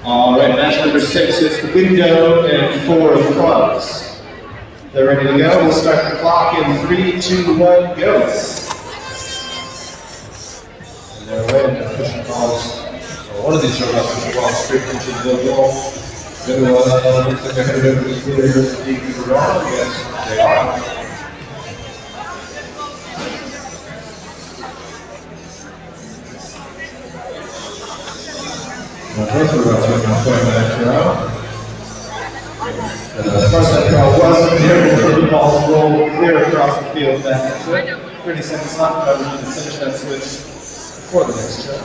All right, match number 6 is the window and 4 of clubs. They're ready to go. We'll start the clock in 3, 2, 1, go. And they're away and they're pushing balls. So one of these are about to push the ball straight into the goal. Looks like they're headed over to the clear here to keep it around. Yes, they are. Well, both are about to play that throw. First that throw wasn't there before the ball rolled clear across the field back into it. 30 seconds left, but we're going to finish that switch before the next throw.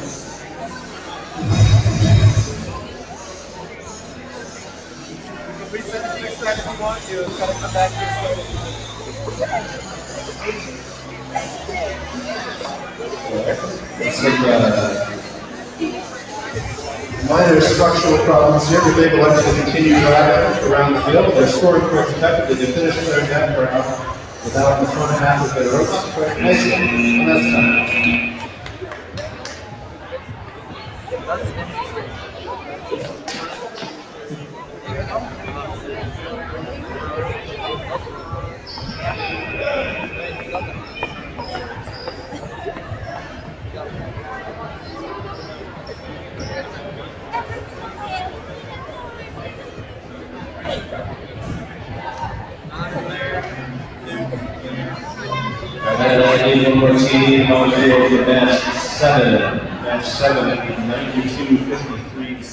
Please send it to next time if you want to. It's going to come back here. Looks like minor structural problems here, but they've elected to continue driving around the field. They're scoring quite effectively. They finished their net round without the front half of their ropes quite nicely. And that's time. And then I need one more team on the field for match 7. Match 7, 92-53C.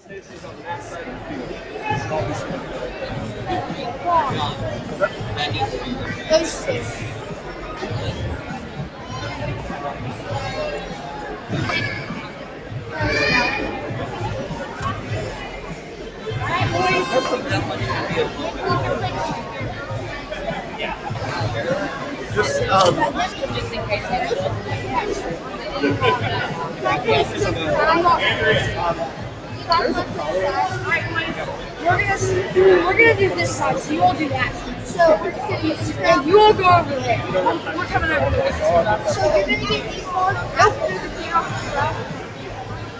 Stacy's on that side of the field. Those two. Just Just in case they we're gonna do this side, so you all do that. So we're just gonna use and you all go over there. We're coming over there. So you're gonna get these balls after the clear off the ground.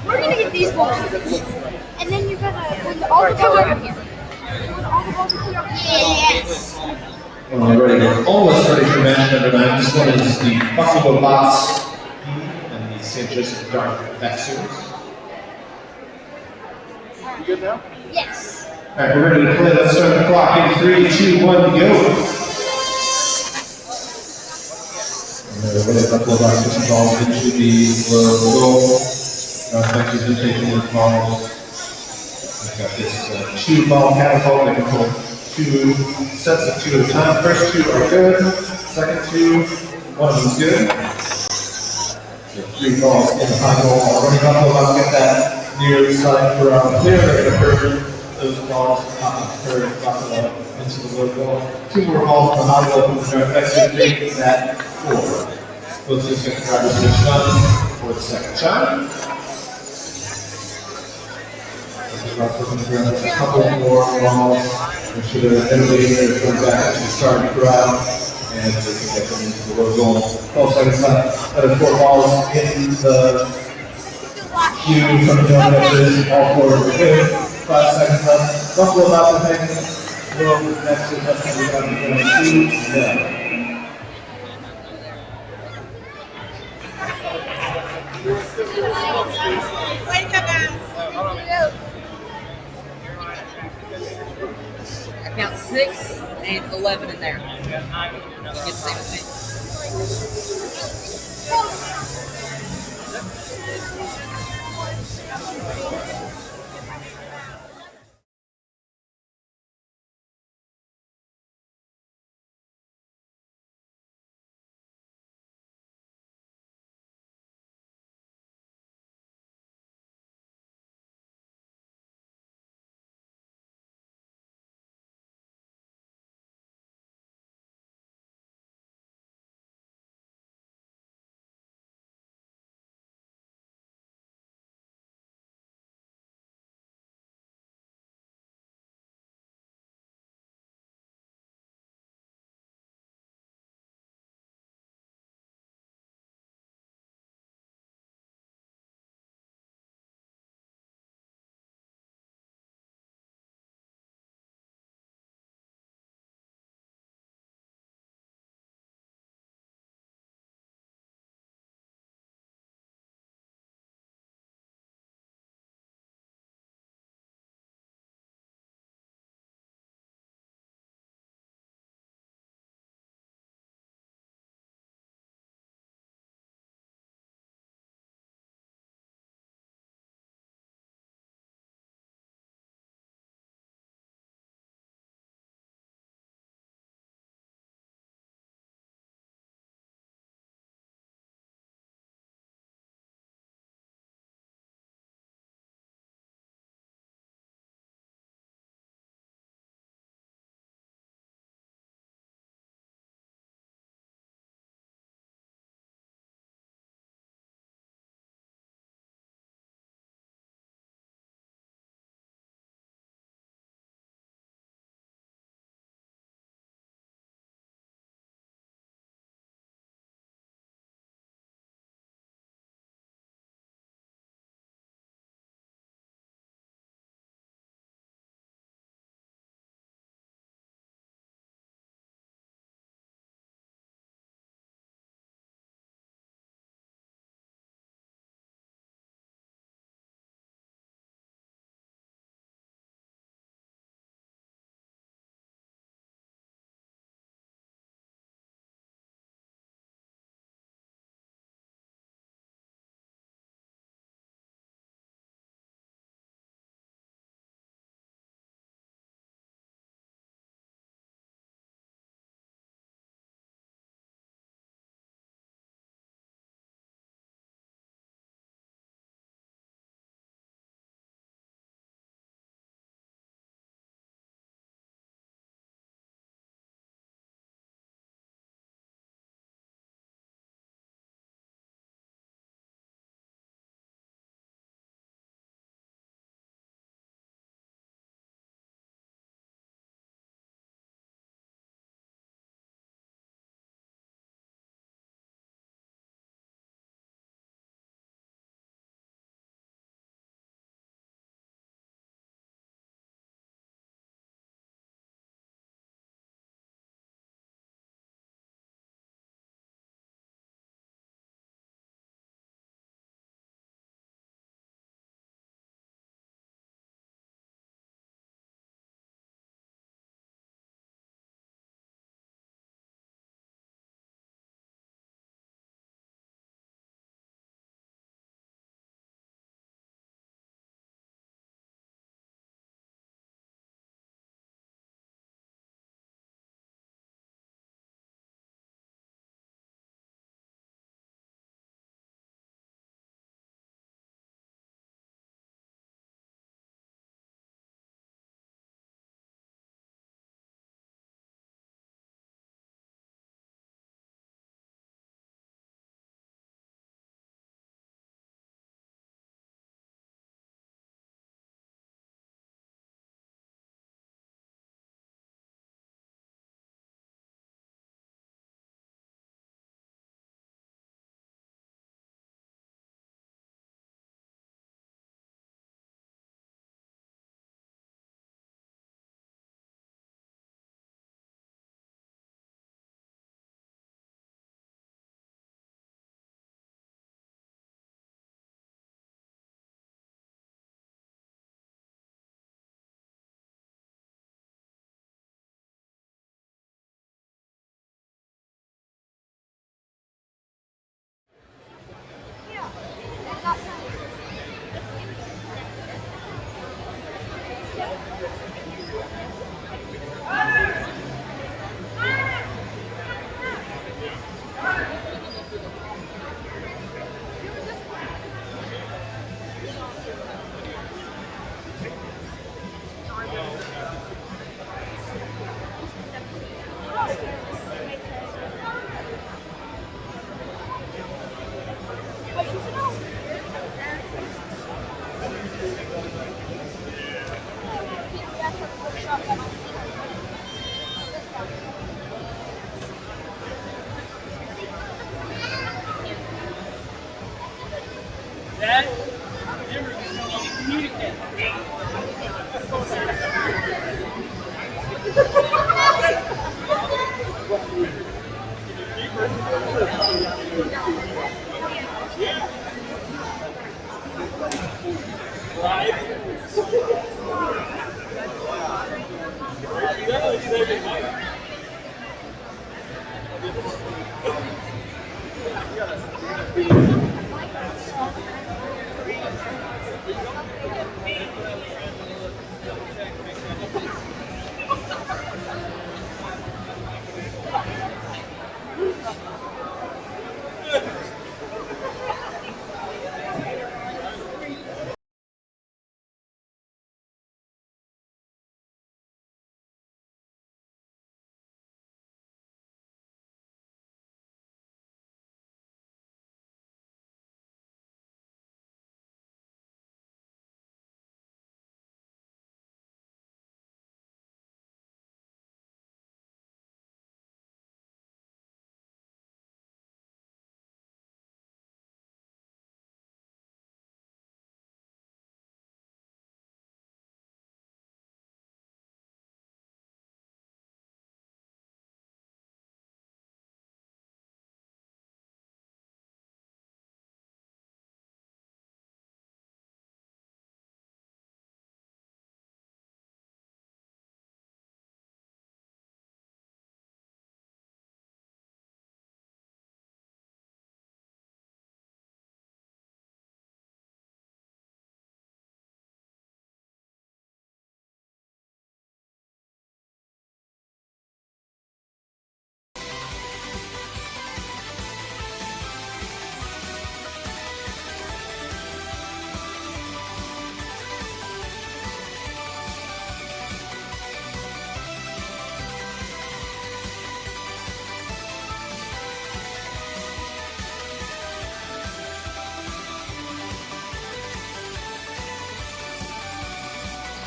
We're gonna get these balls. And then you're gonna when all the balls over here. When all the balls are clear off the ground. Yes. Alright, we're almost ready for match number 9. This one is the Buffalo Bots and the St. Joseph Dark X Series. you good now? Yes. Alright, we're ready to play. Let's start the clock in 3, 2, 1, go. We're going to Buffalo Bots pushing balls into the low goal. Dark X's are taking those balls. We've got this 2-ball catapult that can hold 2 sets of 2 at a time. First 2 are good. Second 2, one of them's good. So 3 balls in the high goal. Running Buffalo Bots get that near the side for clear. They're going to curve those balls off of curve Buffalo into the low goal. 2 more balls in the high goal from the Dark X's make that 4. Both teams get the driver's switch done for the second time. A couple more balls. Make sure they're elevating their front back to the starting crowd, and they can get them into the low goal. 12 seconds left. That is 4 balls in the queue from the Nexus. All 4 are good. 5 seconds left. Buffalo Bots are taking the Nexus. That's going to be down to 2. Yeah. I count 6 and 11 in there. You get the same as me.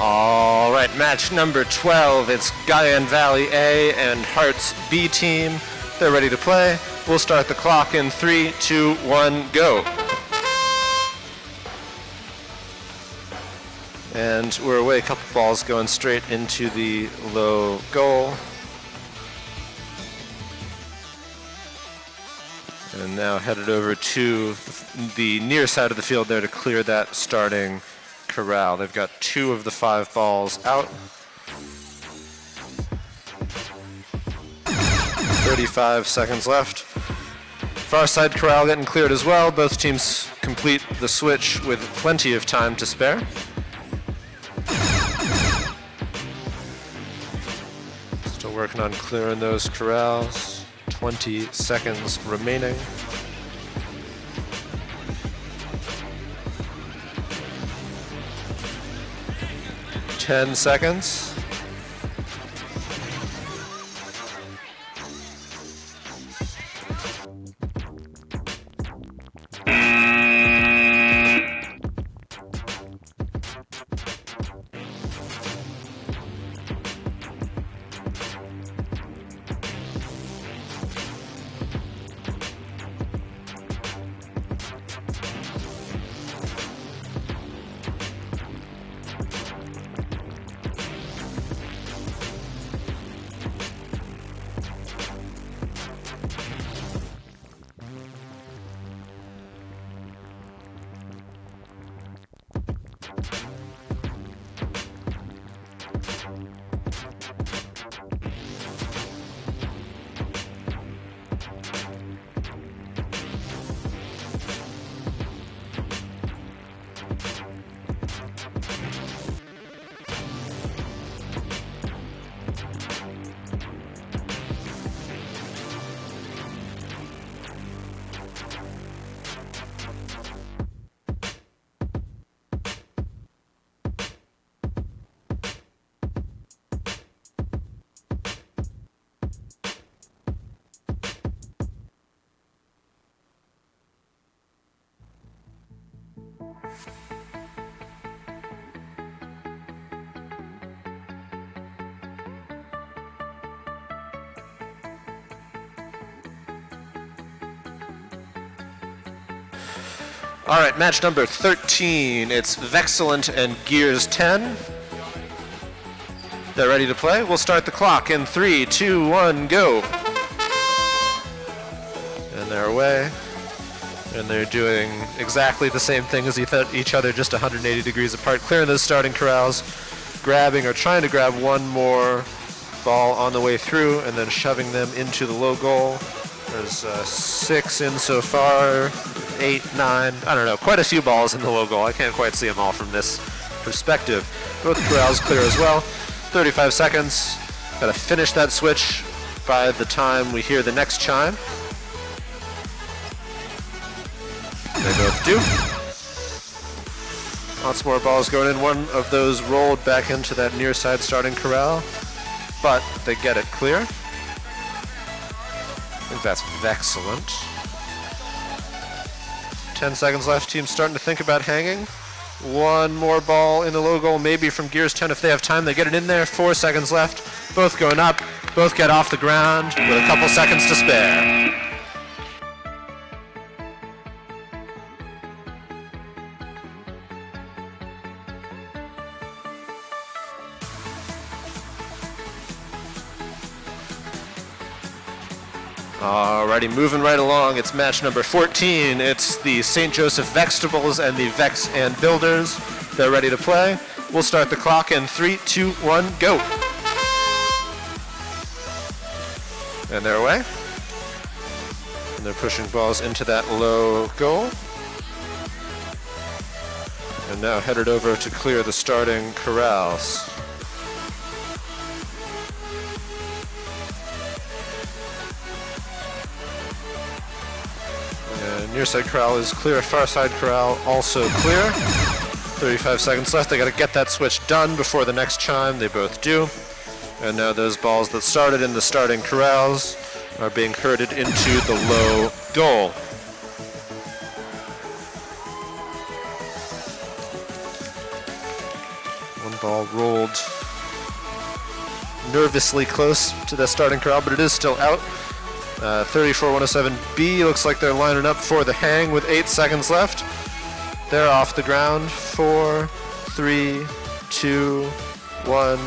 All right, match number 12. It's Guyan Valley A and Hearts B team. They're ready to play. We'll start the clock in 3, 2, 1, go. And we're away, a couple balls going straight into the low goal. And now headed over to the near side of the field there to clear that starting corral. They've got 2 of the 5 balls out. 35 seconds left. Far side corral getting cleared as well. Both teams complete the switch with plenty of time to spare. Still working on clearing those corrals. 20 seconds remaining. 10 seconds. All right, match number 13. It's Vexcellent and Gears 10. They're ready to play. We'll start the clock in 3, 2, 1, go. And they're away. And they're doing exactly the same thing as each other, just 180 degrees apart, clearing those starting corrals, grabbing or trying to grab one more ball on the way through and then shoving them into the low goal. There's 6 in so far, 8, 9, I don't know, quite a few balls in the low goal. I can't quite see them all from this perspective. Both corrals clear as well. 35 seconds. Got to finish that switch by the time we hear the next chime. They both do. Lots more balls going in. One of those rolled back into that near side starting corral, but they get it clear. I think that's excellent. 10 seconds left. Team's starting to think about hanging. One more ball in the low goal, maybe from Gears 10 if they have time. They get it in there. 4 seconds left. Both going up. Both get off the ground with a couple seconds to spare. Alrighty, moving right along. It's match number 14. It's the St. Joseph Vegetables and the Vex and Builders. They're ready to play. We'll start the clock in 3, 2, 1, go. And they're away. And they're pushing balls into that low goal. And now headed over to clear the starting corrals. Near side corral is clear, far side corral also clear. 35 seconds left. They got to get that switch done before the next chime. They both do. And now those balls that started in the starting corrals are being herded into the low goal. One ball rolled nervously close to the starting corral, but it is still out. 34-107B looks like they're lining up for the hang with 8 seconds left. They're off the ground. 4, 3, 2, 1.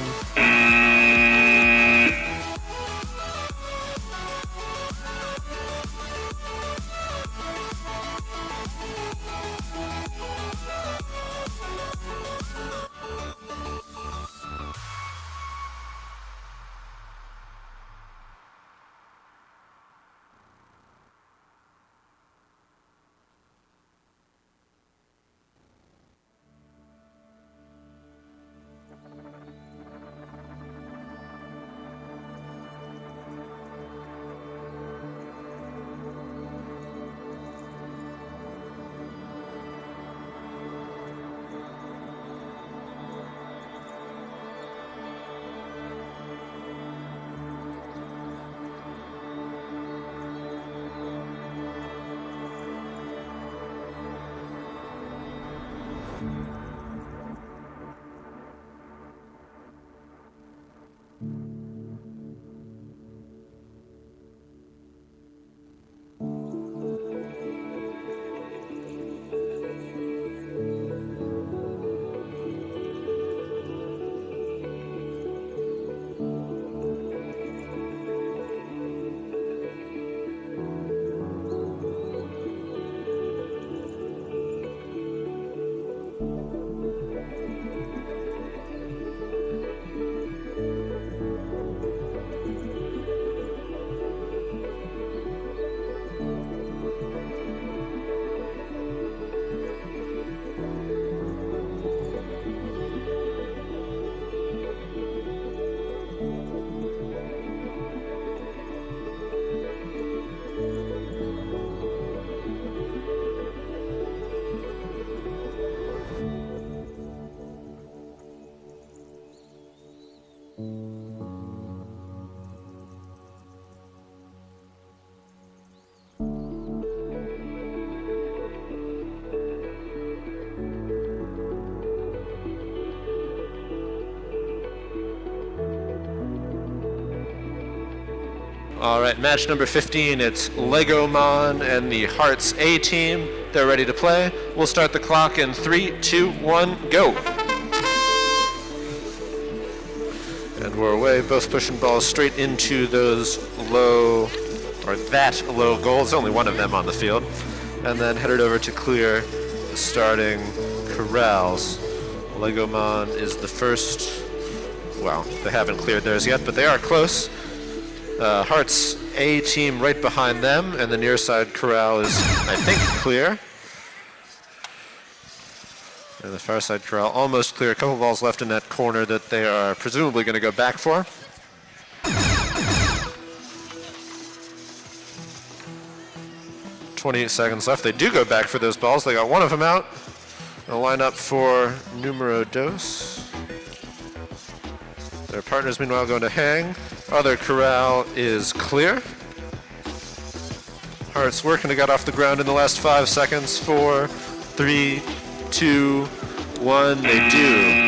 All right, match number 15, it's Legomon and the Hearts A team. They're ready to play. We'll start the clock in 3, 2, 1, go. And we're away, both pushing balls straight into those low, or that low goal. There's only one of them on the field. And then headed over to clear the starting corrals. Legomon is the first well, they haven't cleared theirs yet, but they are close. Hearts A team right behind them, and the near side corral is, I think, clear. And the far side corral almost clear. A couple balls left in that corner that they are presumably going to go back for. .28 seconds left. They do go back for those balls. They got one of them out. They'll line up for numero dos. Their partners, meanwhile, going to hang. Other corral is clear. Hearts working to get off the ground in the last 5 seconds. 4, 3, 2, 1. They do.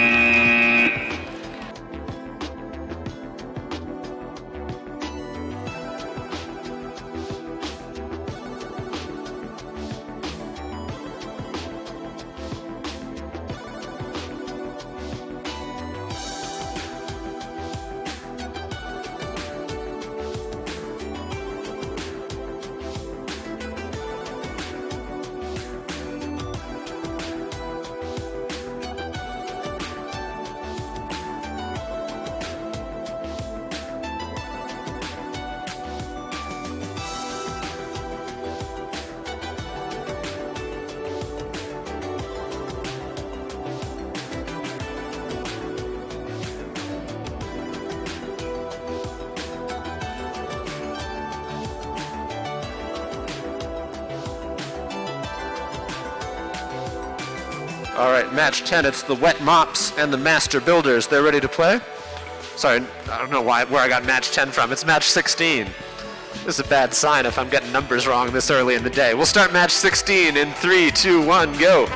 All right, match 10, it's the Wet Mops and the Master Builders. They're ready to play. Sorry, I don't know where I got match 10 from. It's match 16. This is a bad sign if I'm getting numbers wrong this early in the day. We'll start match 16 in 3, 2, 1, go.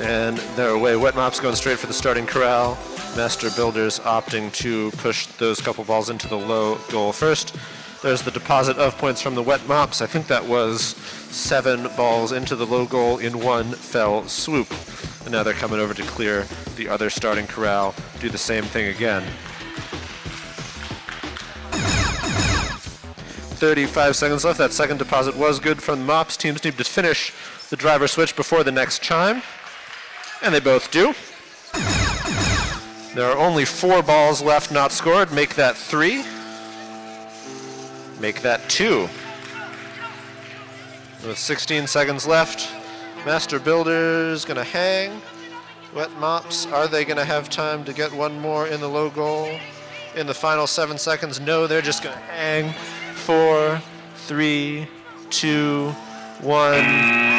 And they're away. Wet Mops going straight for the starting corral. Master Builders opting to push those couple balls into the low goal first. There's the deposit of points from the Wet Mops. I think that was 7 balls into the low goal in one fell swoop. And now they're coming over to clear the other starting corral, do the same thing again. 35 seconds left. That second deposit was good from the Mops. Teams need to finish the driver switch before the next chime. And they both do. There are only 4 balls left not scored. Make that 3. Make that 2. With 16 seconds left, Master Builders gonna hang. Wet Mops, are they gonna have time to get one more in the low goal in the final 7 seconds? No, they're just gonna hang. 4, 3, 2, 1.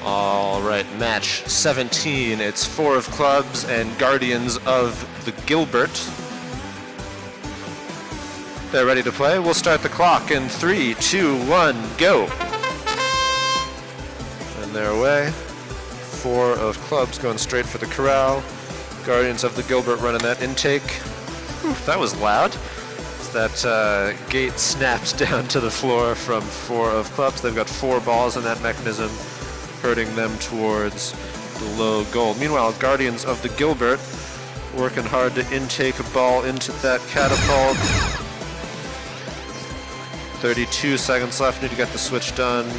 All right, match 17. It's 4 of clubs and Guardians of the Gilbert. They're ready to play. We'll start the clock in 3, 2, 1, go. And they're away. 4 of clubs going straight for the corral. Guardians of the Gilbert running that intake. Whew, that was loud. That gate snapped down to the floor from 4 of clubs. They've got 4 balls in that mechanism, hurting them towards the low goal. Meanwhile, Guardians of the Gilbert working hard to intake a ball into that catapult. 32 seconds left, need to get the switch done.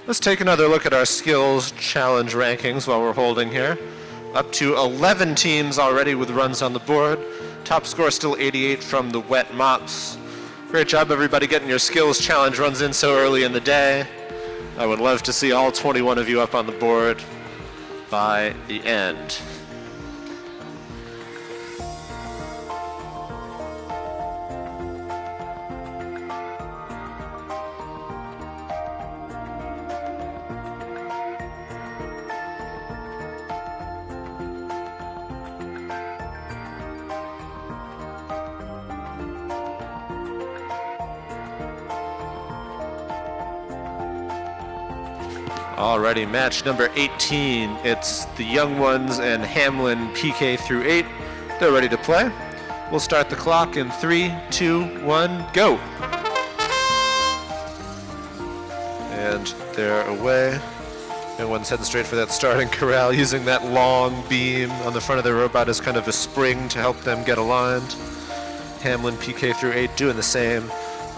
Let's take another look at our skills challenge rankings while we're holding here. Up to 11 teams already with runs on the board. Top score still 88 from the wet mops. Great job everybody getting your skills challenge runs in so early in the day. I would love to see all 21 of you up on the board by the end. Alrighty, match number 18. It's the young ones and Hamlin PK through 8. They're ready to play. We'll start the clock in 3, 2, 1, go. And they're away. Young ones heading straight for that starting corral, using that long beam on the front of their robot as kind of a spring to help them get aligned. Hamlin PK through 8 doing the same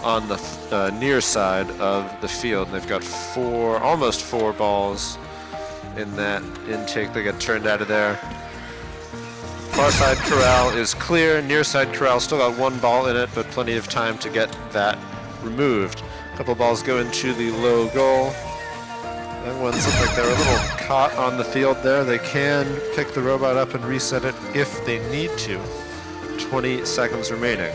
on the near side of the field. And they've got almost four balls in that intake. They get turned out of there. Far side corral is clear. Near side corral still got one ball in it, but plenty of time to get that removed. A couple balls go into the low goal. Young ones look like they're a little caught on the field there. They can pick the robot up and reset it if they need to. 20 seconds remaining.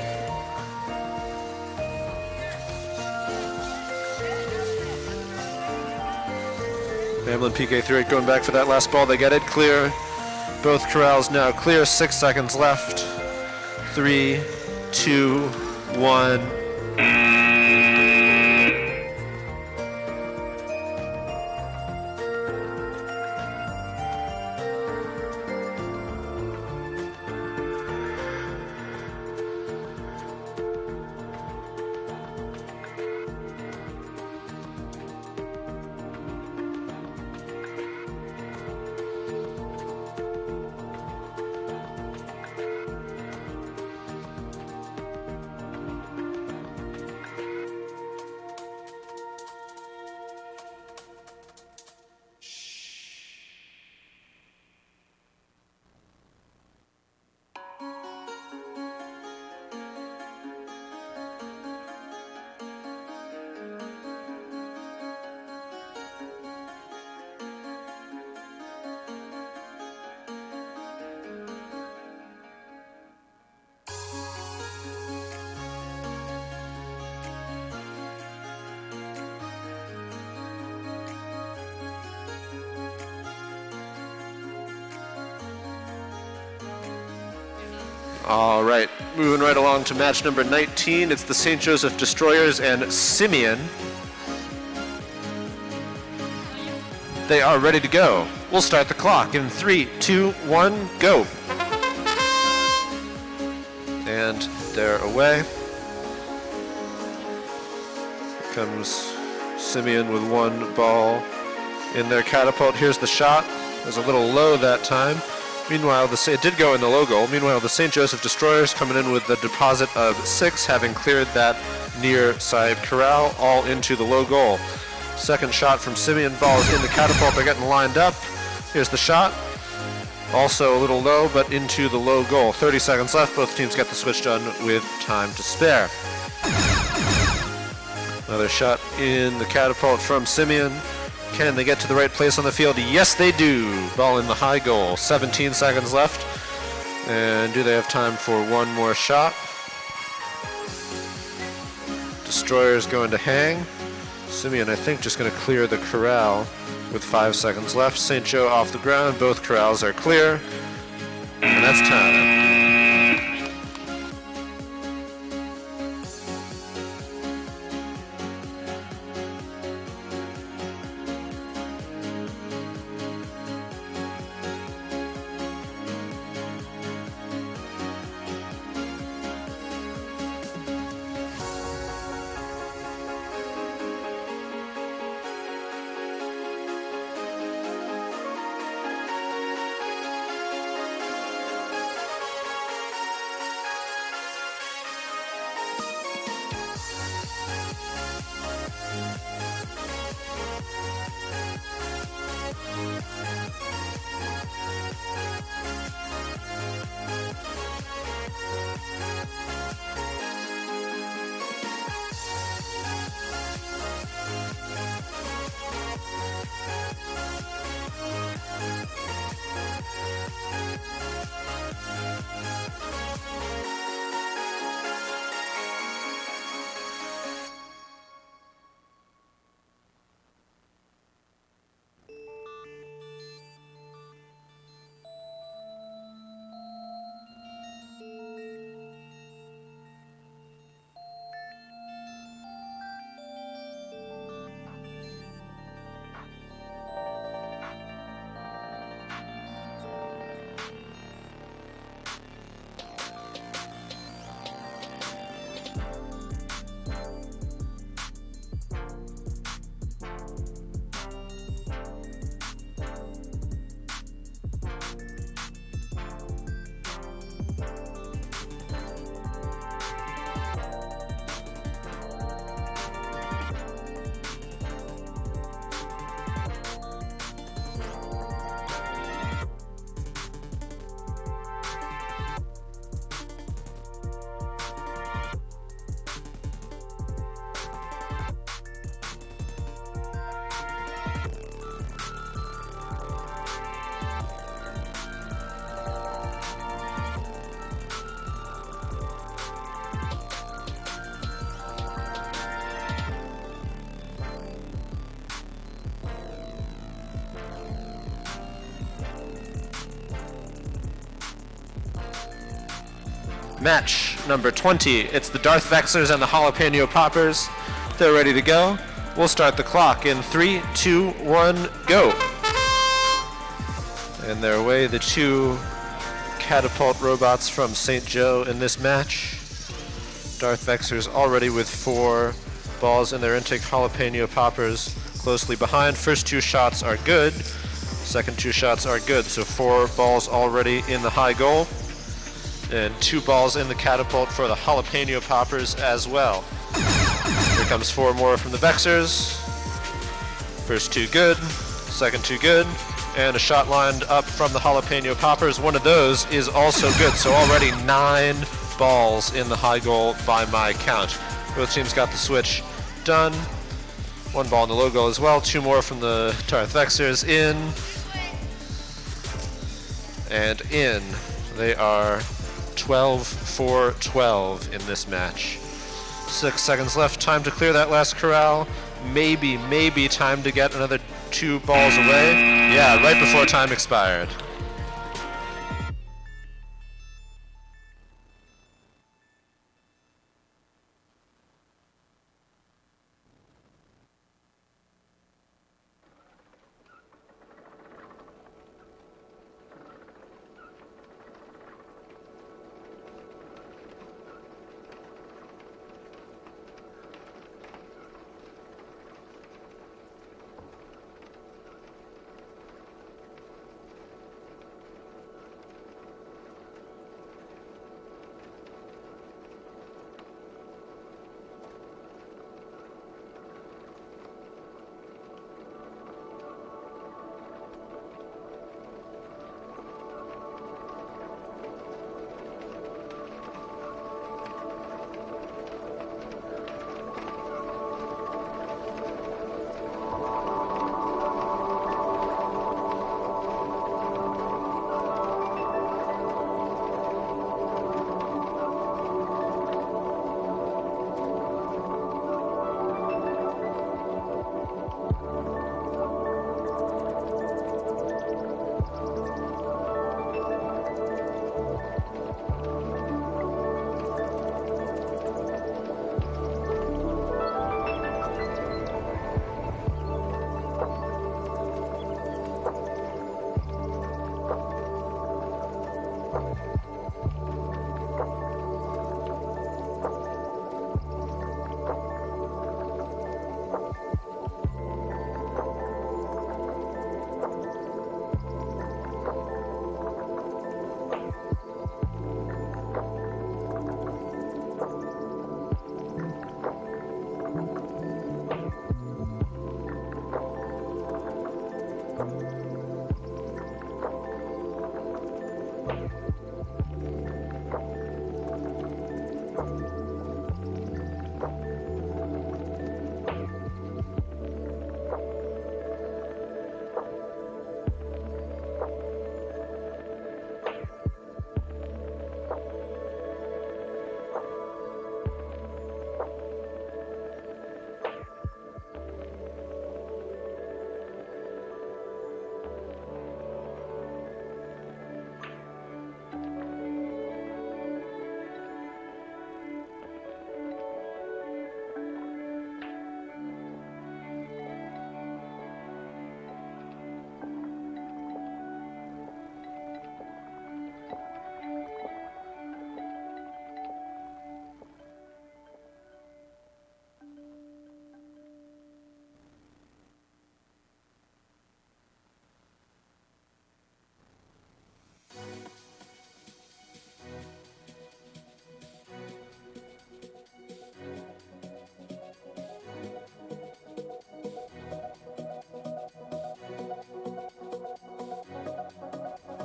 Hamlin PK38 going back for that last ball. They get it clear. Both corrals now clear. 6 seconds left. 3, 2, 1. All right, moving right along to match number 19. It's the St. Joseph Destroyers and Simeon. They are ready to go. We'll start the clock in 3, 2, 1, go. And they're away. Here comes Simeon with one ball in their catapult. Here's the shot. It was a little low that time. Meanwhile, it did go in the low goal. Meanwhile, the St. Joseph Destroyers coming in with the deposit of 6, having cleared that near side corral, all into the low goal. Second shot from Simeon, ball is in the catapult. They're getting lined up. Here's the shot. Also a little low, but into the low goal. 30 seconds left. Both teams get the switch done with time to spare. Another shot in the catapult from Simeon. Can they get to the right place on the field? Yes, they do. Ball in the high goal. 17 seconds left. And do they have time for one more shot? Destroyers going to hang. Simeon, I think, just going to clear the corral with 5 seconds left. St. Joe off the ground. Both corrals are clear. And that's time. Match number 20. It's the Darth Vexers and the Jalapeno Poppers. They're ready to go. We'll start the clock in 3, 2, 1, go. And they're away, the two catapult robots from St. Joe in this match. Darth Vexers already with 4 balls in their intake. Jalapeno Poppers closely behind. First 2 shots are good. Second 2 shots are good. So 4 balls already in the high goal. And 2 balls in the catapult for the Jalapeno Poppers as well. Here comes 4 more from the Vexers. First 2 good. Second 2 good. And a shot lined up from the Jalapeno Poppers. One of those is also good. So already 9 balls in the high goal by my count. Both teams got the switch done. 1 ball in the low goal as well. 2 more from the Darth Vexers in. And in. They are 12 for 12 in this match. 6 seconds left. Time to clear that last corral. Maybe time to get another 2 balls away. Yeah, right before time expired.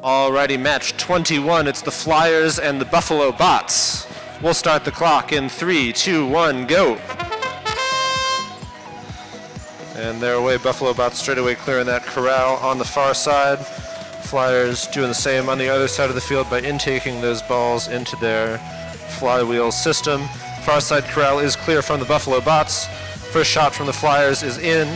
Alrighty, match 21. It's the Flyers and the Buffalo Bots. We'll start the clock in 3, 2, 1, go. And they're away. Buffalo Bots straight away clearing that corral on the far side. Flyers doing the same on the other side of the field by intaking those balls into their flywheel system. Far side corral is clear from the Buffalo Bots. First shot from the Flyers is in.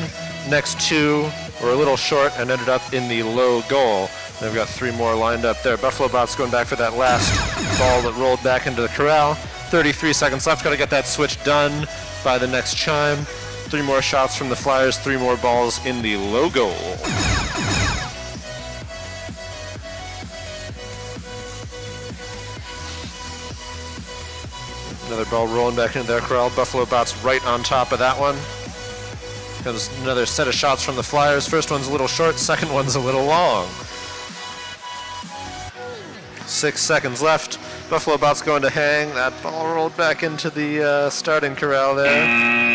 Next 2 were a little short and ended up in the low goal. They've got 3 more lined up there. Buffalo Bots going back for that last ball that rolled back into the corral. 33 seconds left. Got to get that switch done by the next chime. 3 more shots from the Flyers, 3 more balls in the low goal. Another ball rolling back into their corral. Buffalo Bots right on top of that one. Comes another set of shots from the Flyers. First one's a little short, second one's a little long. 6 seconds left. Buffalo Bots going to hang. That ball rolled back into the starting corral there.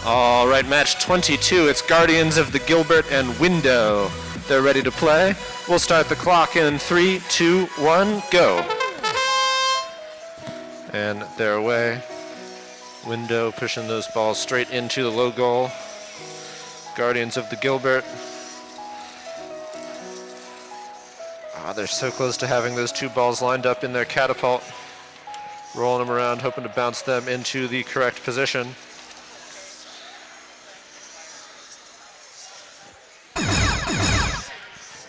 All right, match 22. It's Guardians of the Gilbert and Window. They're ready to play. We'll start the clock in 3, 2, 1, go. And they're away. Window pushing those balls straight into the low goal. Guardians of the Gilbert. They're so close to having those 2 balls lined up in their catapult. Rolling them around, hoping to bounce them into the correct position.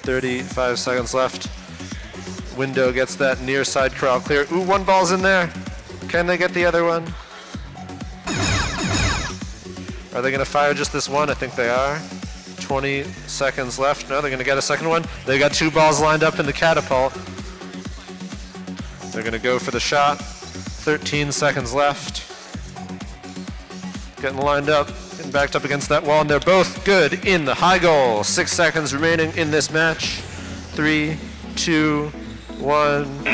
35 seconds left. Window gets that near side corral clear. Ooh, 1 ball's in there. Can they get the other one? Are they going to fire just this one? I think they are. 20 seconds left. No, they're going to get a second one. They got 2 balls lined up in the catapult. They're going to go for the shot. 13 seconds left. Getting lined up. Getting backed up against that wall, and they're both good in the high goal. 6 seconds remaining in this match. 3, 2, 1.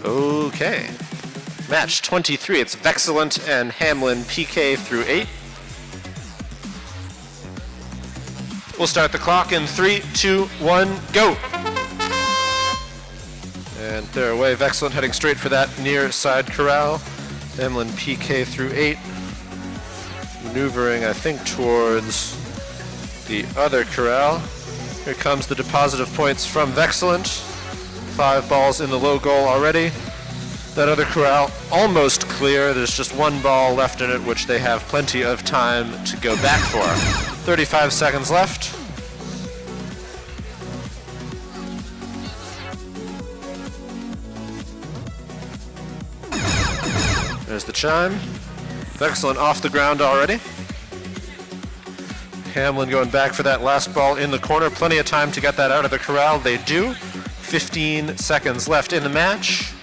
Okay. Match 23, it's Vexcellent and Hamlin PK through 8. We'll start the clock in 3, 2, 1, go! And they're away. Vexcellent heading straight for that near side corral. Hamlin PK through 8. Maneuvering, I think, towards the other corral. Here comes the deposit of points from Vexcellent. 5 balls in the low goal already. That other corral almost clear. There's just 1 ball left in it, which they have plenty of time to go back for. 35 seconds left. There's the chime. Vexcellent off the ground already. Hamlin going back for that last ball in the corner. Plenty of time to get that out of the corral. They do. 15 seconds left in the match.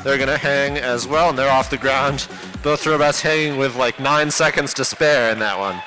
They're going to hang as well, and they're off the ground. Both robots hanging with like 9 seconds to spare in that one.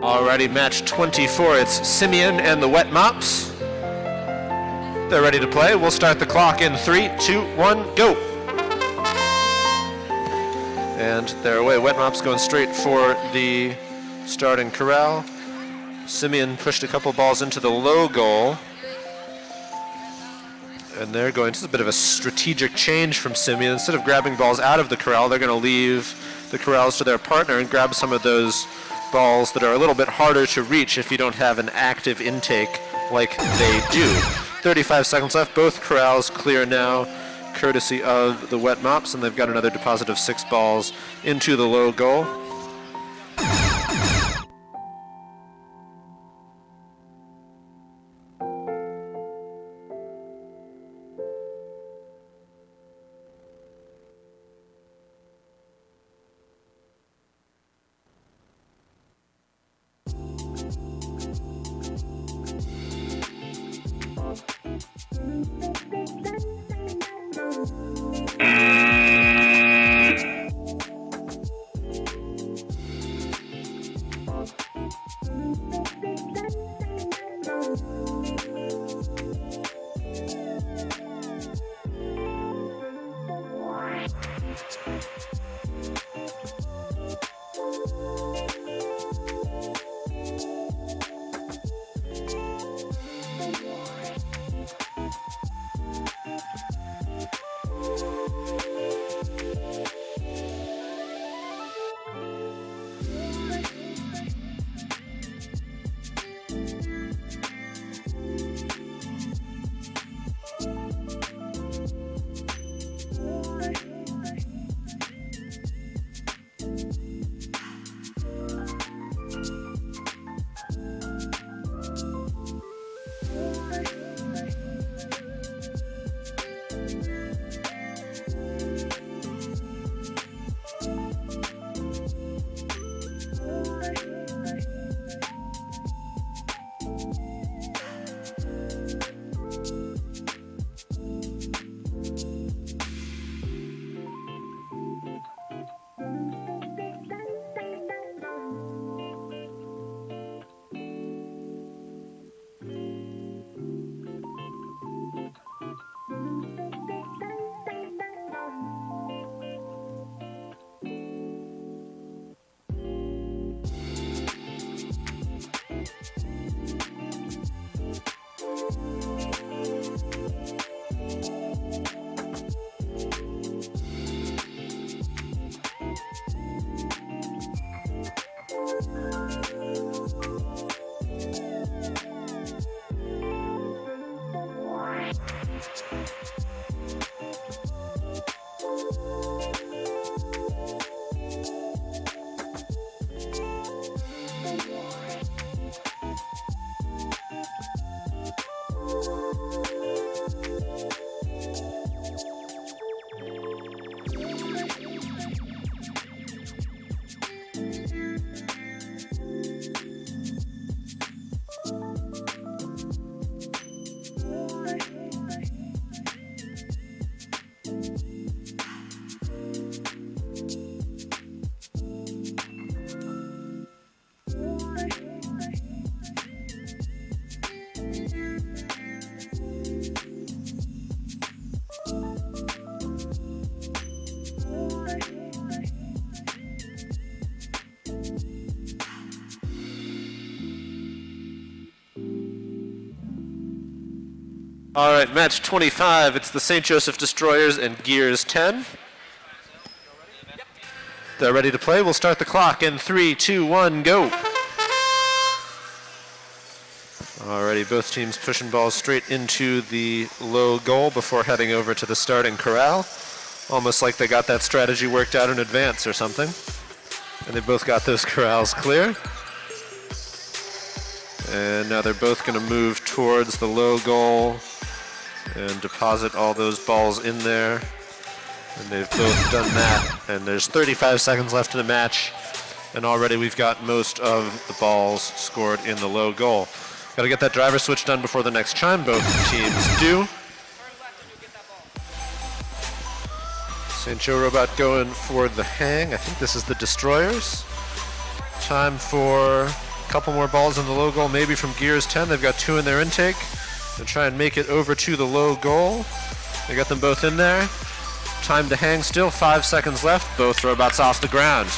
Alrighty, match 24. It's Simeon and the Wet Mops. They're ready to play. We'll start the clock in 3, 2, 1, go. And they're away. Wet Mops going straight for the starting corral. Simeon pushed a couple balls into the low goal. And they're going, this is a bit of a strategic change from Simeon. Instead of grabbing balls out of the corral, they're going to leave the corrals to their partner and grab some of those balls that are a little bit harder to reach if you don't have an active intake like they do. 35 seconds left. Both corrals clear now, courtesy of the Wet Mops, and they've got another deposit of 6 balls into the low goal. All right, match 25. It's the St. Joseph Destroyers and Gears 10. They're ready to play. We'll start the clock in 3, 2, 1, go. Alrighty, both teams pushing balls straight into the low goal before heading over to the starting corral. Almost like they got that strategy worked out in advance or something. And they both got those corrals clear. And now they're both going to move towards the low goal and deposit all those balls in there. And they've both done that. And there's 35 seconds left in the match. And already we've got most of the balls scored in the low goal. Got to get that driver switch done before the next chime. Both teams do. St. Joe Robot going for the hang. I think this is the Destroyers. Time for a couple more balls in the low goal, maybe from Gears 10. They've got 2 in their intake. They'll try and make it over to the low goal. They got them both in there. Time to hang still, 5 seconds left. Both robots off the ground.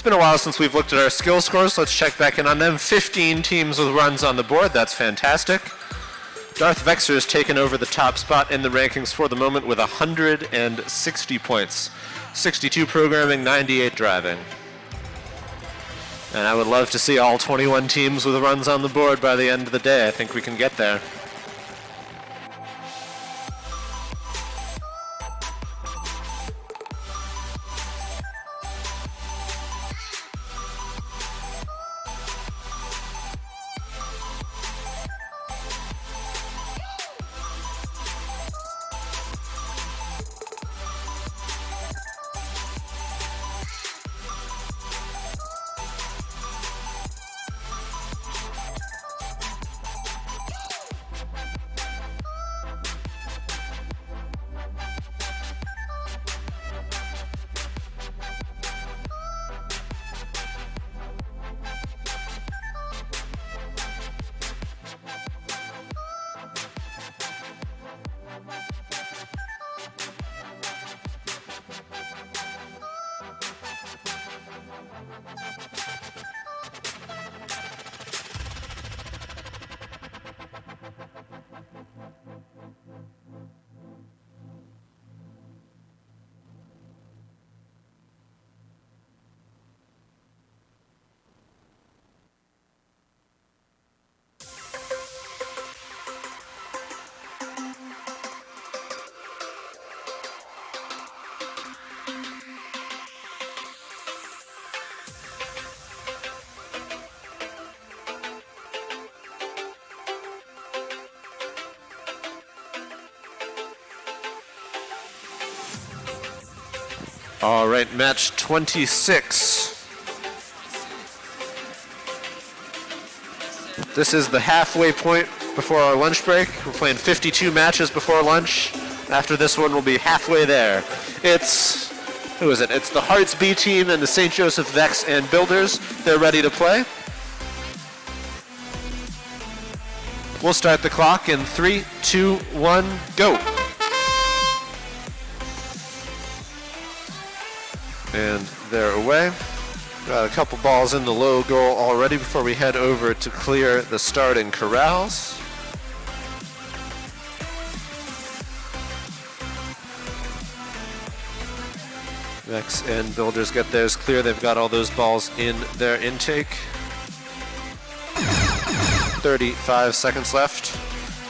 It's been a while since we've looked at our skill scores. Let's check back in on them. 15 teams with runs on the board. That's fantastic. Darth Vexer has taken over the top spot in the rankings for the moment with 160 points. 62 programming, 98 driving. And I would love to see all 21 teams with runs on the board by the end of the day. I think we can get there. All right, match 26. This is the halfway point before our lunch break. We're playing 52 matches before lunch. After this one, we'll be halfway there. It's, who is it? It's the Hearts B team and the St. Joseph Vex and Builders. They're ready to play. We'll start the clock in 3, 2, 1, go. And they're away. Got a couple balls in the low goal already before we head over to clear the starting corrals. Vex and Builders get theirs clear. They've got all those balls in their intake. 35 seconds left.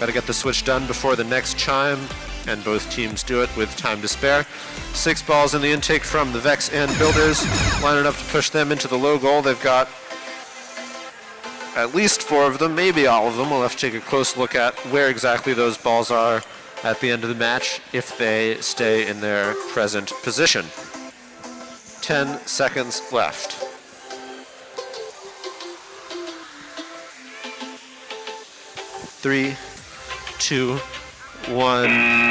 Got to get the switch done before the next chime, and both teams do it with time to spare. 6 balls in the intake from the Vex and Builders, lining up to push them into the low goal. They've got at least 4 of them, maybe all of them. We'll have to take a close look at where exactly those balls are at the end of the match if they stay in their present position. 10 seconds left. 3, 2, 1.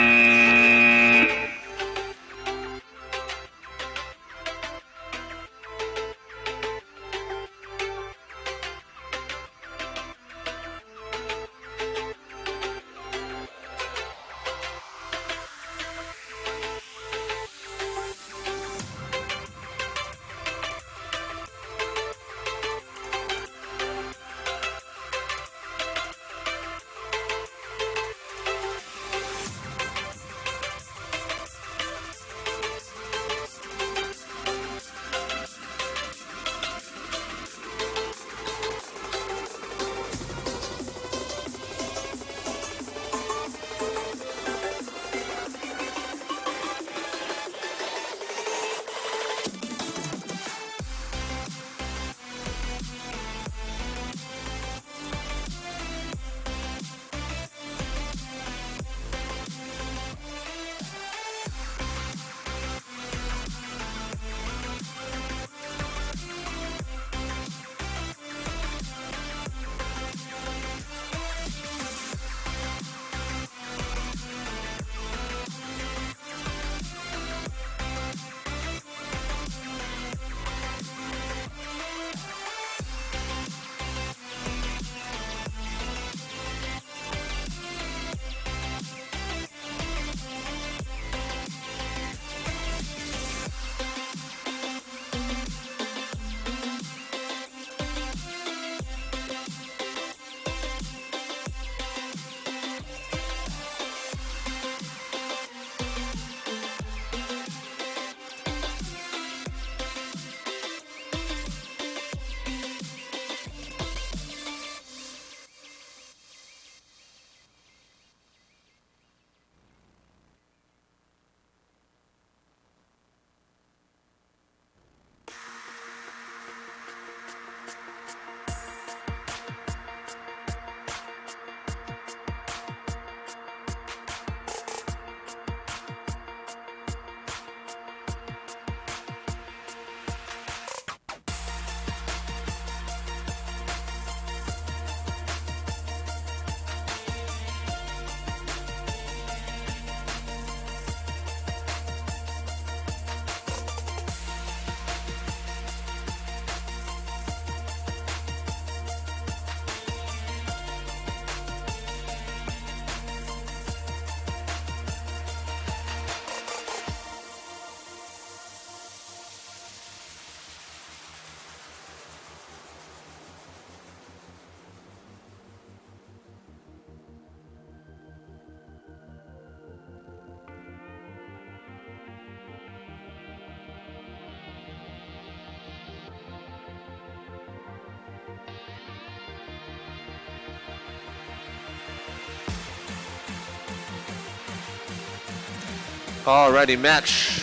Alrighty, match.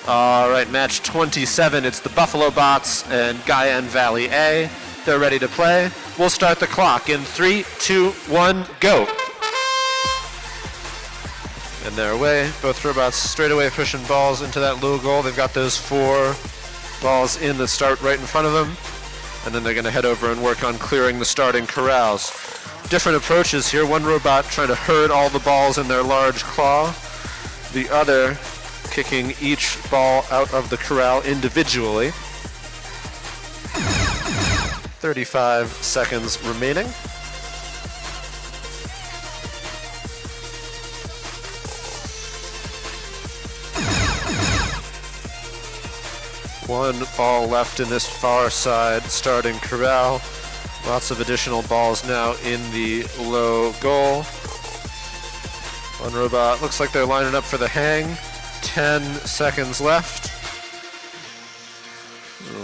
Alright, match 27. It's the Buffalo Bots and Guyan Valley A. They're ready to play. We'll start the clock in 3, 2, 1, go. And they're away. Both robots straight away pushing balls into that low goal. They've got those 4 balls in the start right in front of them. And then they're going to head over and work on clearing the starting corrals. Different approaches here. One robot trying to herd all the balls in their large claw. The other kicking each ball out of the corral individually. 35 seconds remaining. One ball left in this far side starting corral. Lots of additional balls now in the low goal. One robot, looks like they're lining up for the hang. 10 seconds left.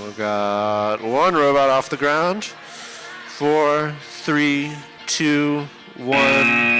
We've got one robot off the ground. 4, 3, 2, 1.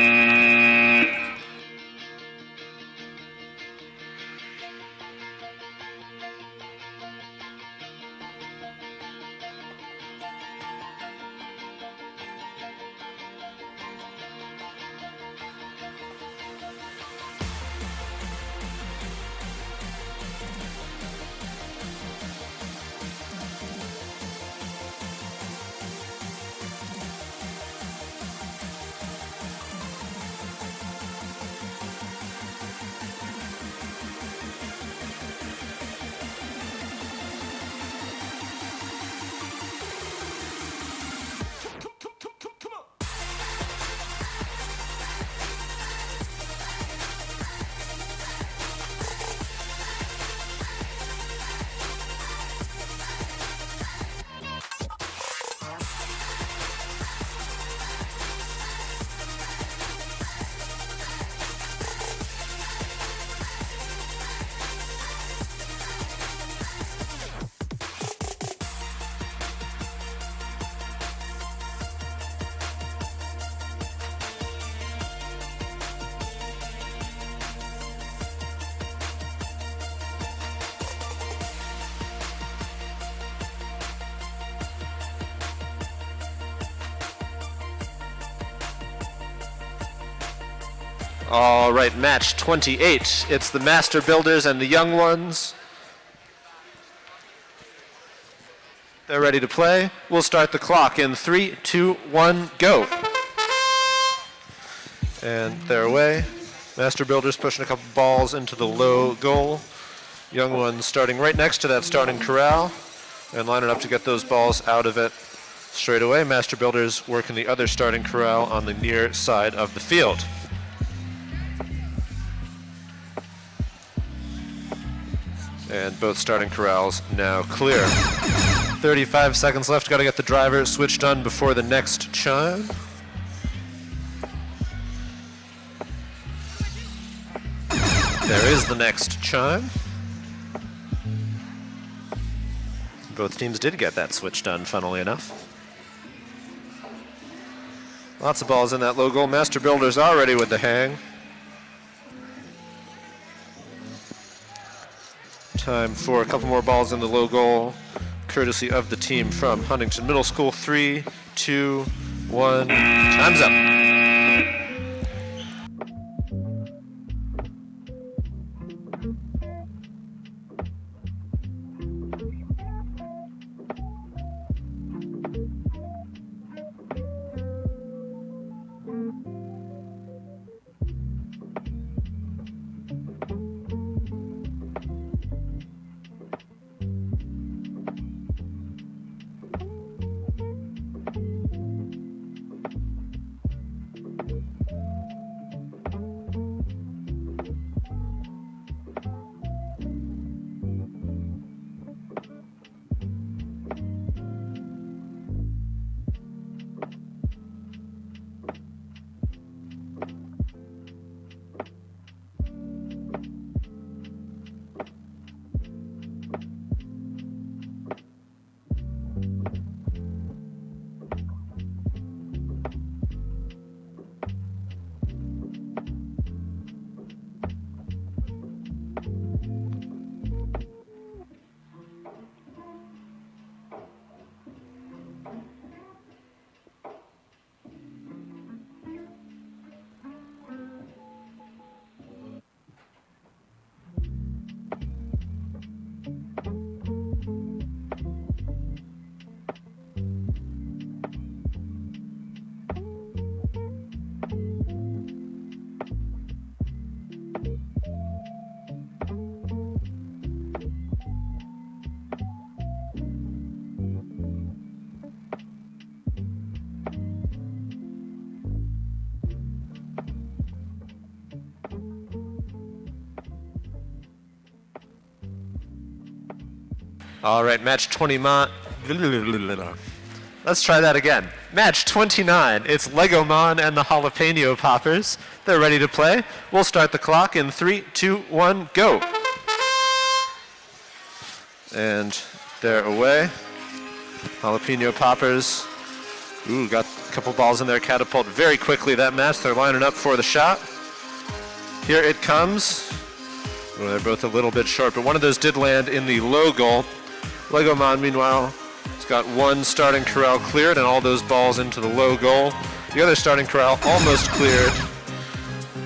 All right, match 28. It's the Master Builders and the Young Ones. They're ready to play. We'll start the clock in 3, 2, 1, go. And they're away. Master Builders pushing a couple balls into the low goal. Young Ones starting right next to that starting corral and lining up to get those balls out of it straight away. Master Builders working the other starting corral on the near side of the field. And both starting corrals now clear. 35 seconds left. Got to get the driver switched on before the next chime. There is the next chime. Both teams did get that switch done, funnily enough. Lots of balls in that low goal. Master Builders already with the hang. Time for a couple more balls in the low goal, courtesy of the team from Huntington Middle School. 3, 2, 1, time's up. All right, match 29. Let's try that again. Match 29. It's Legomon and the Jalapeno Poppers. They're ready to play. We'll start the clock in 3, 2, 1, go. And they're away. Jalapeno Poppers. Ooh, got a couple balls in their catapult very quickly that match. They're lining up for the shot. Here it comes. Well, they're both a little bit short, but one of those did land in the low goal. Legomon, meanwhile, has got one starting corral cleared and all those balls into the low goal. The other starting corral almost cleared,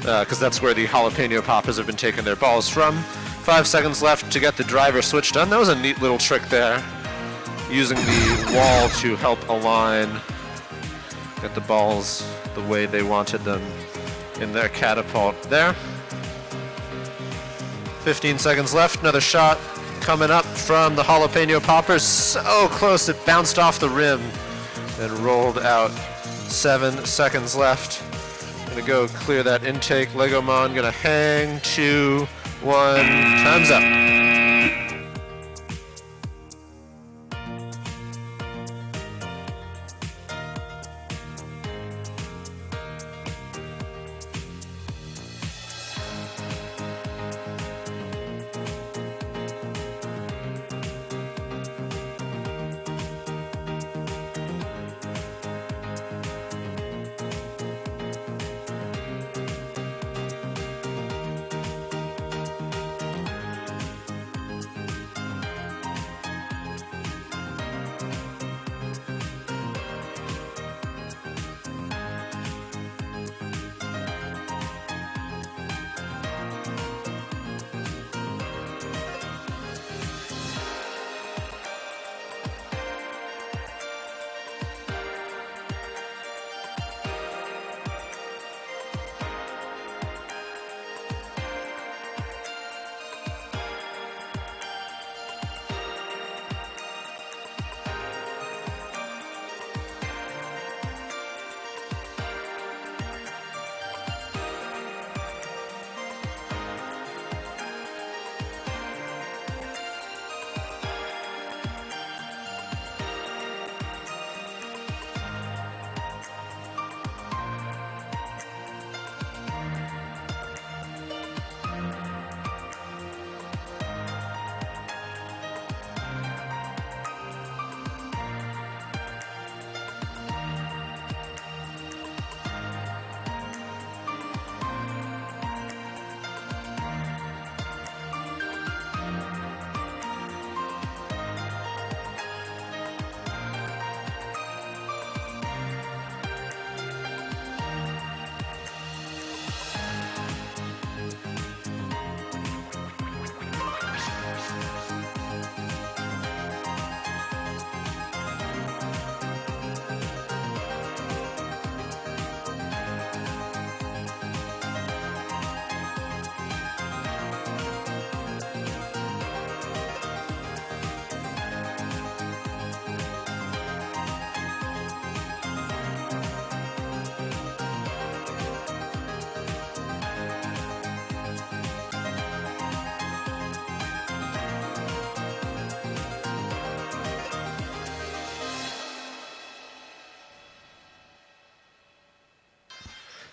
because that's where the Jalapeno Poppers have been taking their balls from. 5 seconds left to get the driver switch done. That was a neat little trick there, using the wall to help align, get the balls the way they wanted them in their catapult there. 15 seconds left, another shot coming up from the Jalapeno Poppers. So close, it bounced off the rim and rolled out. 7 seconds left. Gonna go clear that intake. Legomon gonna hang. 2, 1, time's up.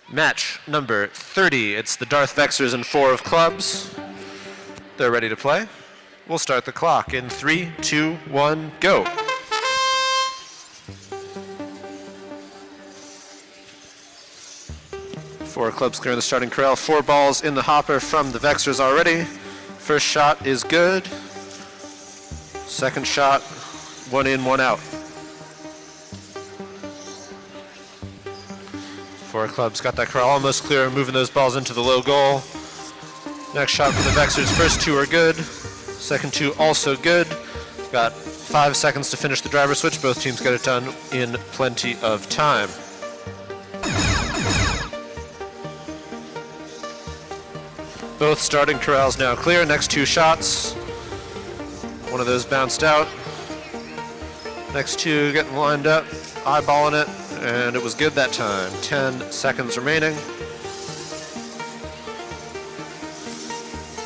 Match number 30. It's the Darth Vexers and 4 of clubs. They're ready to play. We'll start the clock in 3, 2, 1, go. Four clubs clearing the starting corral. 4 balls in the hopper from the Vexers already. First shot is good. Second shot, 1 in, 1 out. 4 clubs got that corral almost clear, moving those balls into the low goal. Next shot from the Vexers. First 2 are good. Second 2 also good. Got 5 seconds to finish the driver switch. Both teams get it done in plenty of time. Both starting corrals now clear. Next 2 shots. One of those bounced out. Next 2 getting lined up, eyeballing it, and it was good that time. 10 seconds remaining.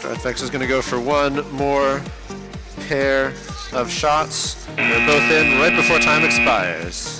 Darth Vex is going to go for one more pair of shots. They're both in right before time expires.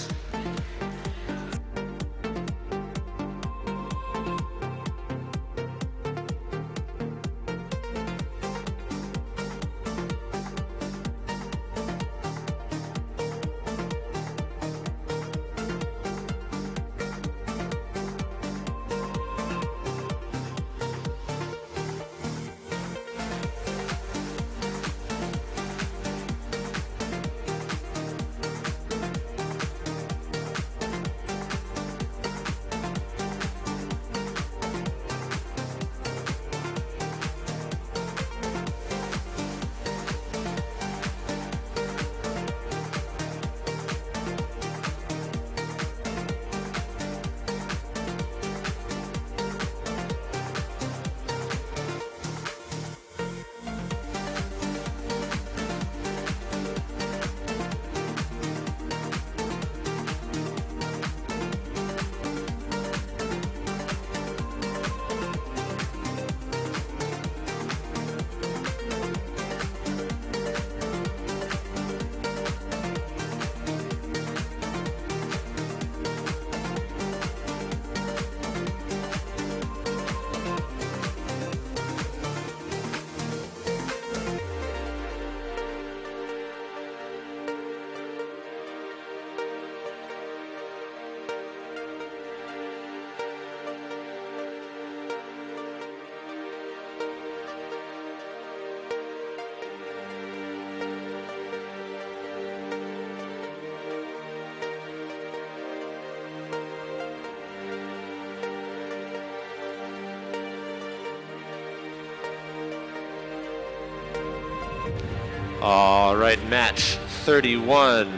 All right, match 31.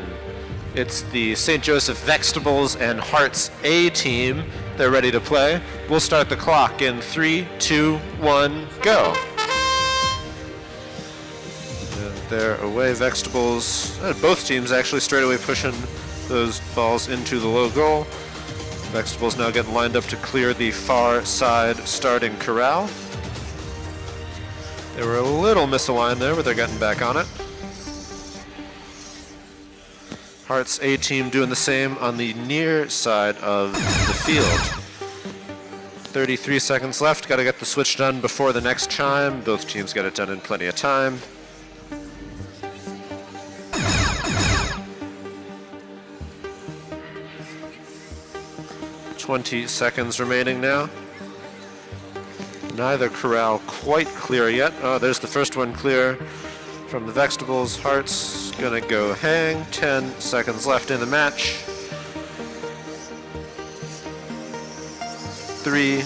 It's the St. Joseph Vegetables and Hearts A team. They're ready to play. We'll start the clock in 3, 2, 1, go. And they're away, Vegetables. Both teams actually straight away pushing those balls into the low goal. Vegetables now getting lined up to clear the far side starting corral. They were a little misaligned there, but they're getting back on it. Hearts A team doing the same on the near side of the field. 33 seconds left. Got to get the switch done before the next chime. Both teams got it done in plenty of time. $20 seconds remaining now. Neither corral quite clear yet. Oh, there's the first one clear from the Vegetables. Hearts gonna go hang. 10 seconds left in the match. 3,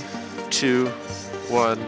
2, 1.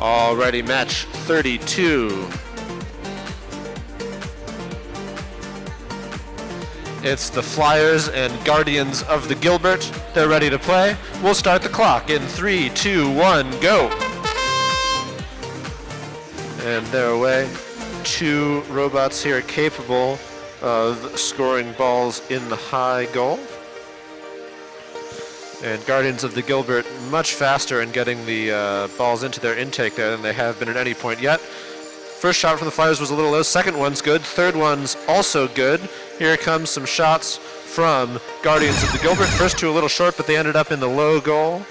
Alrighty, match 32. It's the Flyers and Guardians of the Gilbert. They're ready to play. We'll start the clock in 3, 2, 1, go. And they're away. 2 robots here capable of scoring balls in the high goal. And Guardians of the Gilbert much faster in getting the balls into their intake there than they have been at any point yet. First shot from the Flyers was a little low. Second one's good. Third one's also good. Here comes some shots from Guardians of the Gilbert. First 2 a little short, but they ended up in the low goal.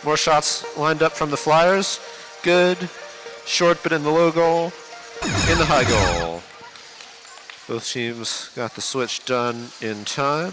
More shots lined up from the Flyers. Good. Short, but in the low goal. In the high goal. Both teams got the switch done in time.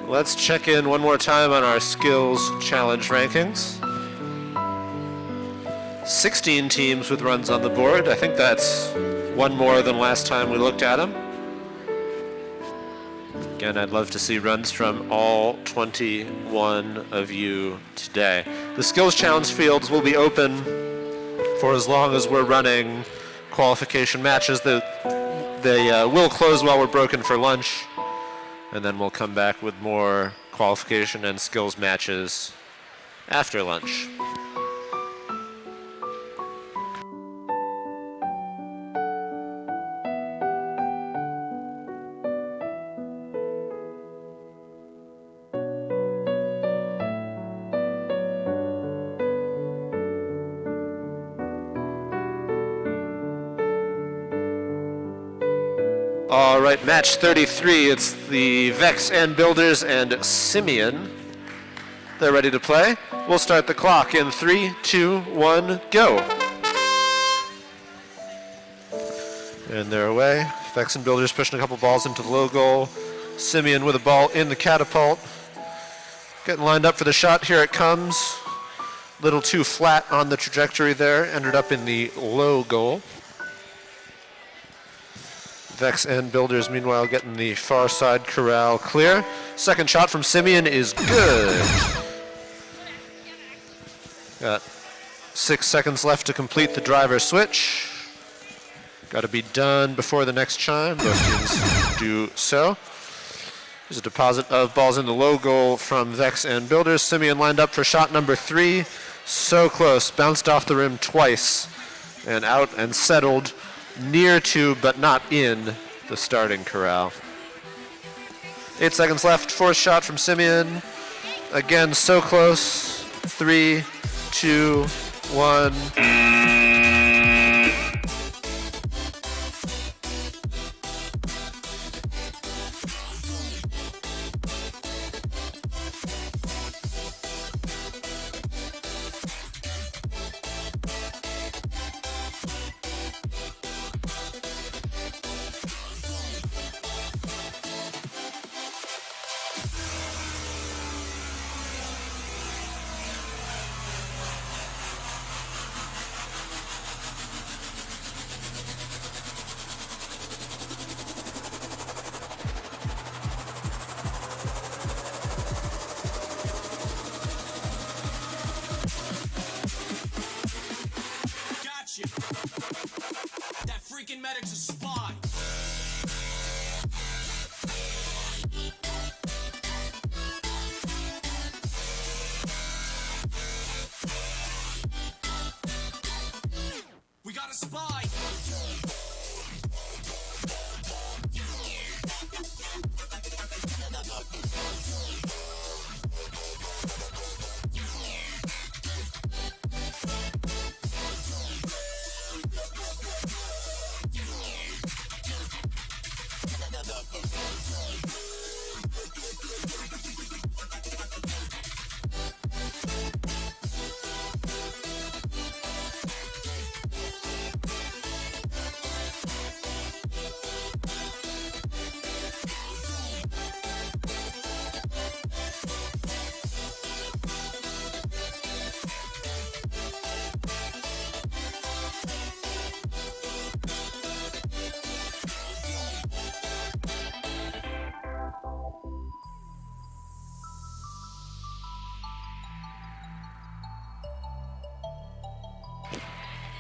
Let's check in one more time on our skills challenge rankings. 16 teams with runs on the board. I think that's 1 more than last time we looked at them. Again, I'd love to see runs from all 21 of you today. The skills challenge fields will be open for as long as we're running qualification matches. They will close while we're broken for lunch. And then we'll come back with more qualification and skills matches after lunch. All right, match 33. It's the VIQC and Builders and Simeon. They're ready to play. We'll start the clock in 3, 2, 1, go. And they're away. VIQC and Builders pushing a couple balls into the low goal. Simeon with a ball in the catapult. Getting lined up for the shot. Here it comes. Little too flat on the trajectory there. Ended up in the low goal. VIQC and Builders, meanwhile, getting the far side corral clear. Second shot from Simeon is good. Got 6 seconds left to complete the driver switch. Got to be done before the next chime. Both teams do so. There's a deposit of balls in the low goal from VIQC and Builders. Simeon lined up for shot number 3. So close. Bounced off the rim twice and out and settled near to, but not in, the starting corral. 8 seconds left. Fourth shot from Simeon. Again, so close. 3, 2, 1. thinking medic's a spy. We got a spy.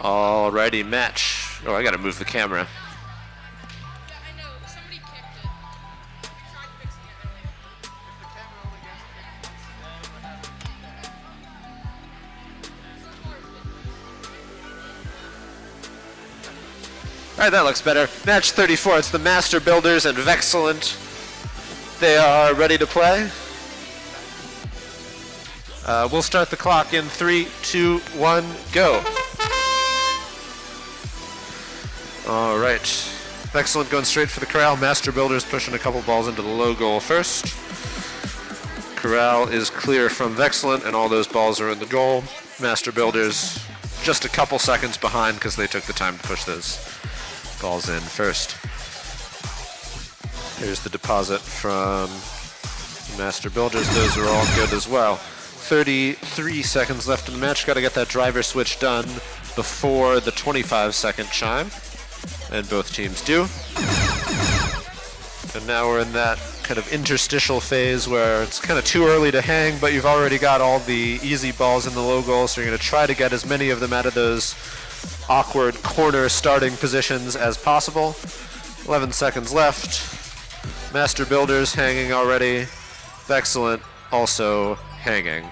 Alrighty, match. Oh, I gotta move the camera. I know, somebody kicked it. Tried fixing it earlier. Alright, that looks better. Match 34, it's the Master Builders and Vexcellent. They are ready to play. We'll start the clock in 3, 2, 1, go. Alright. Vexcellent going straight for the corral. Master Builders pushing a couple balls into the low goal first. Corral is clear from Vexcellent, and all those balls are in the goal. Master Builders just a couple seconds behind because they took the time to push those balls in first. Here's the deposit from Master Builders. Those are all good as well. 33 seconds left in the match. Got to get that driver switch done before the 25-second chime. And both teams do. And now we're in that kind of interstitial phase where it's kind of too early to hang, but you've already got all the easy balls in the low goal, so you're going to try to get as many of them out of those awkward corner starting positions as possible. 11 seconds left. Master Builders hanging already. Vexcellent also hanging.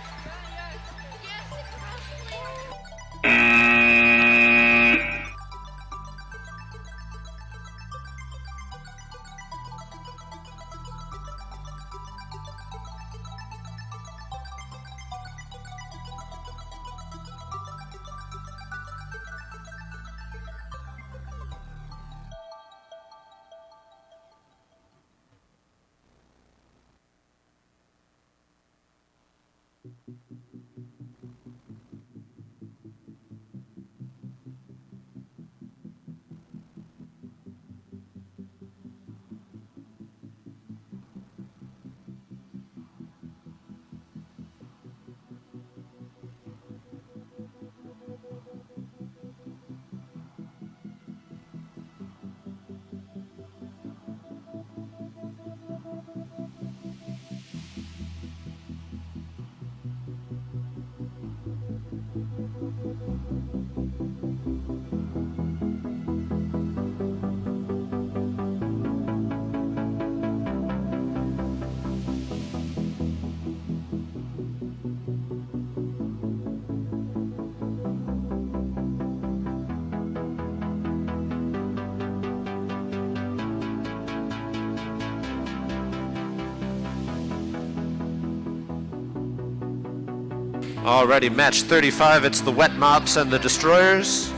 Alrighty, match 35, it's the Wet Mops and the Destroyers.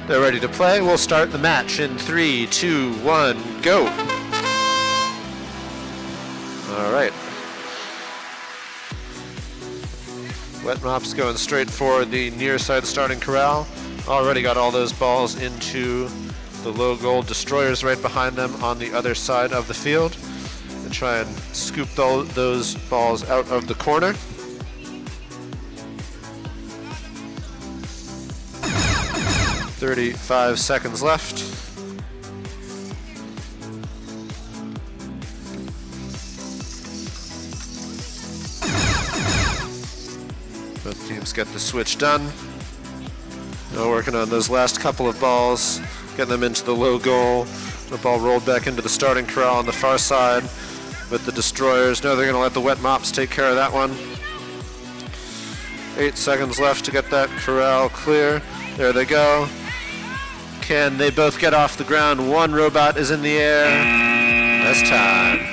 They're ready to play. We'll start the match in 3, 2, 1, go. Alright. Wet Mops going straight for the near side starting corral. Already got all those balls into the low goal. Destroyers right behind them on the other side of the field. And try and scoop those balls out of the corner. 35 seconds left. Both teams get the switch done. Now working on those last couple of balls getting them into the low goal. The ball rolled back into the starting corral on the far side with the destroyers. No, they're going to let the wet mops take care of that one. 8 seconds left to get that corral clear. There they go. Can they both get off the ground? One robot is in the air. That's time.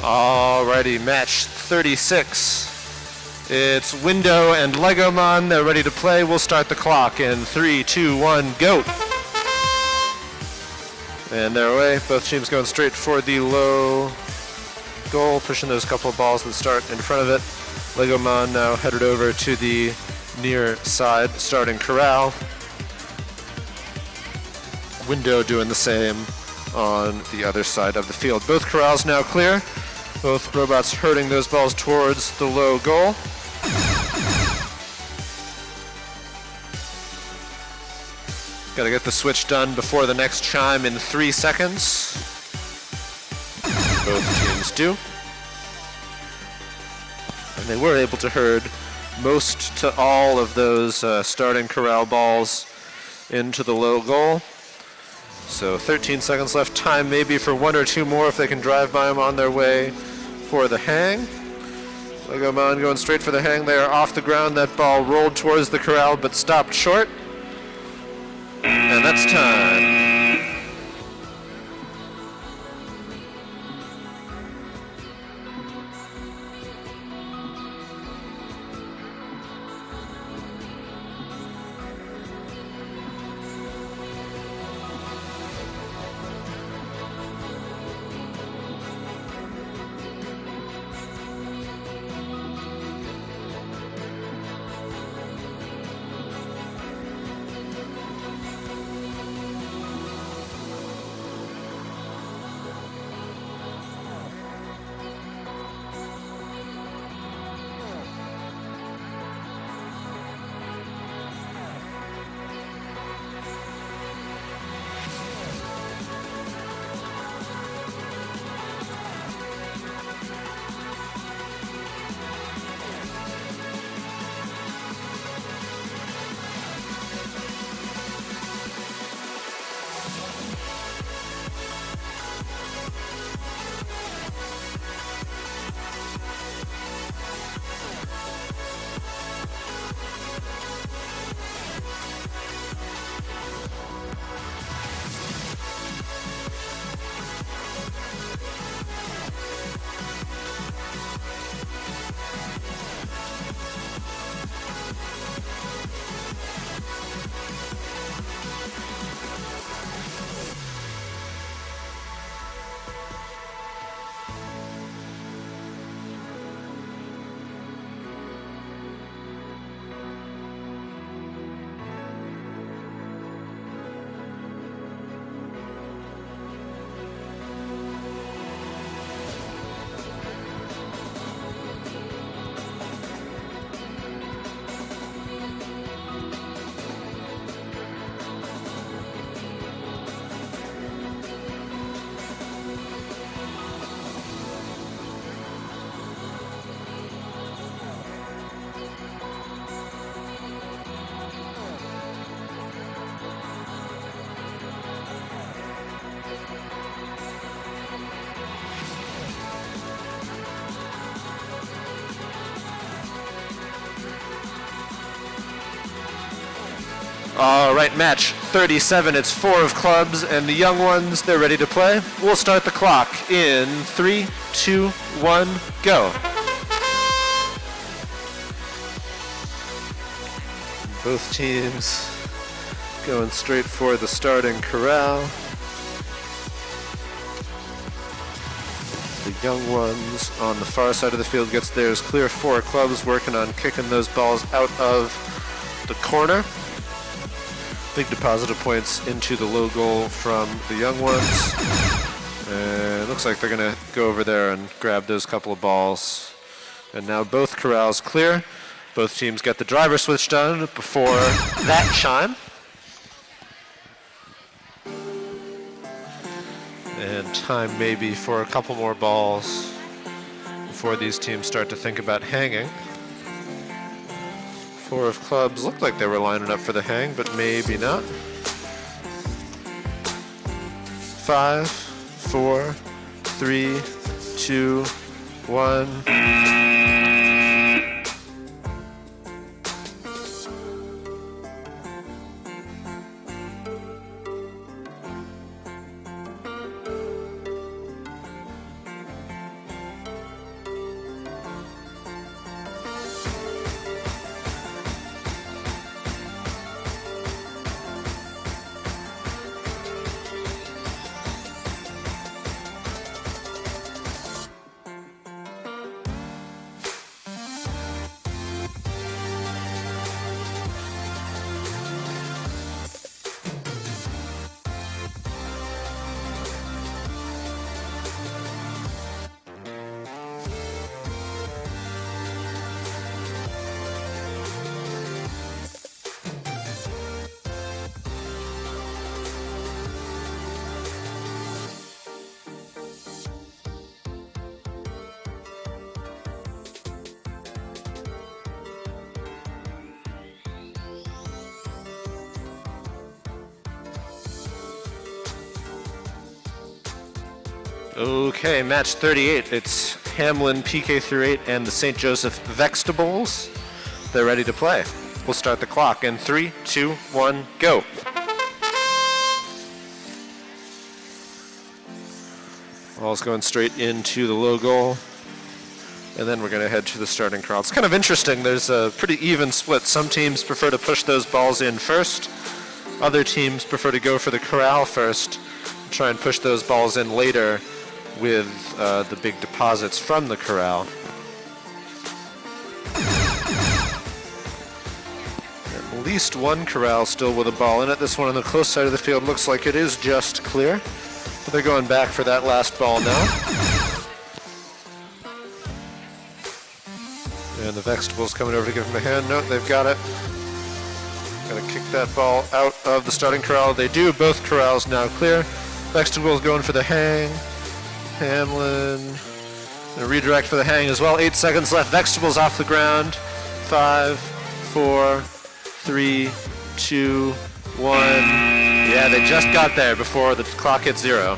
Alrighty, match 36. It's Window and Legomon. They're ready to play. We'll start the clock in 3, 2, 1, go. And they're away. Both teams going straight for the low goal, pushing those couple of balls that start in front of it. Legomon now headed over to the near side, starting corral. Window doing the same on the other side of the field. Both corrals now clear. Both robots herding those balls towards the low goal. Got to get the switch done before the next chime in 3 seconds. Both teams do. And they were able to herd most to all of those starting corral balls into the low goal. So 13 seconds left. Time maybe for one or two more if they can drive by them on their way for the hang. Logomon going straight for the hang. They are off the ground. That ball rolled towards the corral but stopped short. And that's time. All right, match 37. It's 4 of clubs, and the young ones, they're ready to play. We'll start the clock in 3, 2, 1, go. Both teams going straight for the starting corral. The young ones on the far side of the field gets theirs clear. 4 clubs working on kicking those balls out of the corner. Big deposit of points into the low goal from the young ones. And it looks like they're going to go over there and grab those couple of balls. And now both corrals clear. Both teams get the driver switch done before that chime. And time maybe for a couple more balls before these teams start to think about hanging. 4 of clubs looked like they were lining up for the hang, but maybe not. 5, 4, 3, 2, 1. Okay, match 38. It's Hamlin PK through 8 and the St. Joseph Vegetables. They're ready to play. We'll start the clock in 3, 2, 1, go. Ball's going straight into the low goal. And then we're going to head to the starting corral. It's kind of interesting. There's a pretty even split. Some teams prefer to push those balls in first. Other teams prefer to go for the corral first, try and push those balls in later with the big deposits from the corral. At least one corral still with a ball in it. This one on the close side of the field looks like it is just clear. But they're going back for that last ball now. And the Vegetables coming over to give him a hand. No, they've got it. Gotta kick that ball out of the starting corral. They do. Both corrals now clear. Vegetables going for the hang. Hamlin. A redirect for the hang as well. 8 seconds left. Vegetables off the ground. 5, 4, 3, 2, 1. Yeah, they just got there before the clock hit 0.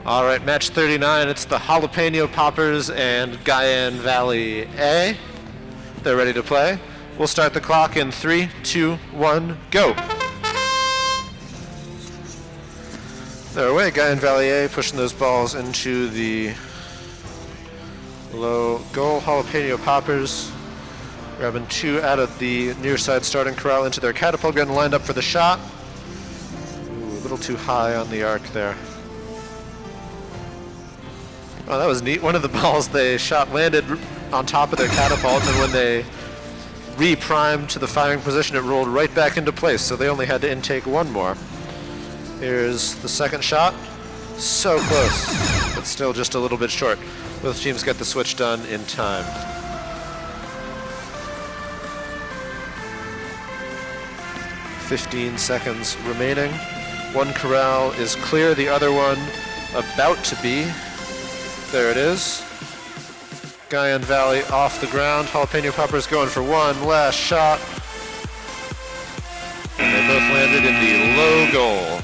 All right, match 39. It's the Jalapeno Poppers and Guyan Valley A. They're ready to play. We'll start the clock in 3, 2, 1, go. They're away. Guyan Valley A pushing those balls into the low goal. Jalapeno Poppers grabbing 2 out of the near side starting corral into their catapult, getting lined up for the shot. Ooh, a little too high on the arc there. Oh, that was neat. One of the balls they shot landed on top of their catapult, and when they re-primed to the firing position, it rolled right back into place, so they only had to intake one more. Here's the second shot. So close, but still just a little bit short. Both teams get the switch done in time. "15 seconds remaining. One corral is clear, the other one about to be. There it is. Guyan Valley off the ground. Jalapeno Poppers going for one last shot. And they both landed in the low goal.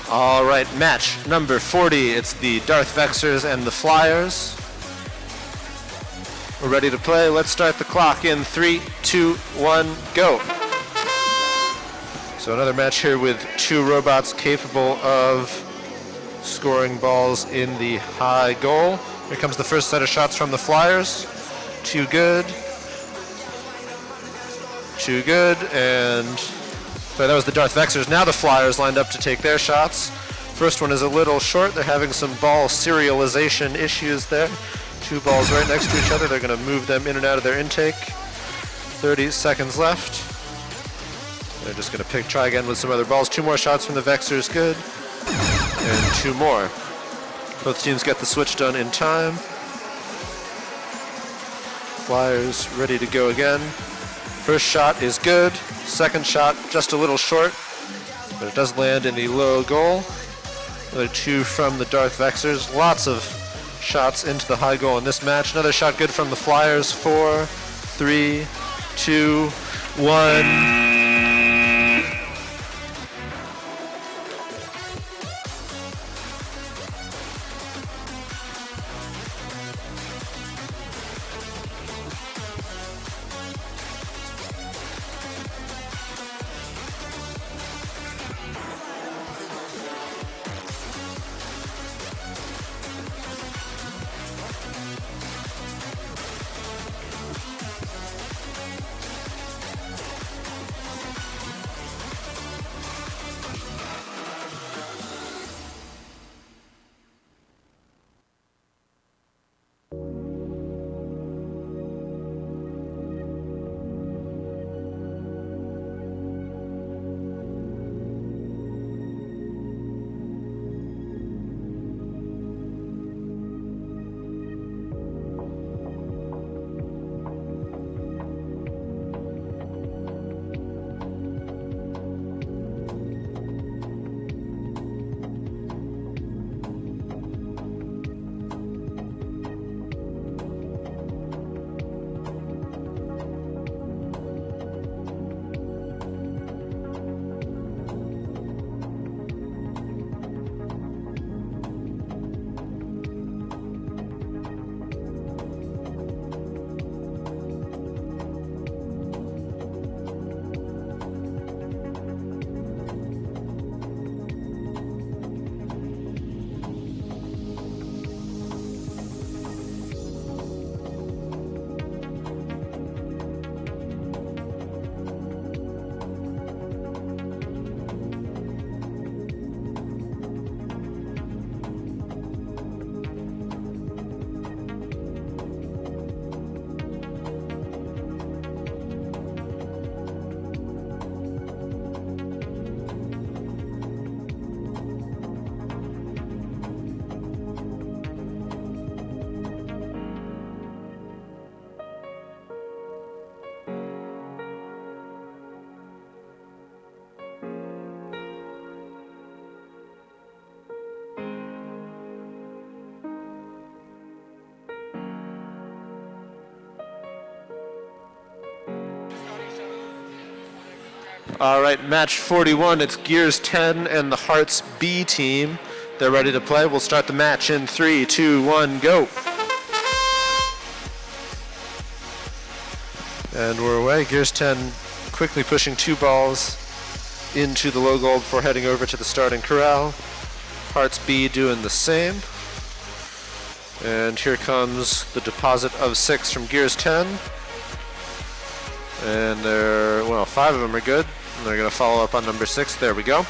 All right, match number 40. It's the Darth Vexers and the Flyers. We're ready to play. Let's start the clock in 3, 2, 1, go. So another match here with two robots capable of scoring balls in the high goal. Here comes the first set of shots from the Flyers. Too good. Too good, and so that was the Darth Vexers. Now the Flyers lined up to take their shots. First one is a little short. They're having some ball serialization issues there. Two balls right next to each other. They're going to move them in and out of their intake. 30 seconds left. They're just going to try again with some other balls. Two more shots from the Vexers, good. And two more. Both teams get the switch done in time. Flyers ready to go again. First shot is good. Second shot just a little short, but it does land in the low goal. Another two from the Darth Vexers. Lots of shots into the high goal in this match. Another shot good from the Flyers. 4, 3, 2, 1. All right, match 41. It's Gears 10 and the Hearts B team. They're ready to play. We'll start the match in 3, 2, 1, go. And we're away. Gears 10 quickly pushing 2 balls into the low goal before heading over to the starting corral. Hearts B doing the same. And here comes the deposit of 6 from Gears 10. And they're, well, 5 of them are good. And they're going to follow up on number 6. There we go.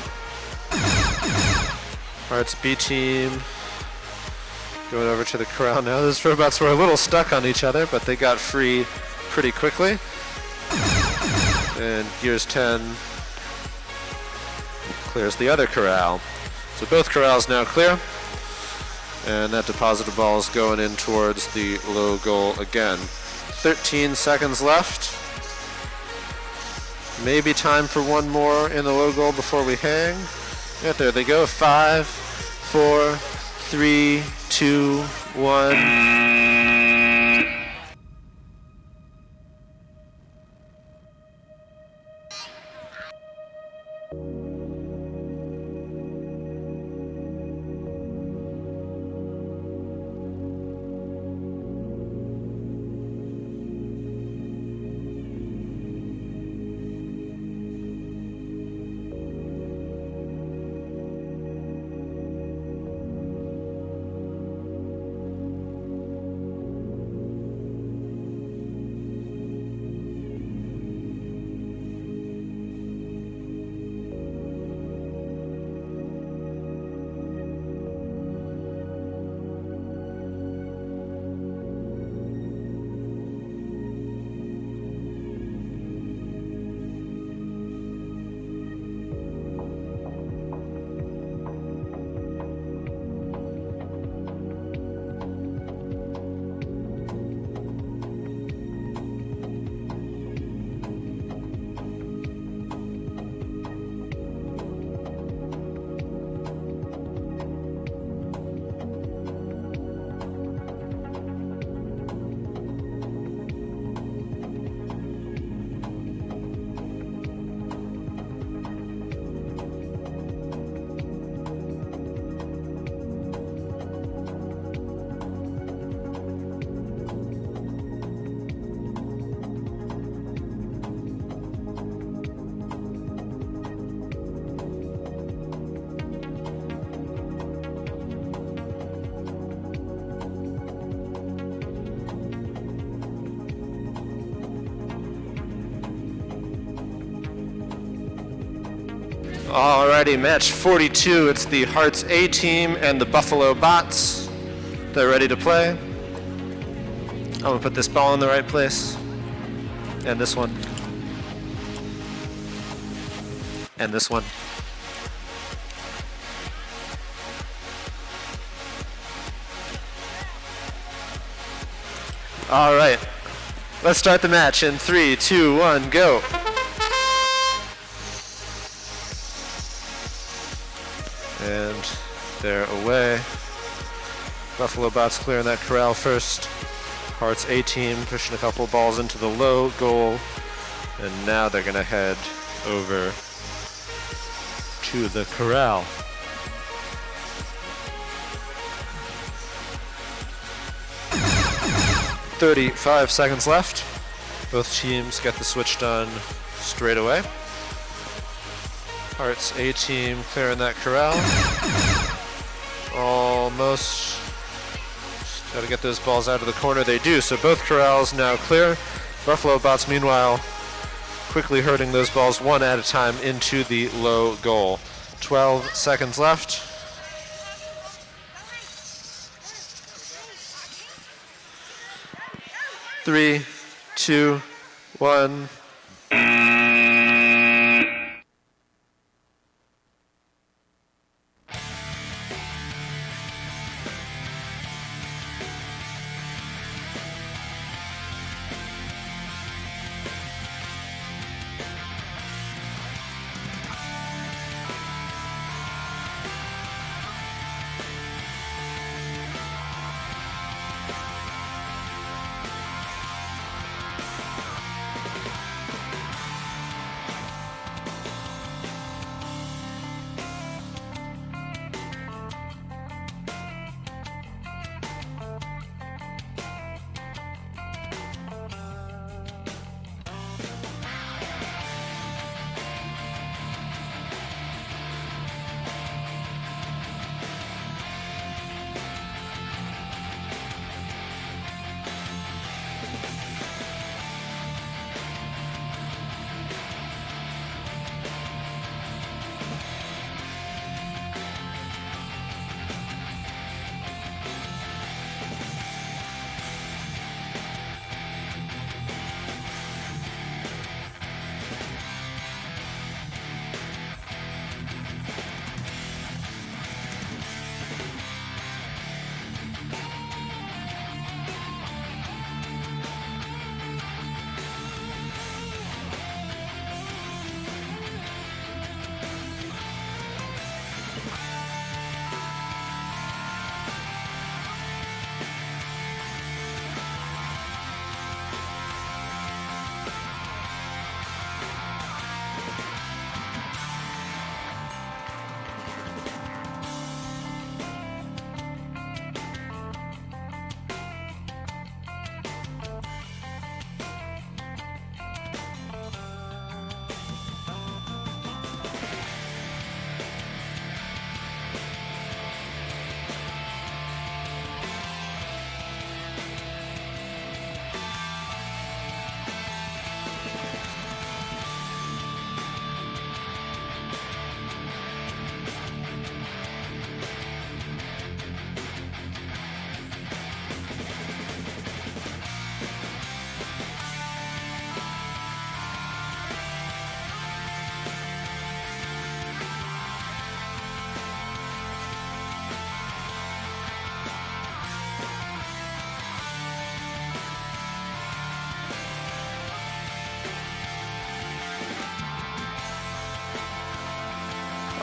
Hearts B team going over to the corral now. Those robots were a little stuck on each other, but they got free pretty quickly. And Gears 10 clears the other corral. So both corrals now clear. And that deposit of ball is going in towards the low goal again. 13 seconds left. Maybe time for one more in the low goal before we hang. Yeah, there they go. 5, 4, 3, 2, 1. Alrighty, match 42. It's the Hearts A team and the Buffalo Bots. They're ready to play. I'm gonna put this ball in the right place. And this one. And this one. Alright. Let's start the match in 3, 2, 1, go. And they're away. Buffalo Bots clearing that corral first. Hearts A team pushing a couple balls into the low goal. And now they're going to head over to the corral. "35 seconds left. Both teams get the switch done straight away. Hearts A team clearing that corral. Almost. Just got to get those balls out of the corner. They do. So both corrals now clear. Buffalo Bots, meanwhile, quickly herding those balls one at a time into the low goal. 12 seconds left. Three, 2, 1.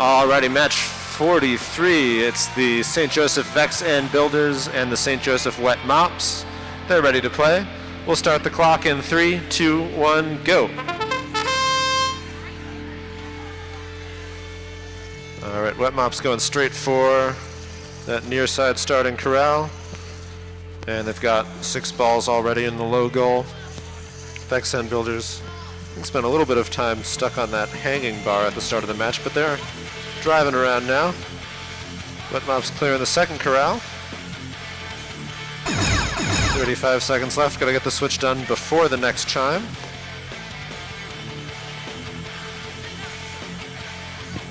Alrighty, match 43. It's the St. Joseph Vex and Builders and the St. Joseph Wet Mops. They're ready to play. We'll start the clock in 3, 2, 1, go. Alright, Wet Mops going straight for that near side starting corral. And they've got 6 balls already in the low goal. Vex and Builders spent a little bit of time stuck on that hanging bar at the start of the match, but they're driving around now. Wet Mops clearing the second corral. 35 seconds left. Gotta get the switch done before the next chime.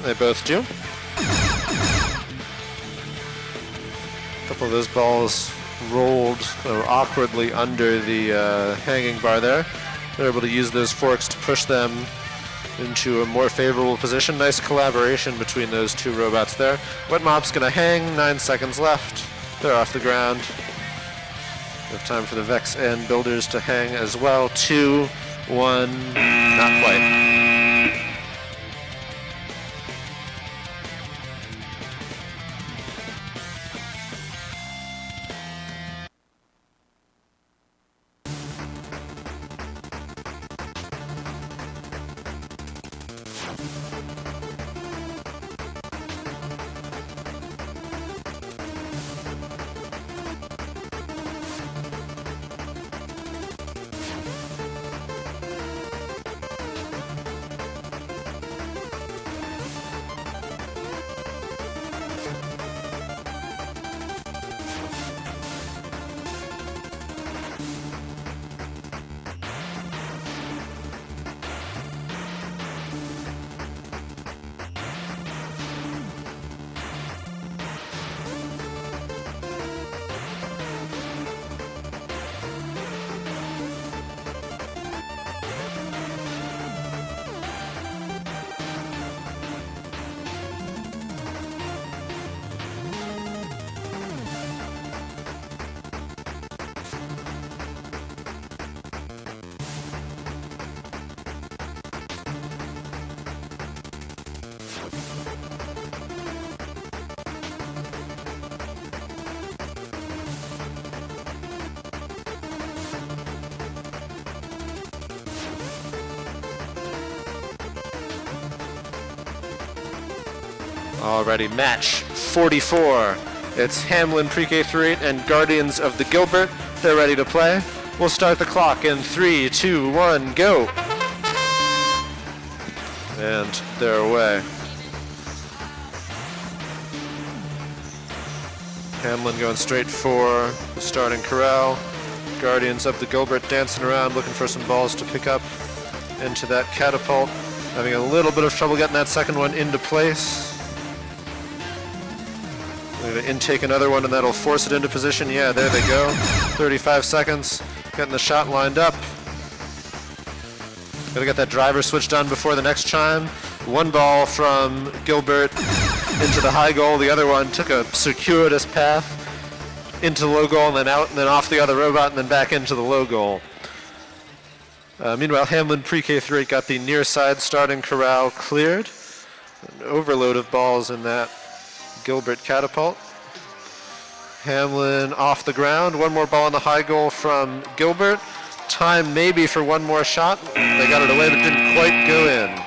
They both do. A couple of those balls rolled awkwardly under the hanging bar there. They're able to use those forks to push them into a more favorable position. Nice collaboration between those two robots there. Wet Mop's gonna hang, 9 seconds left. They're off the ground. We have time for the Vex and Builders to hang as well. 2, 1, not quite. Alrighty, match 44. It's Hamlin Pre-K 3 and Guardians of the Gilbert. They're ready to play. We'll start the clock in 3, 2, 1, go. And they're away. Hamlin going straight for the starting corral. Guardians of the Gilbert dancing around, looking for some balls to pick up into that catapult. Having a little bit of trouble getting that second one into place. They're going to intake another one and that'll force it into position. Yeah, there they go. 35 seconds. Getting the shot lined up. Gotta get that driver switch done before the next chime. One ball from Gilbert into the high goal. The other one took a circuitous path into the low goal and then out and then off the other robot and then back into the low goal. Meanwhile, Hamlin Pre-K 3 got the near side starting corral cleared. An overload of balls in that Gilbert catapult. Hamlin off the ground. One more ball on the high goal from Gilbert. Time maybe for one more shot. They got it away but didn't quite go in.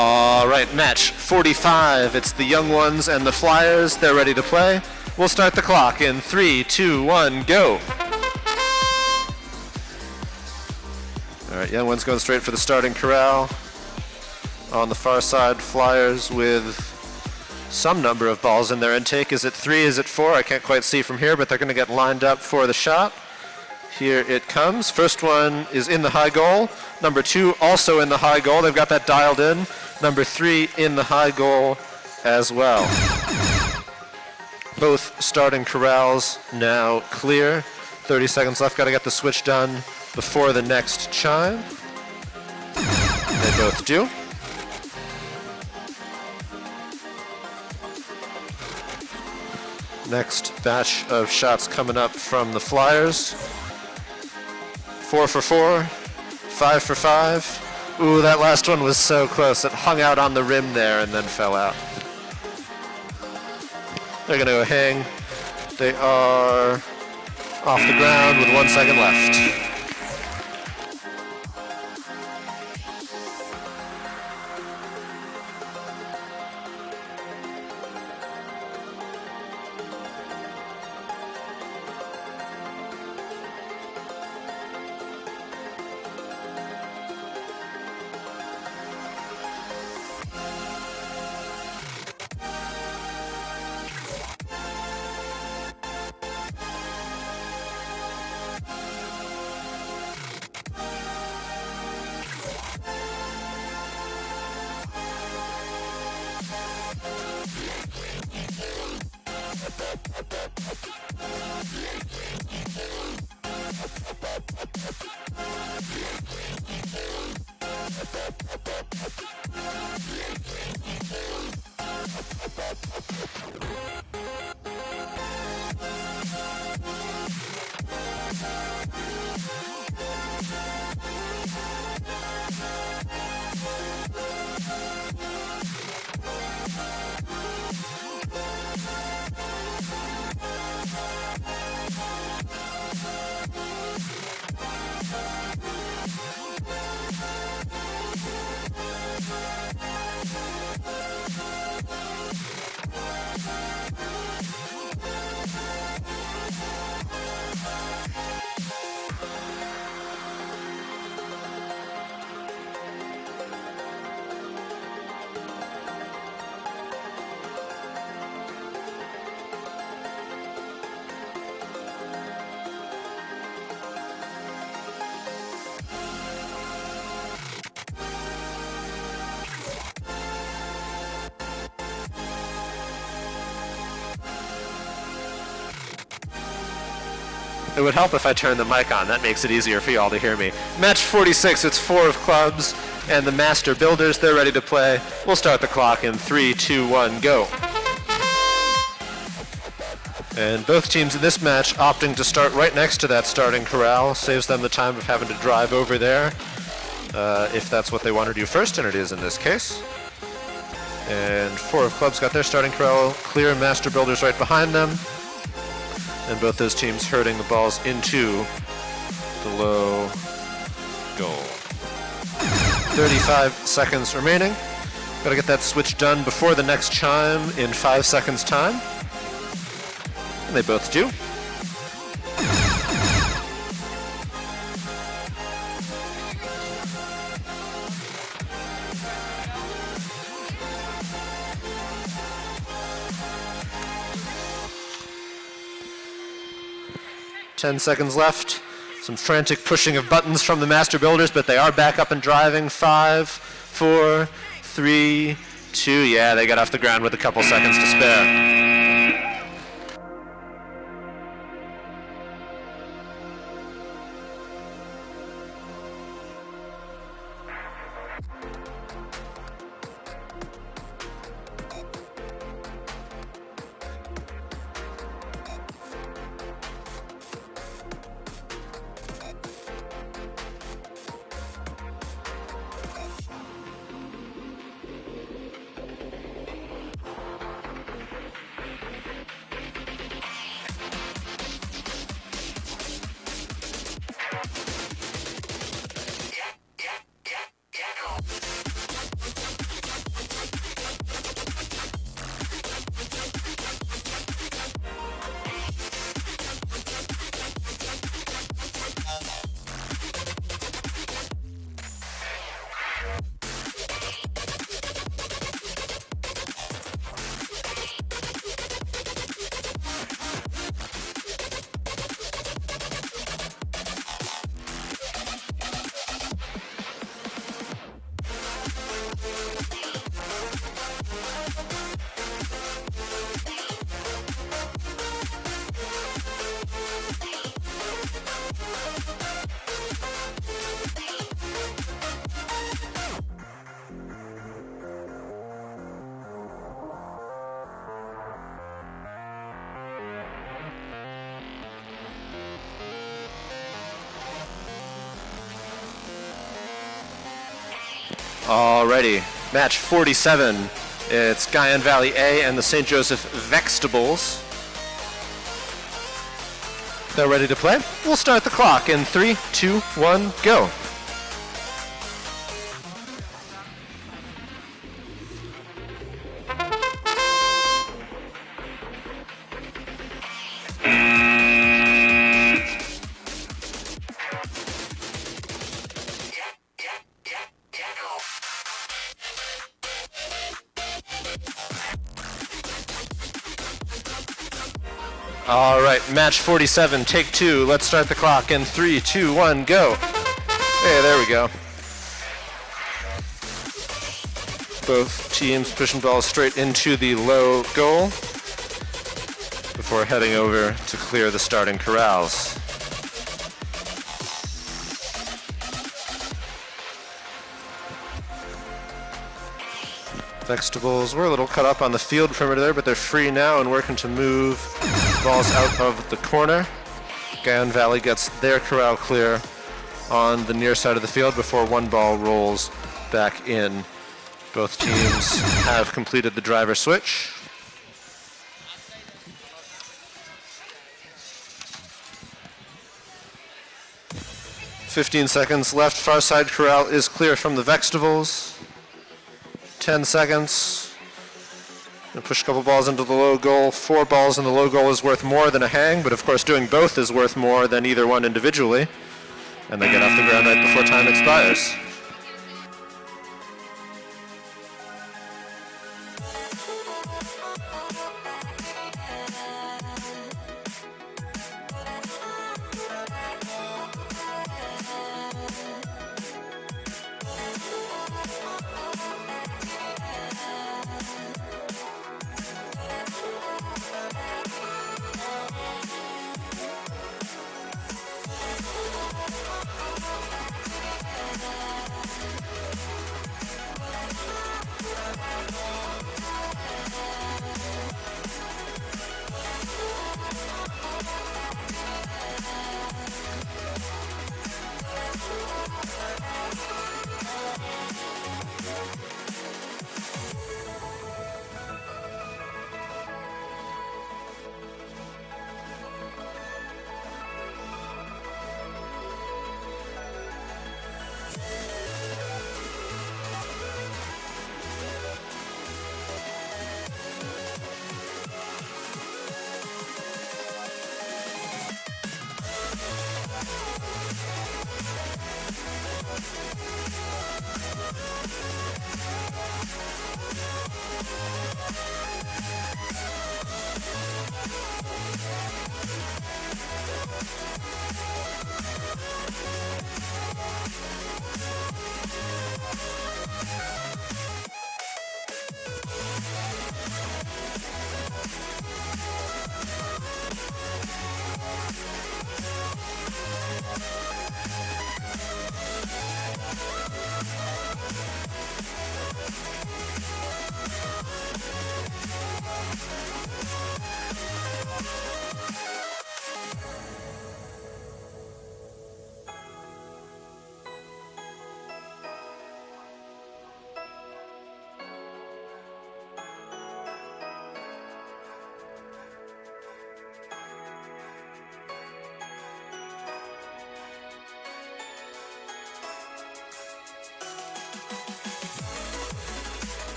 All right, match 45. It's the young ones and the Flyers. They're ready to play. We'll start the clock in 3, 2, 1, go. All right, young ones going straight for the starting corral. On the far side, Flyers with some number of balls in their intake. Is it 3? Is it 4? I can't quite see from here, but they're going to get lined up for the shot. Here it comes. First one is in the high goal. Number 2 also in the high goal. They've got that dialed in. Number 3 in the high goal as well. Both starting corrals now clear. 30 seconds left. Got to get the switch done before the next chime. They both do. Next batch of shots coming up from the Flyers. 4 for 4, 5 for 5. Ooh, that last one was so close. It hung out on the rim there and then fell out. They're going to go hang. They are off the ground with 1 second left. It would help if I turned the mic on. That makes it easier for y'all to hear me. Match 46, it's 4 of clubs and the Master Builders. They're ready to play. We'll start the clock in 3, 2, 1, go. And both teams in this match opting to start right next to that starting corral. Saves them the time of having to drive over there if that's what they want to do first, and it is in this case. And 4 of clubs got their starting corral clear, Master Builders right behind them. And both those teams herding the balls into the low goal. 35 seconds remaining. Gotta get that switch done before the next chime in 5 seconds time. And they both do. Ten seconds left. Some frantic pushing of buttons from the Master Builders, but they are back up and driving. 5, 4, 3, 2. Yeah, they got off the ground with a couple seconds to spare. Alrighty, match 47. It's Guyan Valley A and the St. Joseph Vextables. They're ready to play. We'll start the clock in 3, 2, 1, go. All right, match 47, take 2. Let's start the clock in 3, 2, 1, go. Hey, there we go. Both teams pushing balls straight into the low goal before heading over to clear the starting corrals. Vegetables were a little cut up on the field perimeter there, but they're free now and working to move balls out of the corner. Guyan Valley gets their corral clear on the near side of the field before one ball rolls back in. Both teams have completed the driver switch. .15 left. Far side corral is clear from the Vegetables. 10 seconds. Push a couple balls into the low goal. 4 balls in the low goal is worth more than a hang, but of course doing both is worth more than either one individually. And they get off the ground right before time expires.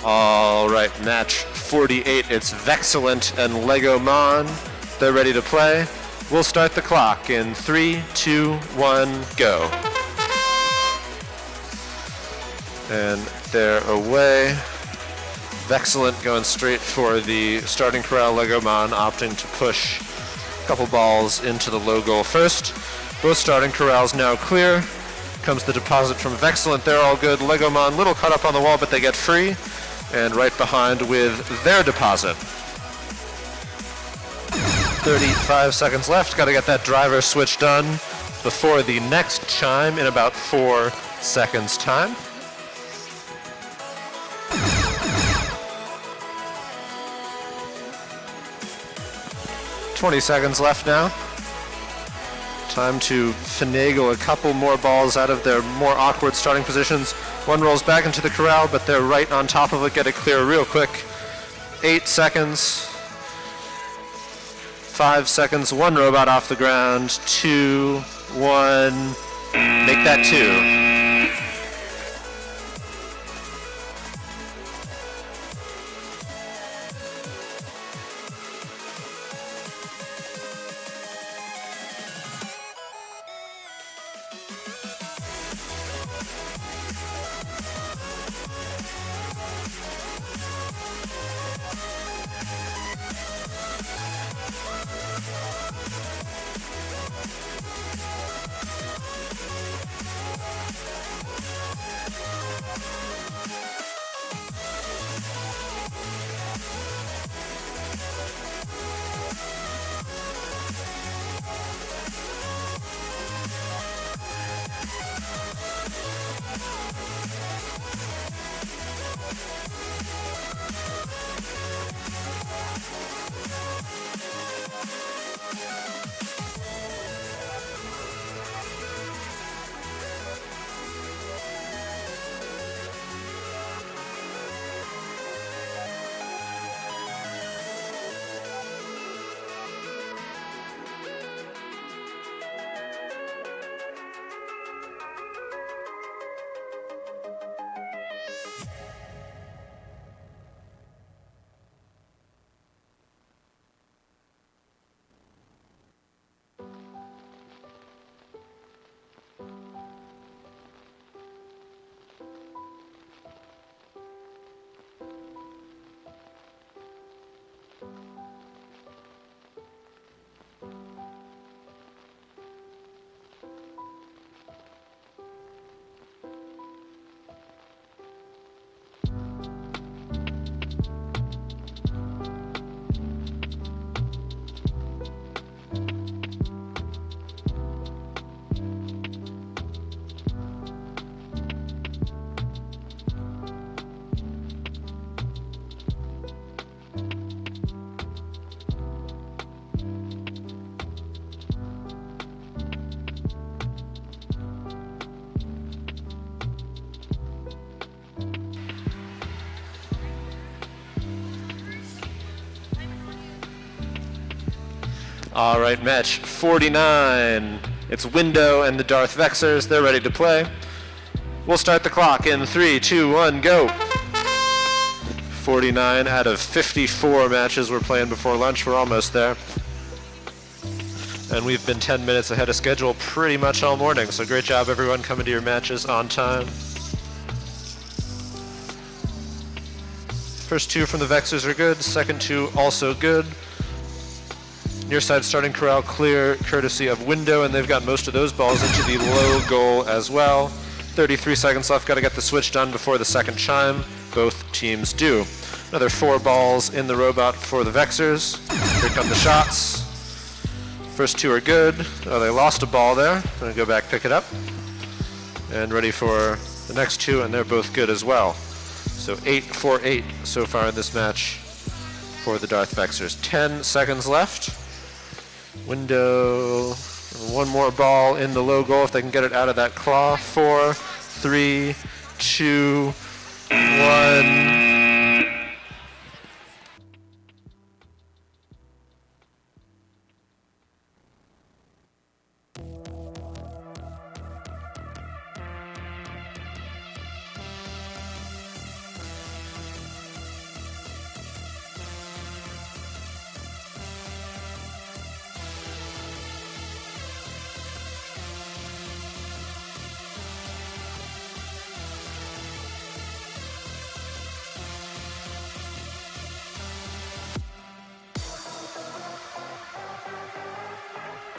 All right, match 48. It's Vexcellent and Legomon. They're ready to play. We'll start the clock in 3, 2, 1, go. And they're away. Vexcellent going straight for the starting corral. Legomon opting to push a couple balls into the low goal first. Both starting corrals now clear. Comes the deposit from Vexcellent. They're all good. Legomon, little cut up on the wall, but they get free. And right behind with their deposit. 35 seconds left. Got to get that driver switch done before the next chime in about 4 seconds' time. ...20 seconds left now Time to finagle a couple more balls out of their more awkward starting positions. One rolls back into the corral, but they're right on top of it. Get it clear real quick. 8 seconds. 5 seconds. One robot off the ground. 2, 1. Make that 2. All right, match 49. It's Window and the Darth Vexers. They're ready to play. We'll start the clock in 3, 2, 1, go. 49 out of 54 matches we're playing before lunch. We're almost there. And we've been 10 minutes ahead of schedule pretty much all morning. So great job, everyone, coming to your matches on time. First 2 from the Vexers are good. Second 2 also good. Near side starting corral clear, courtesy of Window, and they've got most of those balls into the low goal as well. 33 seconds left, got to get the switch done before the second chime. Both teams do. Another 4 balls in the robot for the Vexers. Here come the shots. First 2 are good. Oh, they lost a ball there. I'm going to go back, pick it up. And ready for the next 2, and they're both good as well. So 8-4-8 so far in this match for the Darth Vexers. 10 seconds left. Window, 1 more ball in the low goal if they can get it out of that claw. 4, 3, 2, 1.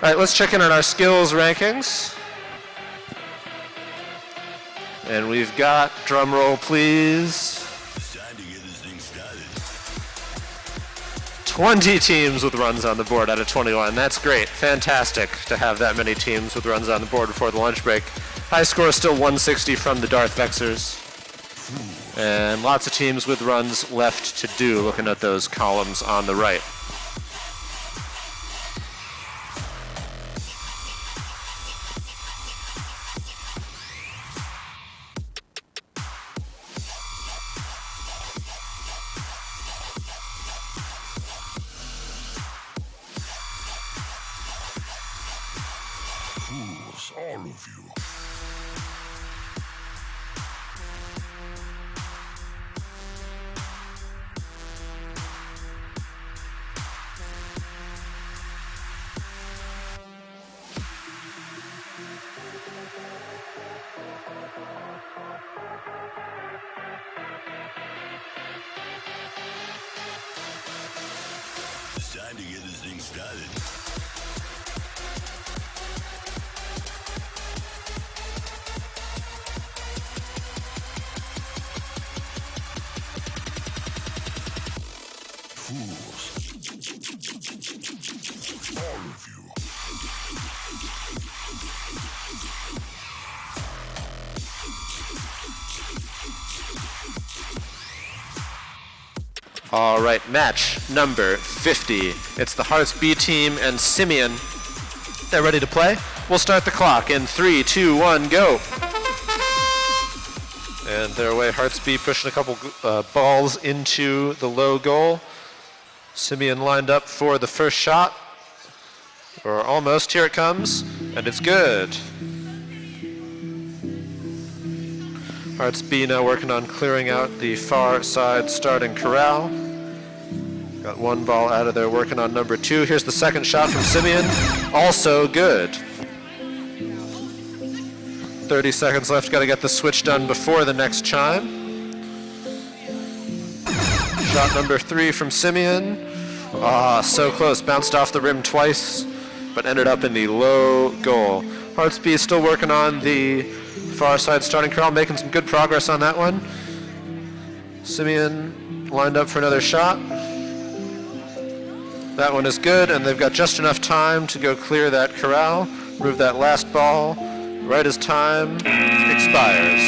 All right, let's check in on our skills rankings. And we've got, drum roll please, 20 teams with runs on the board out of 21. That's great, fantastic to have that many teams with runs on the board before the lunch break. High score is still 160 from the Darth Vexers. And lots of teams with runs left to do, looking at those columns on the right. of you. It's time to get this thing started. Fools. All of you. All right, match number 50. It's the Hearts B team and Simeon. They're ready to play. We'll start the clock in 3, 2, 1, go. And they're away. Hearts B pushing a couple balls into the low goal. Simeon lined up for the first shot. Or almost. Here it comes. And it's good. Hearts B now working on clearing out the far side starting corral. Got one ball out of there, working on number 2. Here's the second shot from Simeon. Also good. 30 seconds left. Got to get the switch done before the next chime. Shot number 3 from Simeon. Ah, so close. Bounced off the rim twice, but ended up in the low goal. Hearts B is still working on the far side starting corral, making some good progress on that one. Simeon lined up for another shot. That one is good, and they've got just enough time to go clear that corral, move that last ball right as time expires.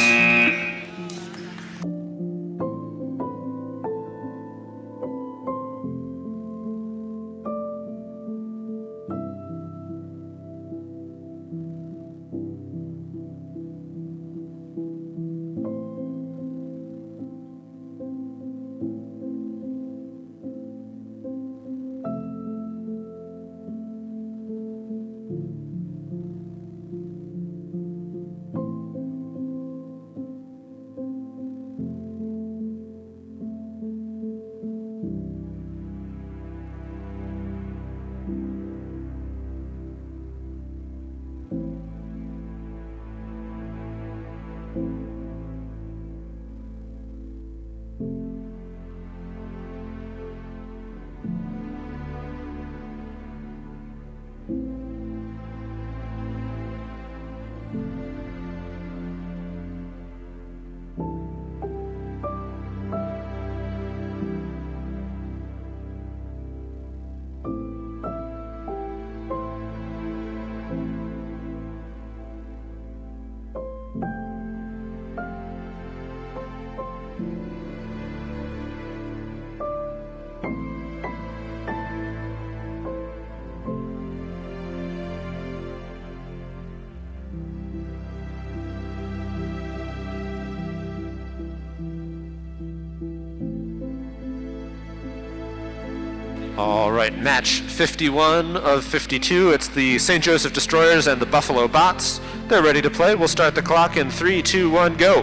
All right, match 51 of 52. It's the St. Joseph Destroyers and the Buffalo Bots. They're ready to play. We'll start the clock in 3, 2, 1, go.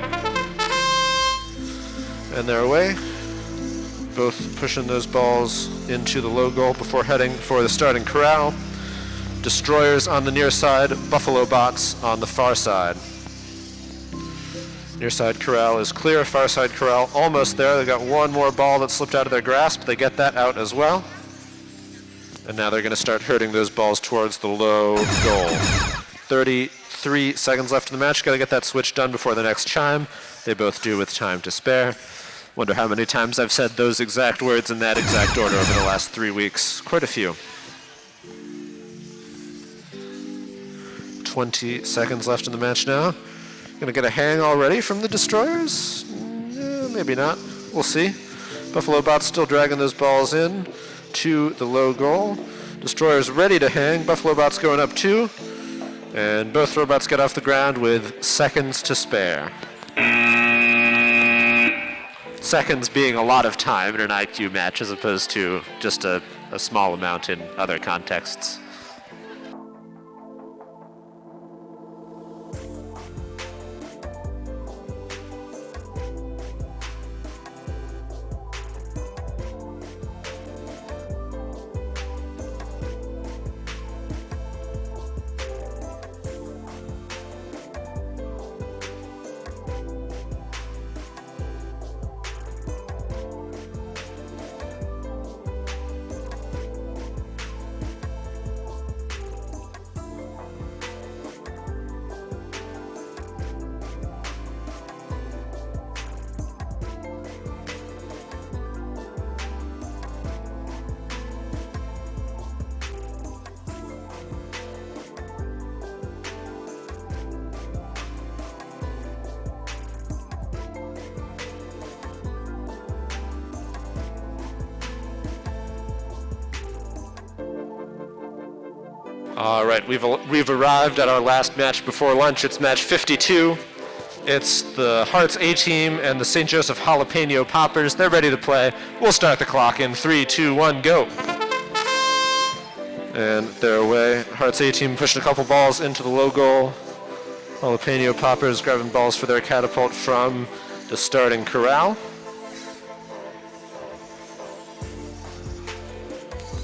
And they're away. Both pushing those balls into the low goal before heading for the starting corral. Destroyers on the near side, Buffalo Bots on the far side. Near side corral is clear, far side corral almost there. They got one more ball that slipped out of their grasp. They get that out as well. And now they're going to start herding those balls towards the low goal. 33 seconds left in the match. Got to get that switch done before the next chime. They both do with time to spare. Wonder how many times I've said those exact words in that exact order over the last 3 weeks. Quite a few. 20 seconds left in the match now. Gonna get a hang already from the Destroyers? Maybe not. We'll see. Buffalo Bots still dragging those balls in to the low goal. Destroyers ready to hang. Buffalo Bots going up 2. And both robots get off the ground with seconds to spare. Seconds being a lot of time in an IQ match as opposed to just a small amount in other contexts. All right, we've arrived at our last match before lunch. It's match 52. It's the Hearts A team and the St. Joseph Jalapeno Poppers. They're ready to play. We'll start the clock in 3, 2, 1, go. And they're away. Hearts A team pushing a couple balls into the low goal. Jalapeno Poppers grabbing balls for their catapult from the starting corral.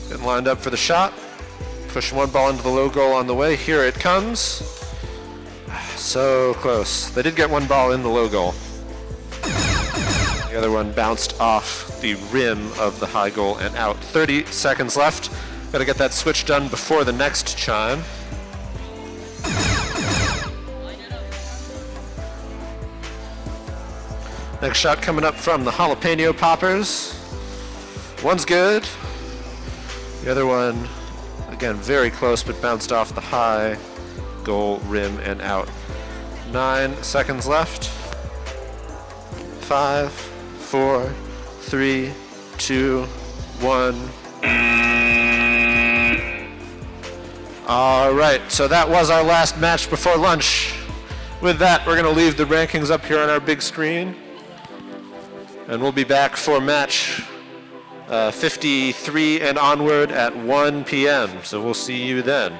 Getting lined up for the shot. Push one ball into the low goal on the way. Here it comes. So close. They did get one ball in the low goal. The other one bounced off the rim of the high goal and out. 30 seconds left. Got to get that switch done before the next chime. Next shot coming up from the Jalapeno Poppers. One's good. The other one, again, very close, but bounced off the high goal rim and out. 9 seconds left. 5, 4, 3, 2, 1. All right, so that was our last match before lunch. With that, we're going to leave the rankings up here on our big screen. And we'll be back for match 53 and onward at 1 p.m. So we'll see you then.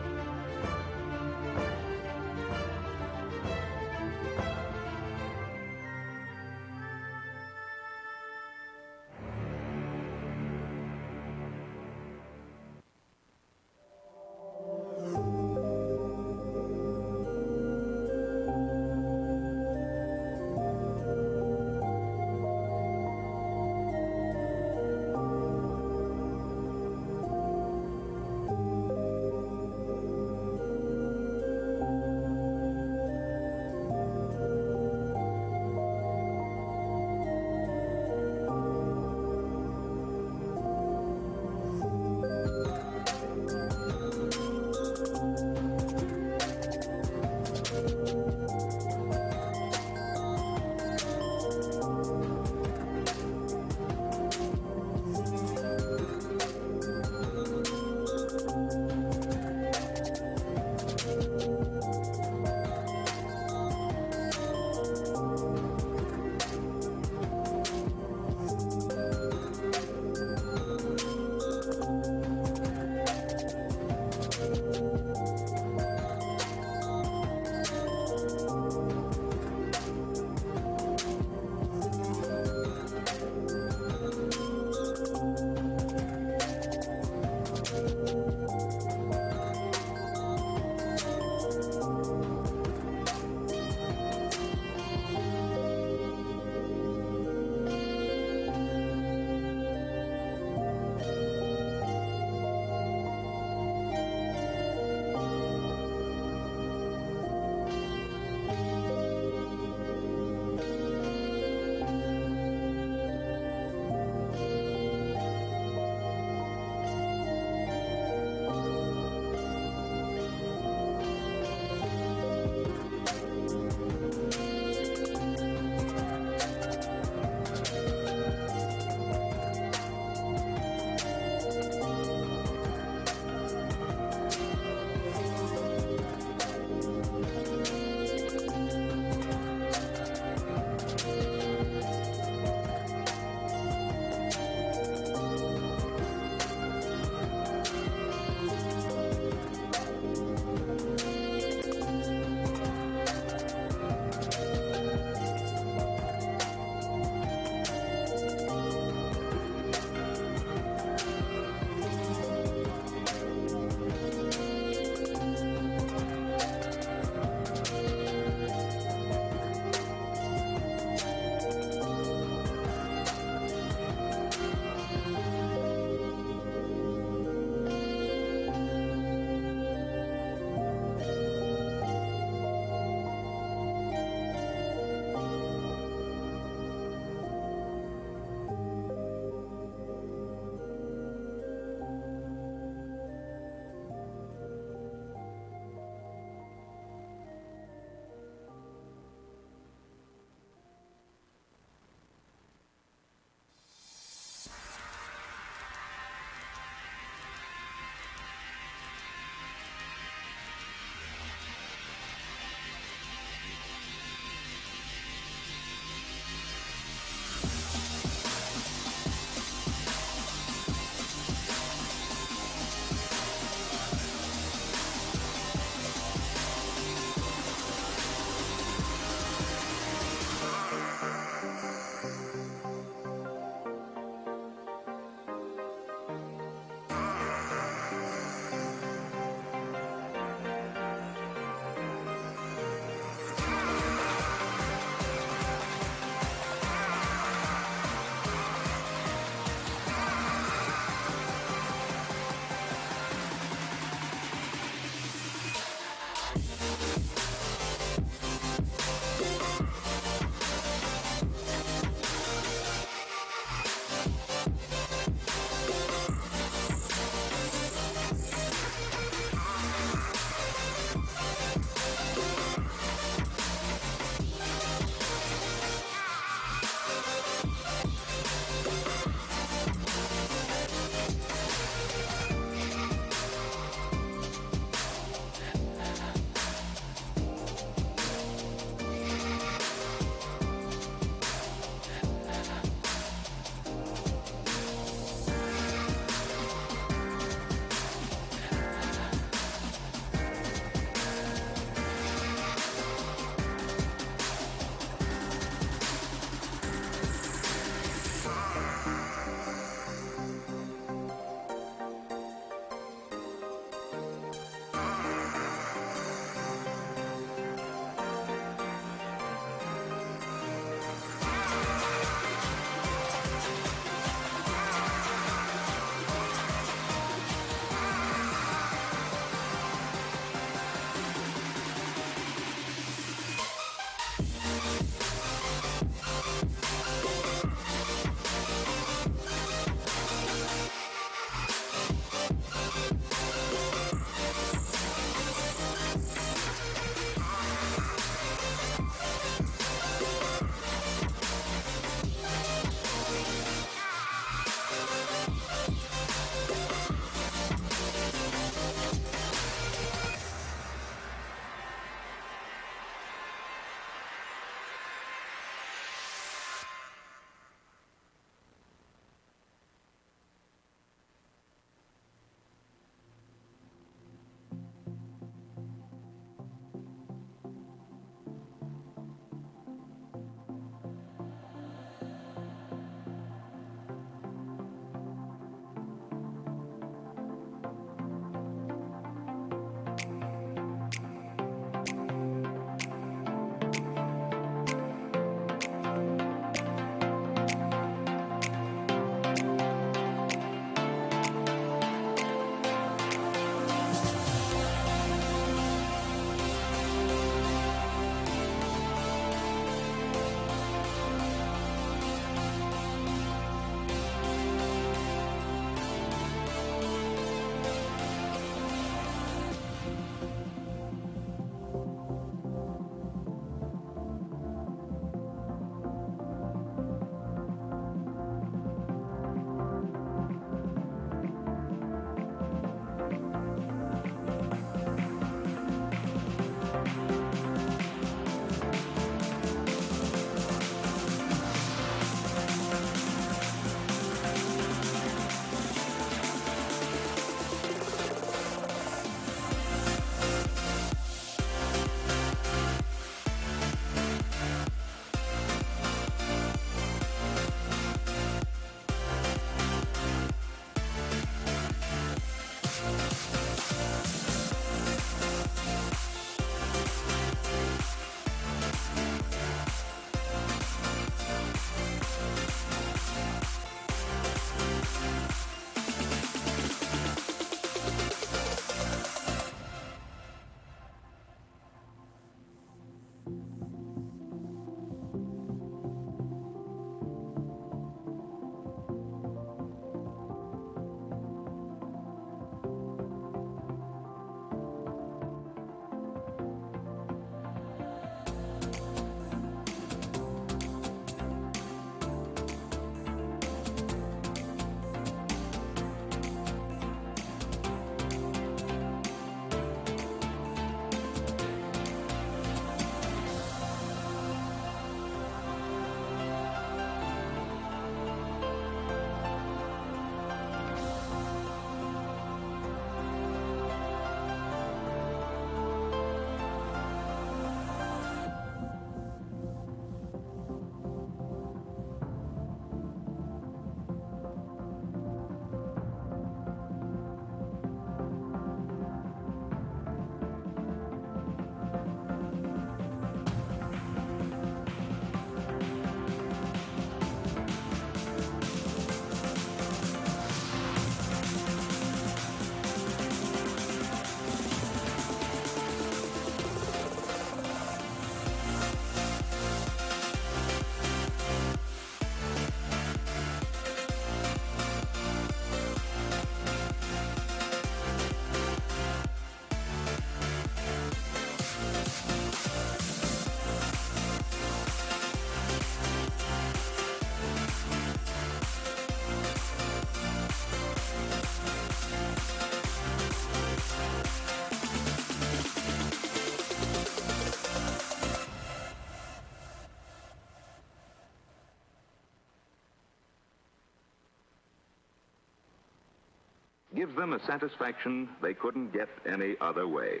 gives them a satisfaction they couldn't get any other way.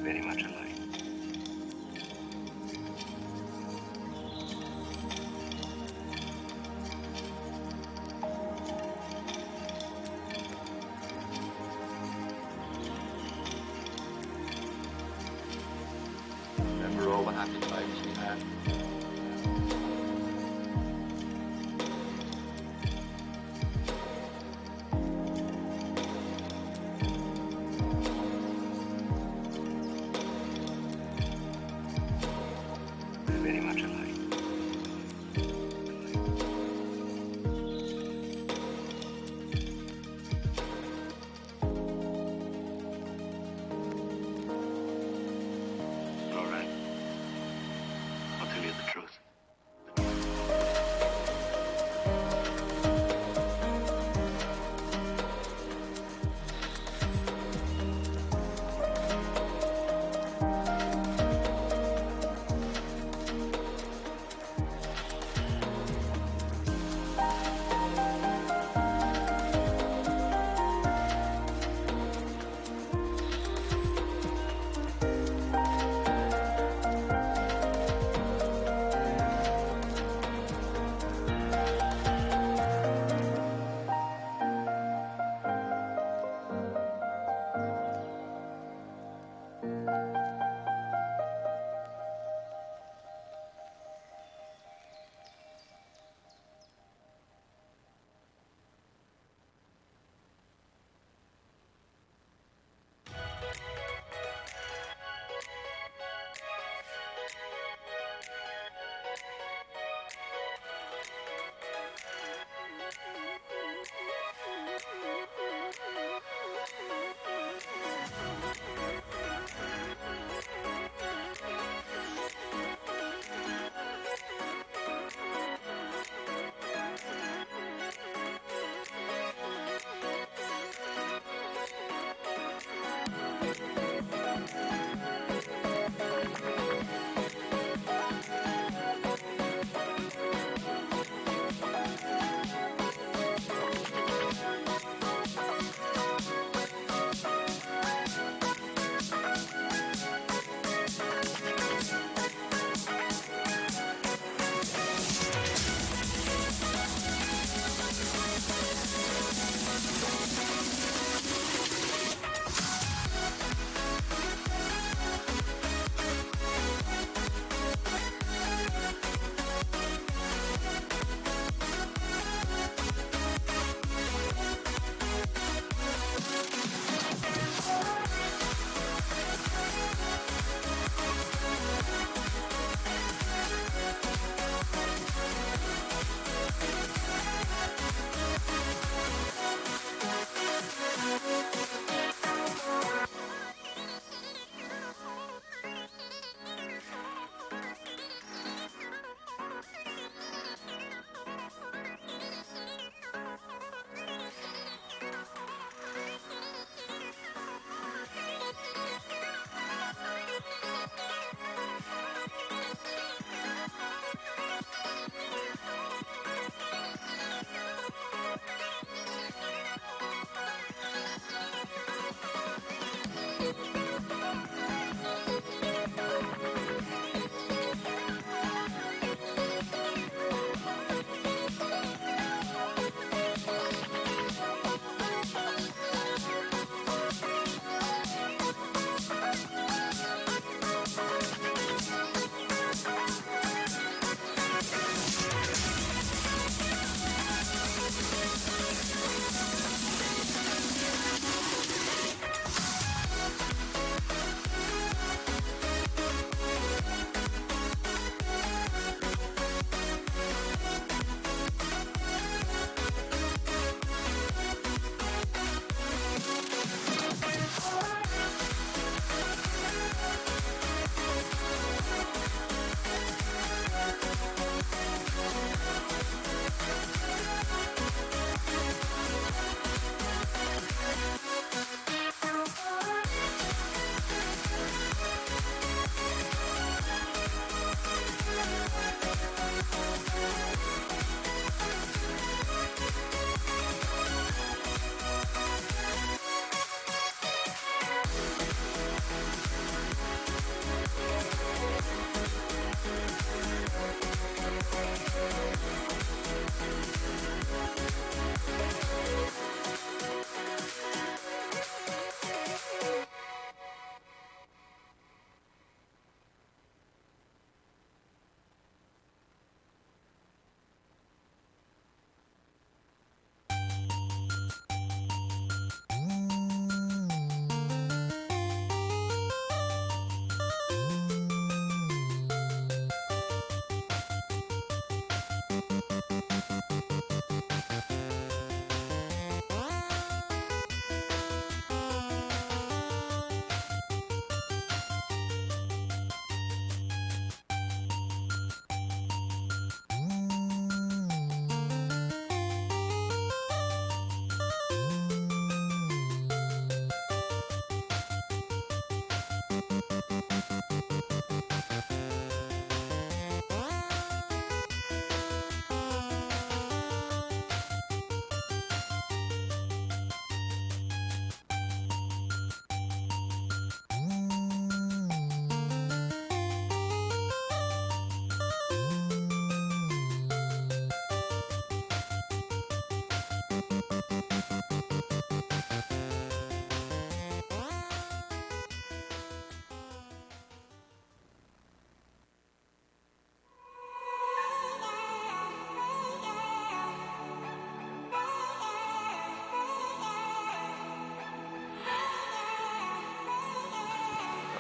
very much alike. Remember all the happy times we had.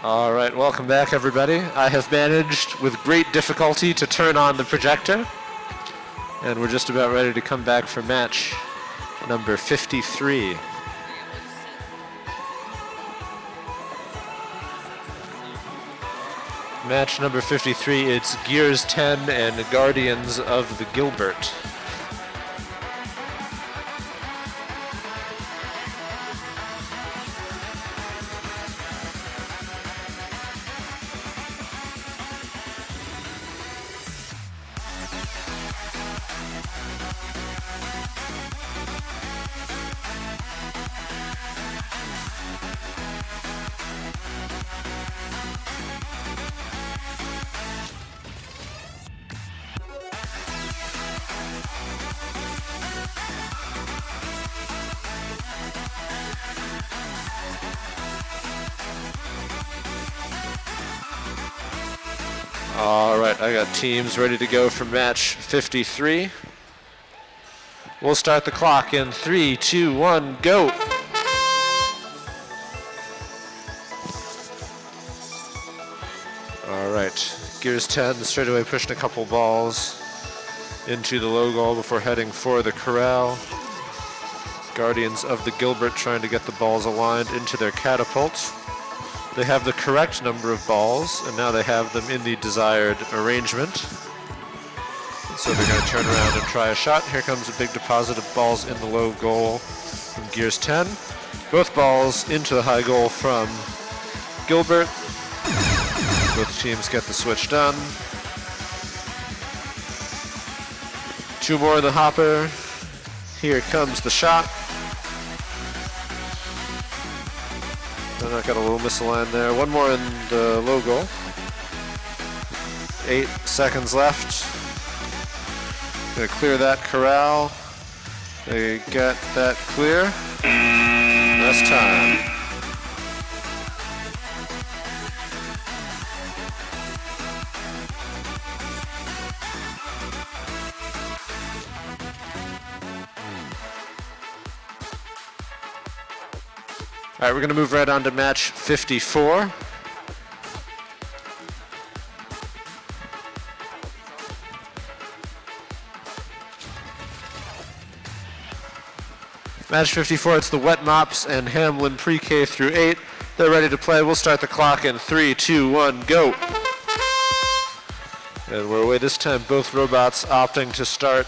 All right, welcome back, everybody. I have managed with great difficulty to turn on the projector, and we're just about ready to come back for match number 53. Match number 53, it's Gears 10 and Guardians of the Gilbert. All right, I got teams ready to go for match 53. We'll start the clock in 3, 2, 1, go. All right, Gears 10 straight away pushing a couple balls into the low goal before heading for the corral. Guardians of the Gilbert trying to get the balls aligned into their catapults. They have the correct number of balls, and now they have them in the desired arrangement. So they're going to turn around and try a shot. Here comes a big deposit of balls in the low goal from Gears 10. Both balls into the high goal from Gilbert. Both teams get the switch done. Two more in the hopper. Here comes the shot. And I got a little misaligned there. One more in the low goal. 8 seconds left. Gonna clear that corral. They get that clear. Last time. All right, we're going to move right on to match 54. Match 54, it's the Wet Mops and Hamlin pre-K through 8. They're ready to play. We'll start the clock in 3, 2, 1, go. And we're away this time. Both robots opting to start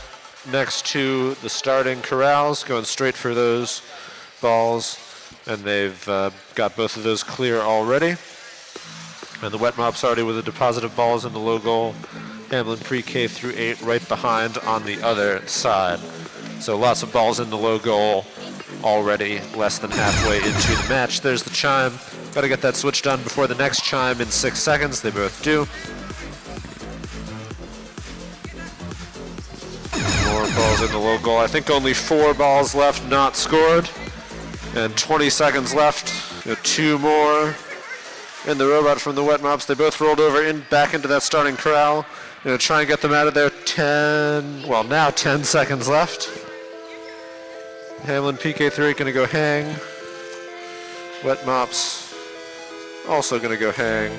next to the starting corrals, going straight for those balls. And they've got both of those clear already. And the Wet Mops already with a deposit of balls in the low goal. Hamlin pre-K through 8 right behind on the other side. So lots of balls in the low goal already, less than halfway into the match. There's the chime. Got to get that switch done before the next chime in 6 seconds. They both do. More balls in the low goal. I think only 4 balls left not scored. And 20 seconds left. 2 more. And the robot from the Wet Mops, they both rolled over back into that starting corral. Try and get them out of there. 10 seconds left. Hamlin PK3 gonna go hang. Wet Mops also gonna go hang.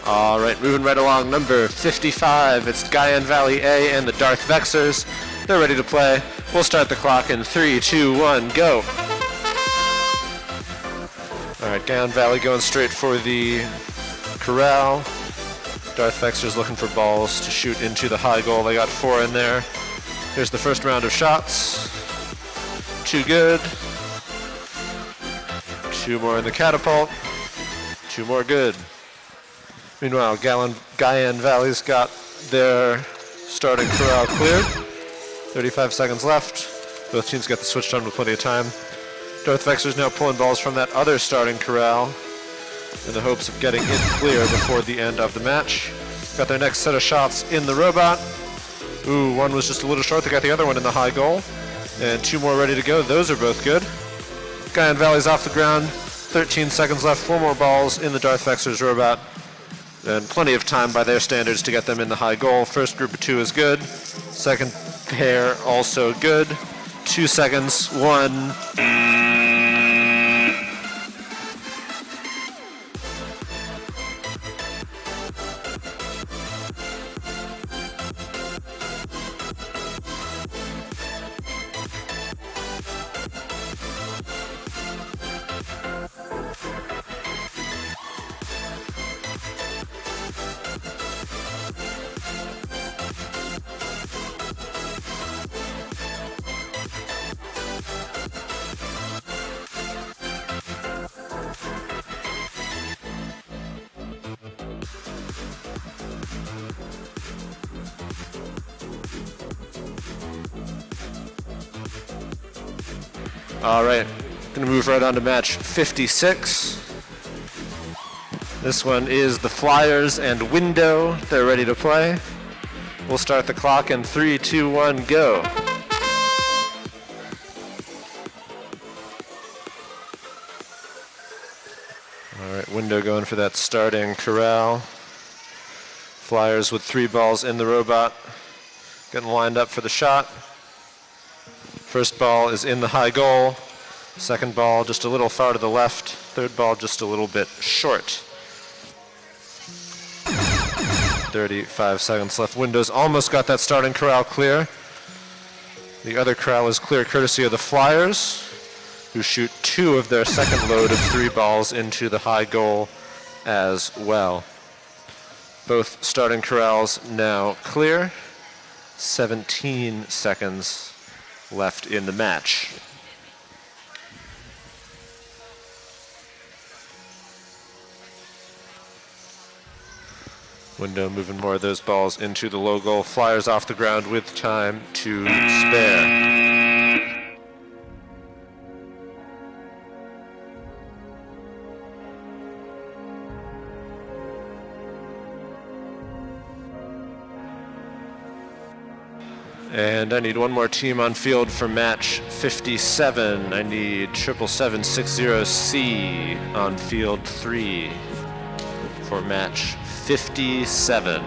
All right, moving right along, number 55. It's Guyan Valley A and the Darth Vexers. They're ready to play. We'll start the clock in 3, 2, 1, go. All right, Guyan Valley going straight for the corral. Darth Vexers looking for balls to shoot into the high goal. They got 4 in there. Here's the first round of shots. 2 good. 2 more in the catapult. 2 more good. Meanwhile, Guyan Valley's got their starting corral cleared. 35 seconds left. Both teams got the switch done with plenty of time. Darth Vexer's now pulling balls from that other starting corral. in the hopes of getting it clear before the end of the match. Got their next set of shots in the robot. Ooh, one was just a little short. They got the other one in the high goal. And 2 more ready to go. Those are both good. Guyan Valley's off the ground. 13 seconds left. 4 more balls in the Darth Vexer's robot. And plenty of time by their standards to get them in the high goal. First group of 2 is good. Second pair also good. 2 seconds. 1. All right, gonna move right on to match 56. This one is the Flyers and Window. They're ready to play. We'll start the clock in 3, 2, 1, go. All right, Window going for that starting corral. Flyers with 3 balls in the robot, getting lined up for the shot. First ball is in the high goal. Second ball just a little far to the left. Third ball just a little bit short. 35 seconds left. Windows almost got that starting corral clear. The other corral is clear courtesy of the Flyers, who shoot 2 of their second load of 3 balls into the high goal as well. Both starting corrals now clear. 17 seconds left in the match. Window moving more of those balls into the low goal. Flyers off the ground with time to spare. And I need one more team on field for match 57. I need 77760C on field 3 for match 57.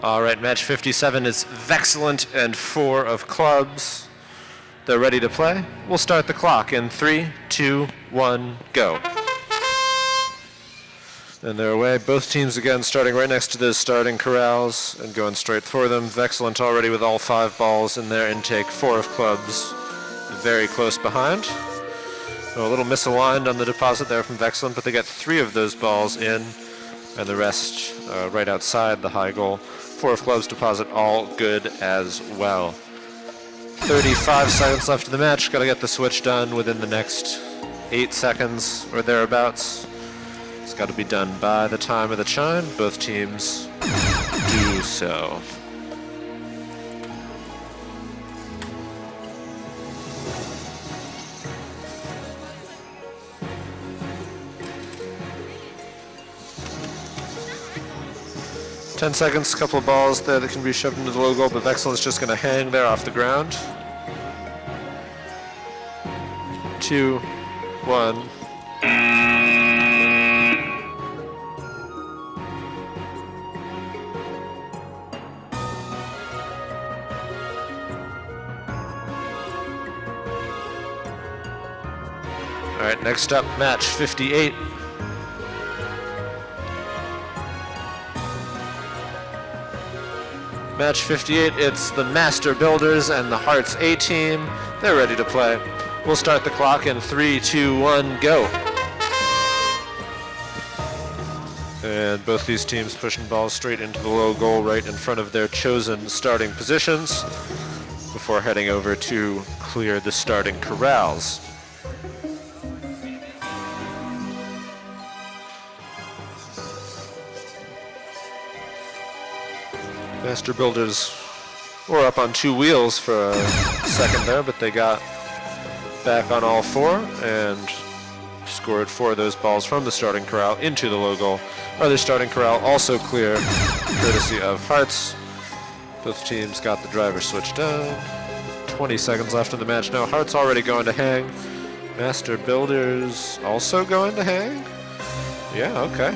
All right, match 57 is Vexcellent and 4 of clubs. They're ready to play. We'll start the clock in 3, 2, 1, go. And they're away. Both teams again starting right next to the starting corrals and going straight for them. Vexcellent already with all 5 balls in their intake. 4 of clubs very close behind. So a little misaligned on the deposit there from Vexland, but they get 3 of those balls in, and the rest right outside the high goal. 4 of clubs deposit, all good as well. 35 seconds left in the match. Got to get the switch done within the next 8 seconds or thereabouts. It's got to be done by the time of the chime. Both teams do so. Ten seconds, couple of balls there that can be shoved into the low goal, but Vexland's just going to hang there off the ground. 2, 1. All right, next up, match 58. Match 58, it's the Master Builders and the Hearts A team. They're ready to play. We'll start the clock in 3, 2, 1, go. And both these teams pushing balls straight into the low goal right in front of their chosen starting positions before heading over to clear the starting corrals. Master Builders were up on 2 wheels for a second there, but they got back on all 4 and scored 4 of those balls from the starting corral into the low goal. Other starting corral also clear, courtesy of Hearts. Both teams got the driver switched down. 20 seconds left in the match now. Hearts already going to hang. Master Builders also going to hang? Yeah, okay.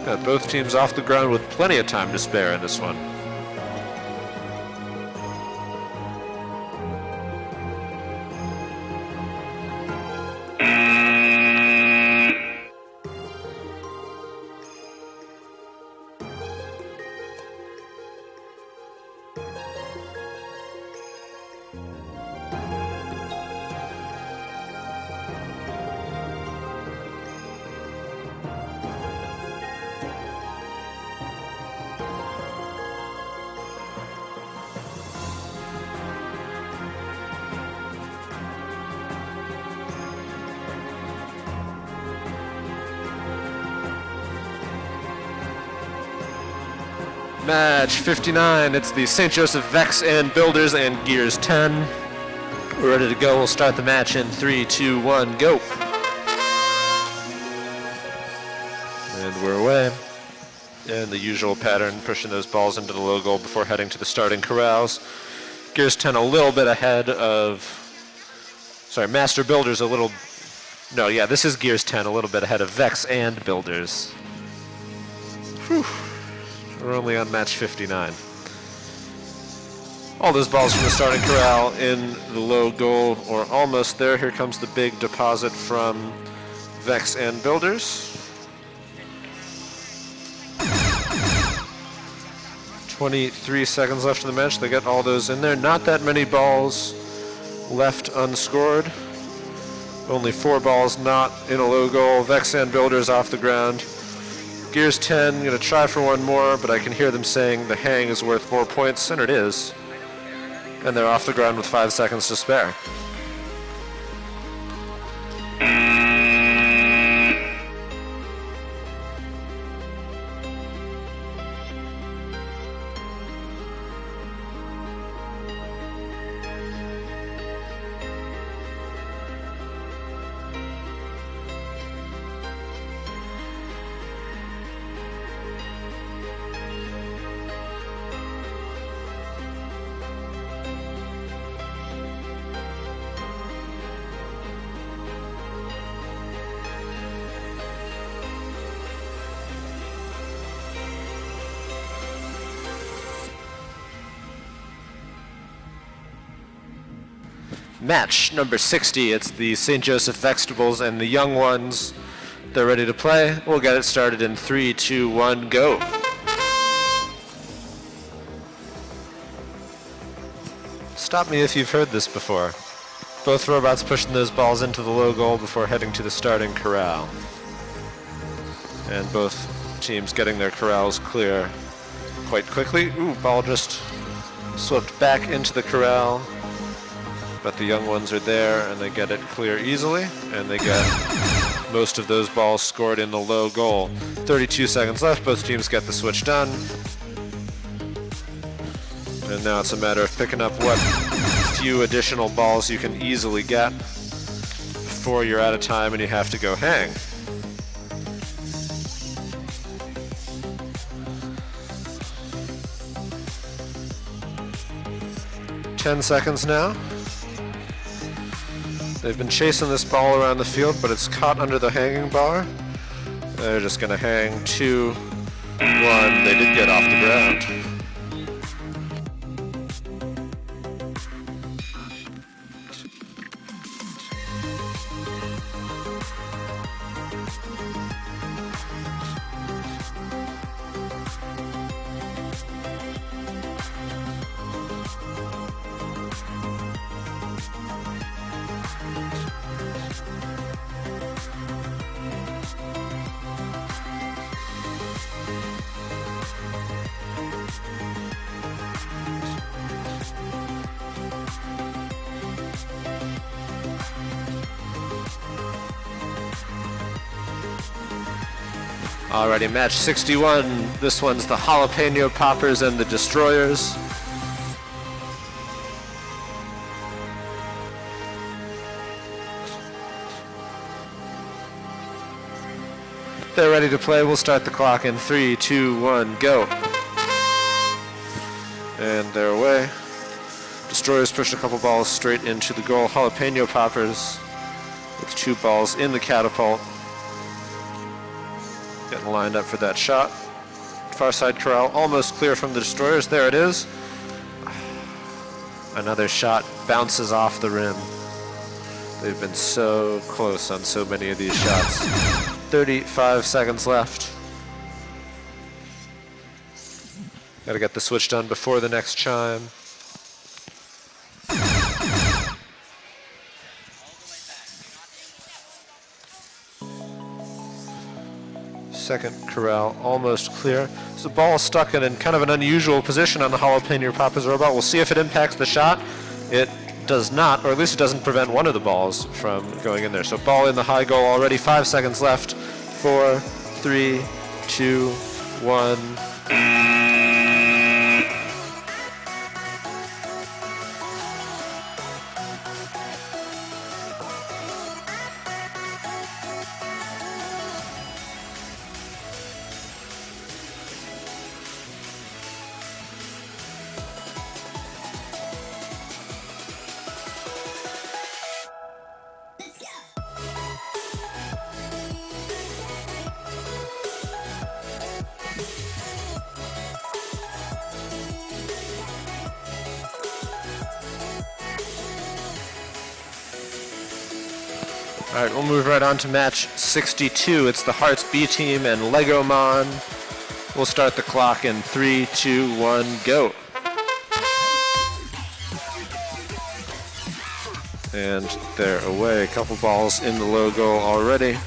Got both teams off the ground with plenty of time to spare in this one. Match 59, it's the St. Joseph Vex and Builders and Gears 10. We're ready to go. We'll start the match in 3, 2, 1, go. And we're away. And the usual pattern, pushing those balls into the low goal before heading to the starting corrals. Gears 10 a little bit ahead of, sorry, Master Builders a little, no, yeah, this is Gears 10 a little bit ahead of Vex and Builders. Whew. We're only on match 59. All those balls from the starting corral in the low goal, or almost there. Here comes the big deposit from Vex and Builders. 23 seconds left in the match. They get all those in there. Not that many balls left unscored. Only 4 balls not in a low goal. Vex and Builders off the ground. Gears 10, gonna try for one more, but I can hear them saying the hang is worth more points, and it is. And they're off the ground with 5 seconds to spare. Match number 60, it's the St. Joseph Vegetables and the young ones. They're ready to play. We'll get it started in 3, 2, 1, go. Stop me if you've heard this before. Both robots pushing those balls into the low goal before heading to the starting corral. And both teams getting their corrals clear quite quickly. Ooh, ball just swept back into the corral. But the young ones are there and they get it clear easily. And they get most of those balls scored in the low goal. 32 seconds left, both teams get the switch done. And now it's a matter of picking up what few additional balls you can easily get before you're out of time and you have to go hang. Ten seconds now. They've been chasing this ball around the field, but it's caught under the hanging bar. They're just gonna hang 2, 1. They did get off the ground. Alrighty, match 61. This one's the Jalapeno Poppers and the Destroyers. If they're ready to play, we'll start the clock in 3, 2, 1, go. And they're away. Destroyers pushed a couple balls straight into the goal. Jalapeno Poppers with 2 balls in the catapult. Getting lined up for that shot. Far side corral almost clear from the Destroyers. There it is. Another shot bounces off the rim. They've been so close on so many of these shots. 35 seconds left. Gotta get the switch done before the next chime. Second corral almost clear. So the ball stuck in kind of an unusual position on the Jalapeno Poppers robot. We'll see if it impacts the shot. It does not, or at least it doesn't prevent one of the balls from going in there. So ball in the high goal already. 5 seconds left. 4, 3, 2, 1. All right, we'll move right on to match 62. It's the Hearts B team and Legomon. We'll start the clock in 3, 2, 1, go. And they're away. A couple balls in the low goal already.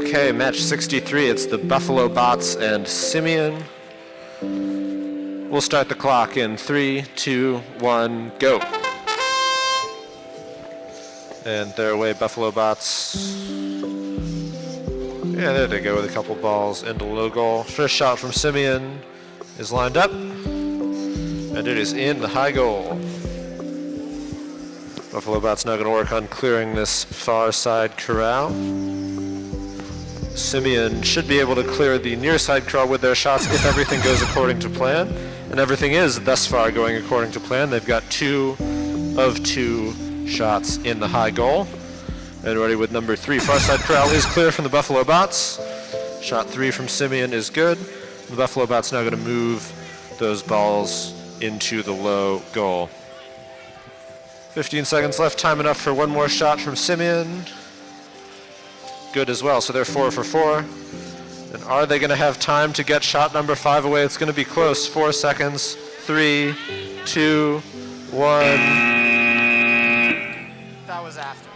Okay, match 63. It's the Buffalo Bots and Simeon. We'll start the clock in 3, 2, 1, go. And they're away, Buffalo Bots. Yeah, there they go with a couple balls into low goal. First shot from Simeon is lined up, and it is in the high goal. Buffalo Bots now going to work on clearing this far side corral. Simeon should be able to clear the near side corral with their shots if everything goes according to plan. And everything is thus far going according to plan. They've got 2 of 2 shots in the high goal. And ready with number 3. Far side corral is clear from the Buffalo Bots. Shot 3 from Simeon is good. The Buffalo Bots now going to move those balls into the low goal. 15 seconds left, time enough for one more shot from Simeon. Good as well, so they're 4 for 4. And are they going to have time to get shot number 5 away? It's going to be close. 4 seconds. 3, 2, 1. That was after.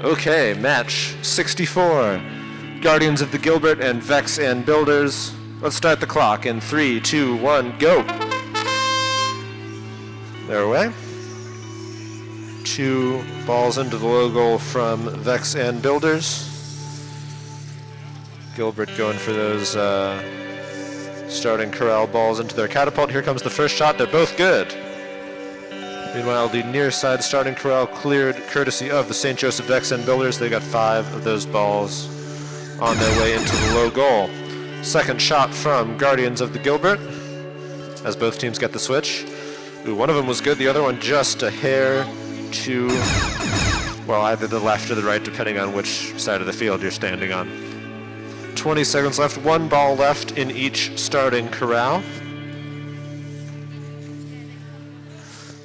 Okay, match 64. Guardians of the Gilbert and Vex and Builders. Let's start the clock in 3, 2, 1, go. They're away. 2 balls into the low goal from Vex and Builders. Gilbert going for those starting corral balls into their catapult. Here comes the first shot. They're both good. Meanwhile, the near side starting corral cleared courtesy of the St. Joseph Vex and Builders. They got 5 of those balls on their way into the low goal. Second shot from Guardians of the Gilbert, as both teams get the switch. Ooh, one of them was good, the other one just a hair to, well, either the left or the right, depending on which side of the field you're standing on. 20 seconds left, 1 ball left in each starting corral.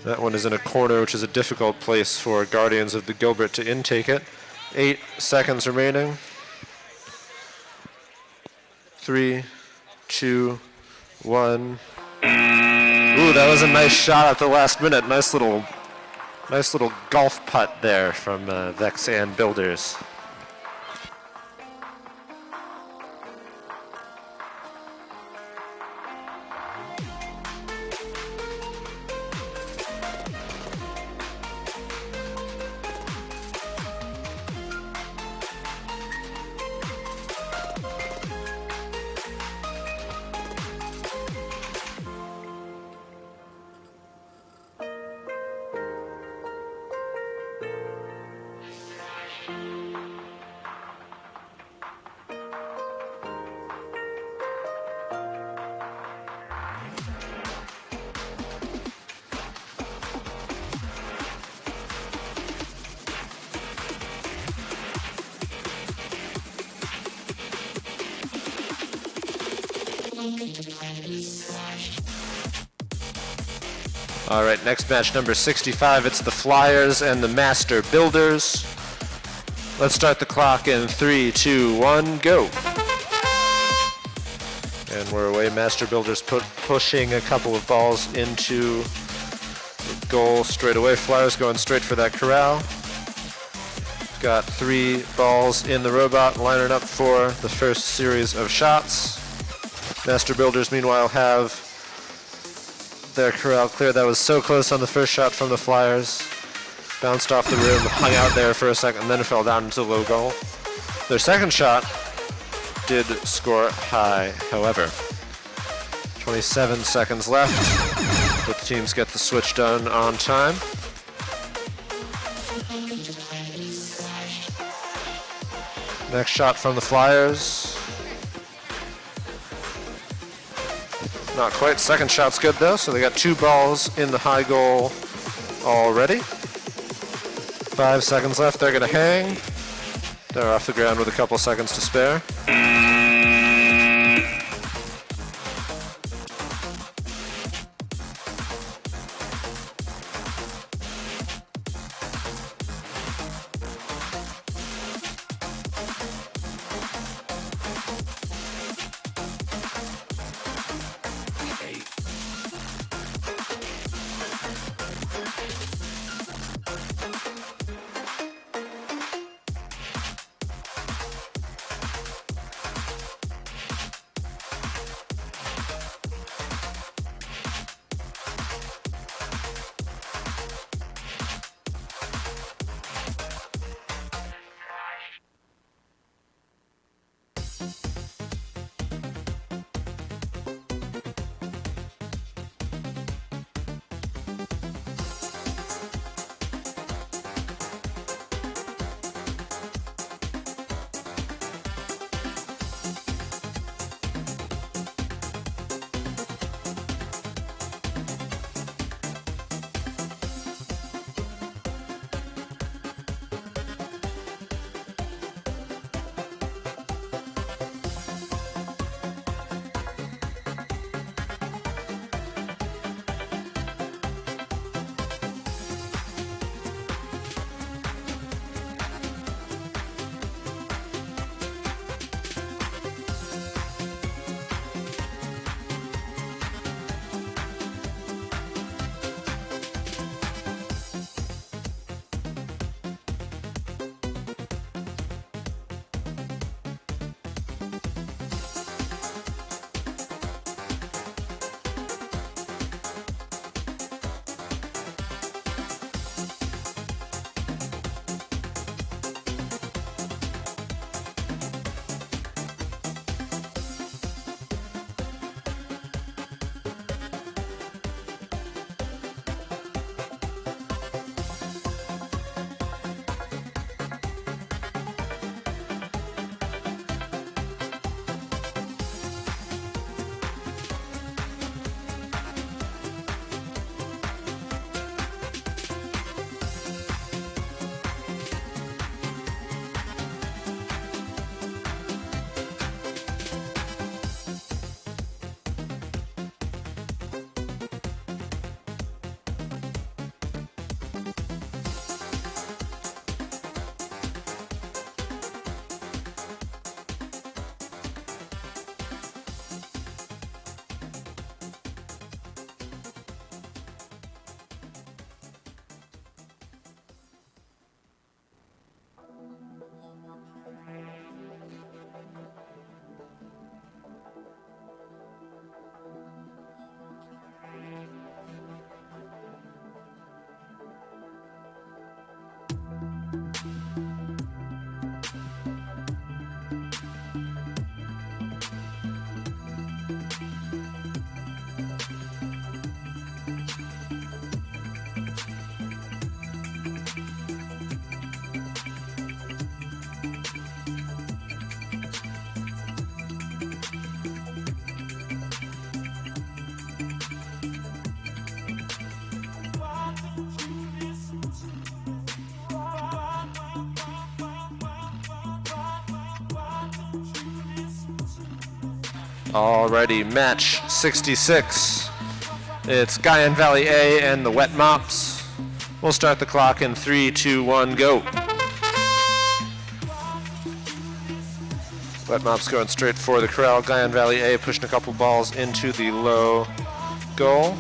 That one is in a corner, which is a difficult place for Guardians of the Gilbert to intake it. 8 seconds remaining. 3, 2, 1. Ooh, that was a nice shot at the last minute. Nice little Nice little golf putt there from VIQC Builders. All right, next match number 65. It's the Flyers and the Master Builders. Let's start the clock in 3, 2, 1, go. And we're away. Master Builders pushing a couple of balls into the goal straight away. Flyers going straight for that corral. Got 3 balls in the robot, lining up for the first series of shots. Master Builders, meanwhile, have their corral clear. That was so close on the first shot from the Flyers. Bounced off the rim, hung out there for a second, and then fell down into the low goal. Their second shot did score high, however. 27 seconds left. Both teams get the switch done on time. Next shot from the Flyers. Not quite. Second shot's good though, so they got 2 balls in the high goal already. 5 seconds left. They're going to hang. They're off the ground with a couple seconds to spare. Alrighty, match 66. It's Guyan Valley A and the Wet Mops. We'll start the clock in 3, 2, 1, go. Wet Mops going straight for the corral. Guyan Valley A pushing a couple balls into the low goal.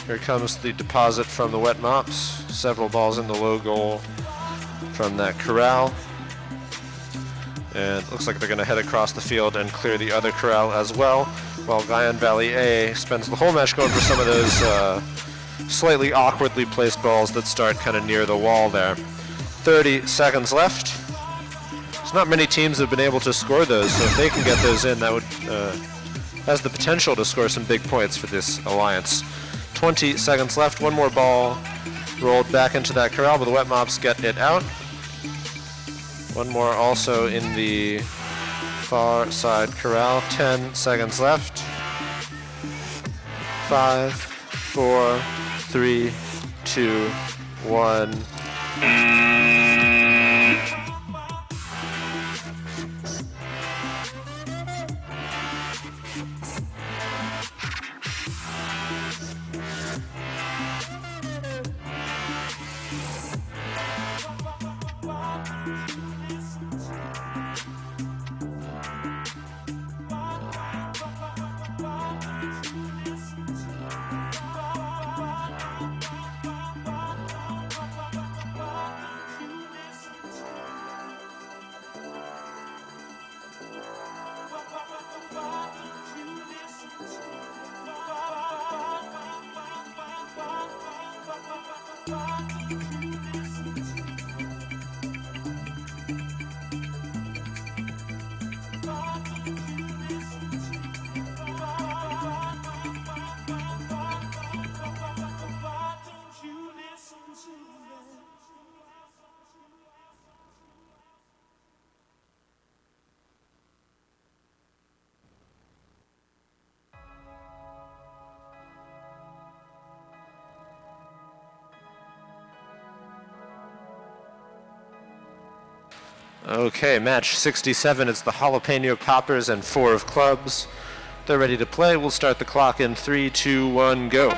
Here comes the deposit from the Wet Mops. Several balls in the low goal from that corral. And it looks like they're going to head across the field and clear the other corral as well, while Guyan Valley A spends the whole match going for some of those slightly awkwardly placed balls that start kind of near the wall there. 30 seconds left. There's not many teams that have been able to score those, so if they can get those in, that would has the potential to score some big points for this alliance. 20 seconds left. One more ball rolled back into that corral, but the Wet Mops get it out. One more also in the far side corral. 10 seconds left. 5, 4, 3, 2, 1. Okay, match 67. It's the Jalapeno Poppers and 4 of clubs. They're ready to play. We'll start the clock in 3, 2, 1, go.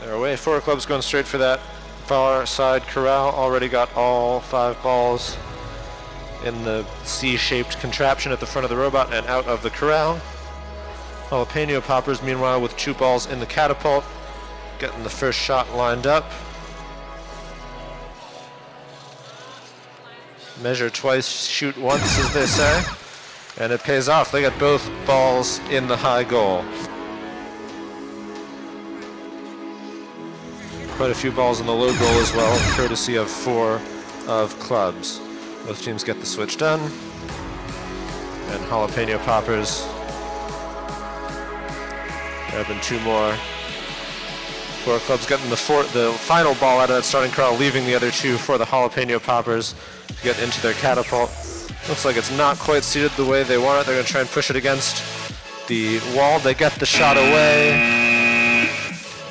They're away. 4 of clubs going straight for that far side corral. Already got all 5 balls in the C-shaped contraption at the front of the robot and out of the corral. Jalapeno Poppers, meanwhile, with 2 balls in the catapult, getting the first shot lined up. Measure twice, shoot once, as they say. And it pays off. They got both balls in the high goal. Quite a few balls in the low goal as well, courtesy of 4 of clubs. Both teams get the switch done. And Jalapeno Poppers grabbing 2 more. 4 clubs getting the final ball out of that starting corral, leaving the other 2 for the Jalapeno Poppers to get into their catapult. Looks like it's not quite seated the way they want it. They're going to try and push it against the wall. They get the shot away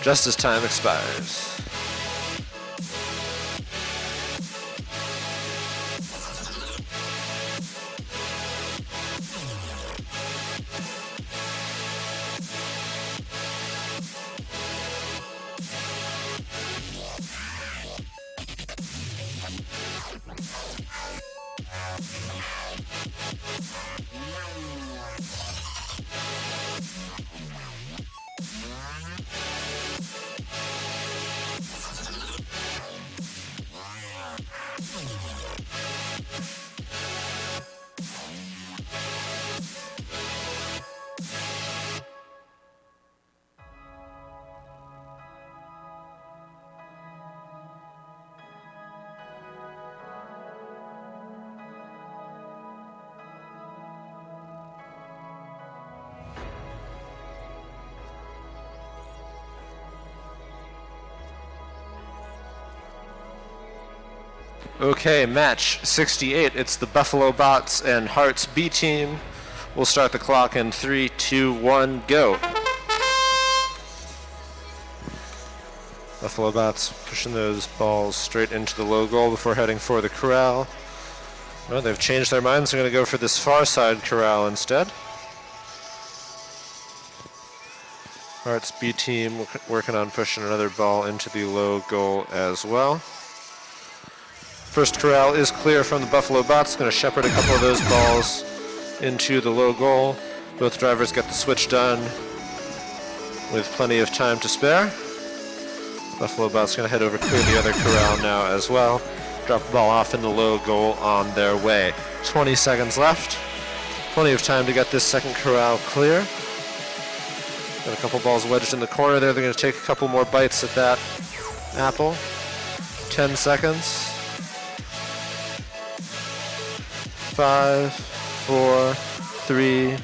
just as time expires. Okay, match 68. It's the Buffalo Bots and Hearts B team. We'll start the clock in 3, 2, 1, go. Buffalo Bots pushing those balls straight into the low goal before heading for the corral. Well, they've changed their minds. They're going to go for this far side corral instead. Hearts B team working on pushing another ball into the low goal as well. First corral is clear from the Buffalo Bots. Going to shepherd a couple of those balls into the low goal. Both drivers get the switch done with plenty of time to spare. Buffalo Bots going to head over, clear the other corral now as well. Drop the ball off in the low goal on their way. 20 seconds left. Plenty of time to get this second corral clear. Got a couple balls wedged in the corner there. They're going to take a couple more bites at that apple. 10 seconds. 5, 4, 3,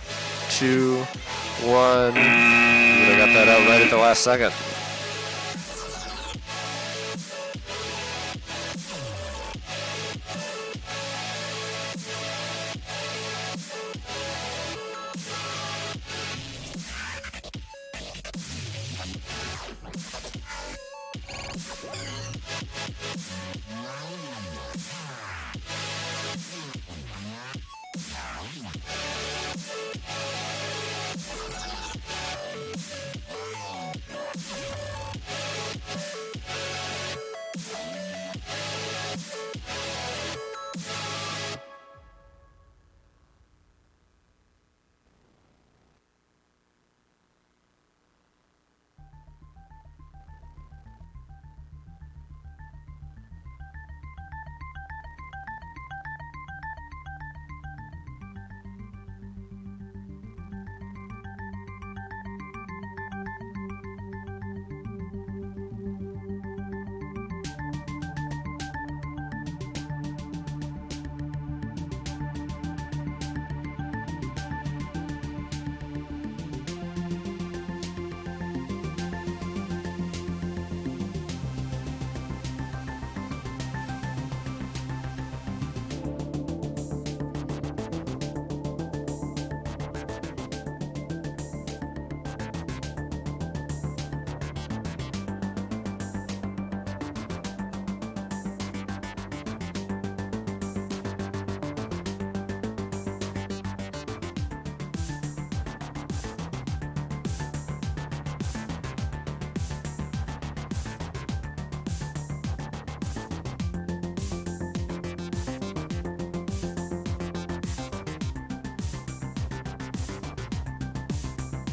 2, 1. They got that out right at the last second.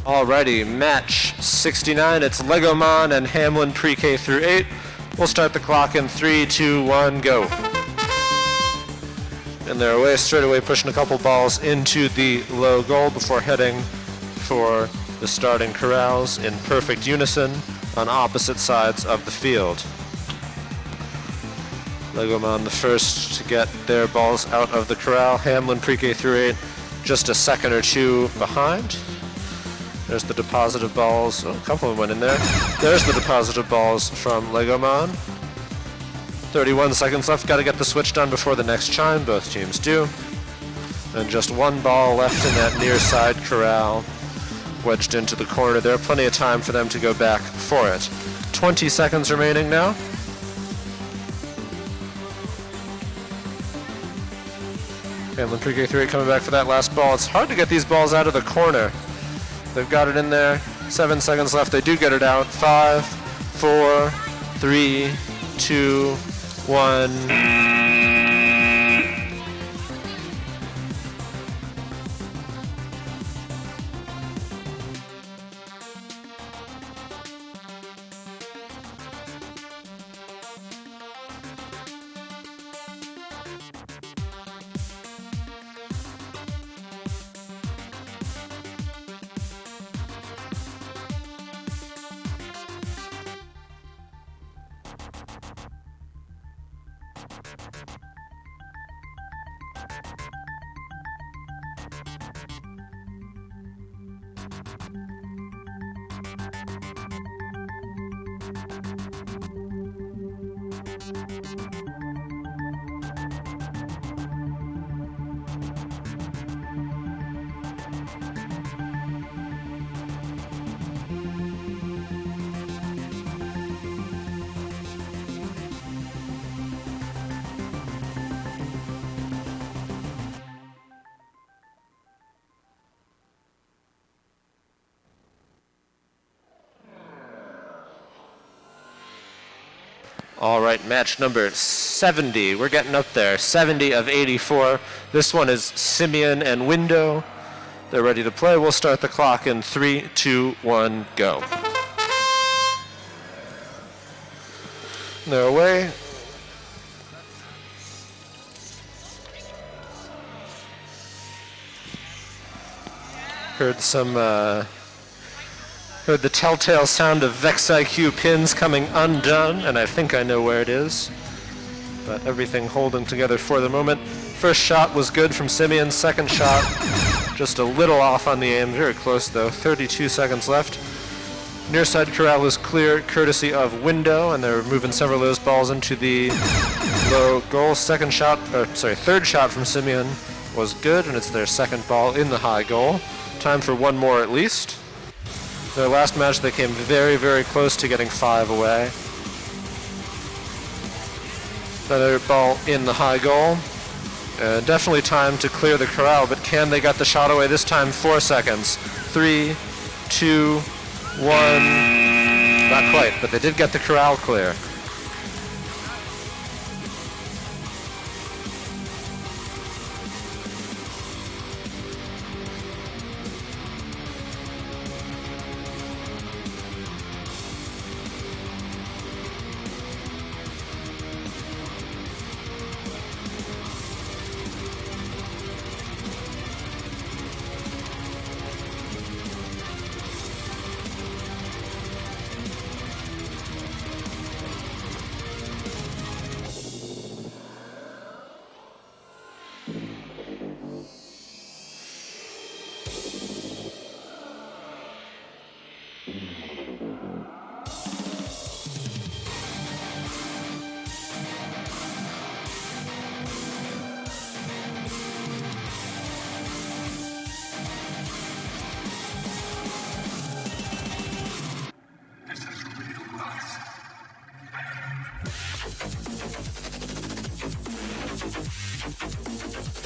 Alrighty, match 69. It's Legomon and Hamlin pre-K through 8. We'll start the clock in 3, 2, 1, go. And they're away straight away, pushing a couple balls into the low goal before heading for the starting corrals in perfect unison on opposite sides of the field. Legomon the first to get their balls out of the corral. Hamlin pre-K through 8 just a second or two behind. There's the deposit of balls. Oh, a couple of them went in there. There's the deposit of balls from Legomon. 31 seconds left. Got to get the switch done before the next chime. Both teams do. And just one ball left in that near side corral, wedged into the corner there. Plenty of time for them to go back for it. 20 seconds remaining now. Hamlin pre-K through 8 coming back for that last ball. It's hard to get these balls out of the corner. They've got it in there. 7 seconds left. They do get it out. 5, 4, 3, 2, 1. All right, match number 70. We're getting up there. 70 of 84. This one is Simeon and Window. They're ready to play. We'll start the clock in 3, 2, 1, go. They're away. Heard the telltale sound of VIQC pins coming undone, and I think I know where it is. But everything holding together for the moment. First shot was good from Simeon. Second shot, just a little off on the aim. Very close though. 32 seconds left. Near side corral is clear, courtesy of Window, and they're moving several of those balls into the low goal. Third shot from Simeon was good, and it's their second ball in the high goal. Time for one more at least. Their last match, they came very, very close to getting 5 away. Another ball in the high goal. Definitely time to clear the corral, but can they get the shot away this time? 4 seconds. 3, 2, 1. Not quite, but they did get the corral clear.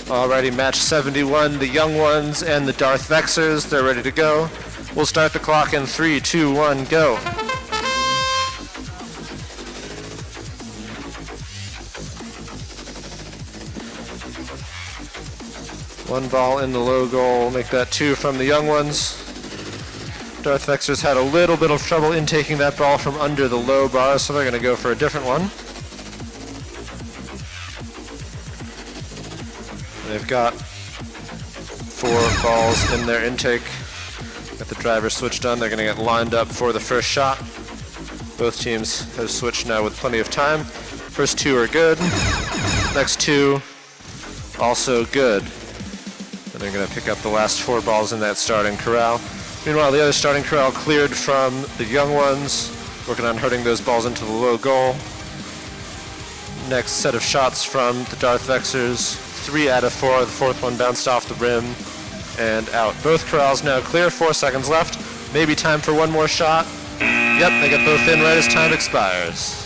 Alrighty, match 71, the Young Ones and the Darth Vexers, they're ready to go. We'll start the clock in 3, 2, 1, go. One ball in the low goal, make that 2 from the Young Ones. Darth Vexers had a little bit of trouble in taking that ball from under the low bar, so they're going to go for a different one. They've got 4 balls in their intake. Got the driver switched on. They're going to get lined up for the first shot. Both teams have switched now with plenty of time. First 2 are good. Next 2 also good. And they're going to pick up the last 4 balls in that starting corral. Meanwhile, the other starting corral cleared from the Young Ones, working on hurting those balls into the low goal. Next set of shots from the Darth Vexers. 3 out of 4. The 4th one bounced off the rim and out. Both corrals now clear. 4 seconds left. Maybe time for one more shot. Yep, they get both in right as time expires.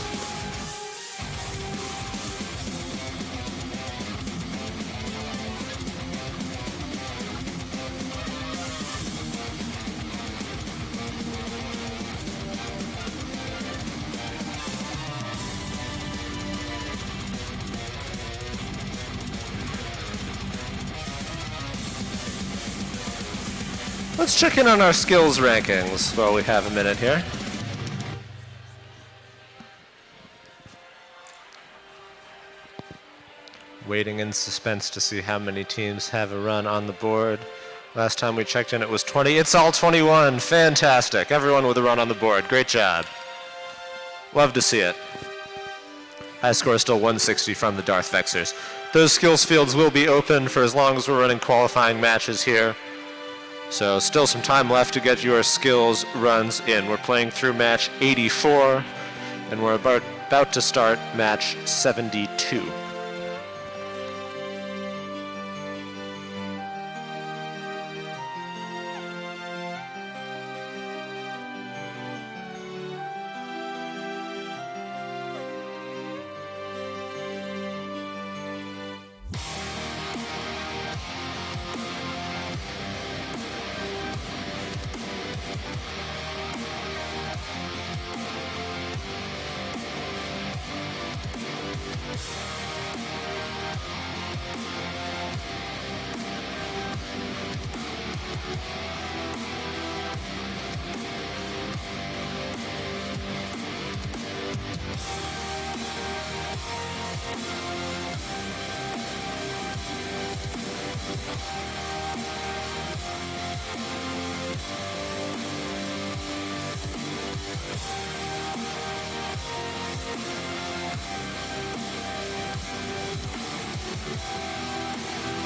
Let's check in on our skills rankings while we have a minute here. Waiting in suspense to see how many teams have a run on the board. Last time we checked in, it was 20. It's all 21. Fantastic. Everyone with a run on the board. Great job. Love to see it. High score is still 160 from the Darth Vexers. Those skills fields will be open for as long as we're running qualifying matches here. So still some time left to get your skills runs in. We're playing through match 84, and we're about to start match 72.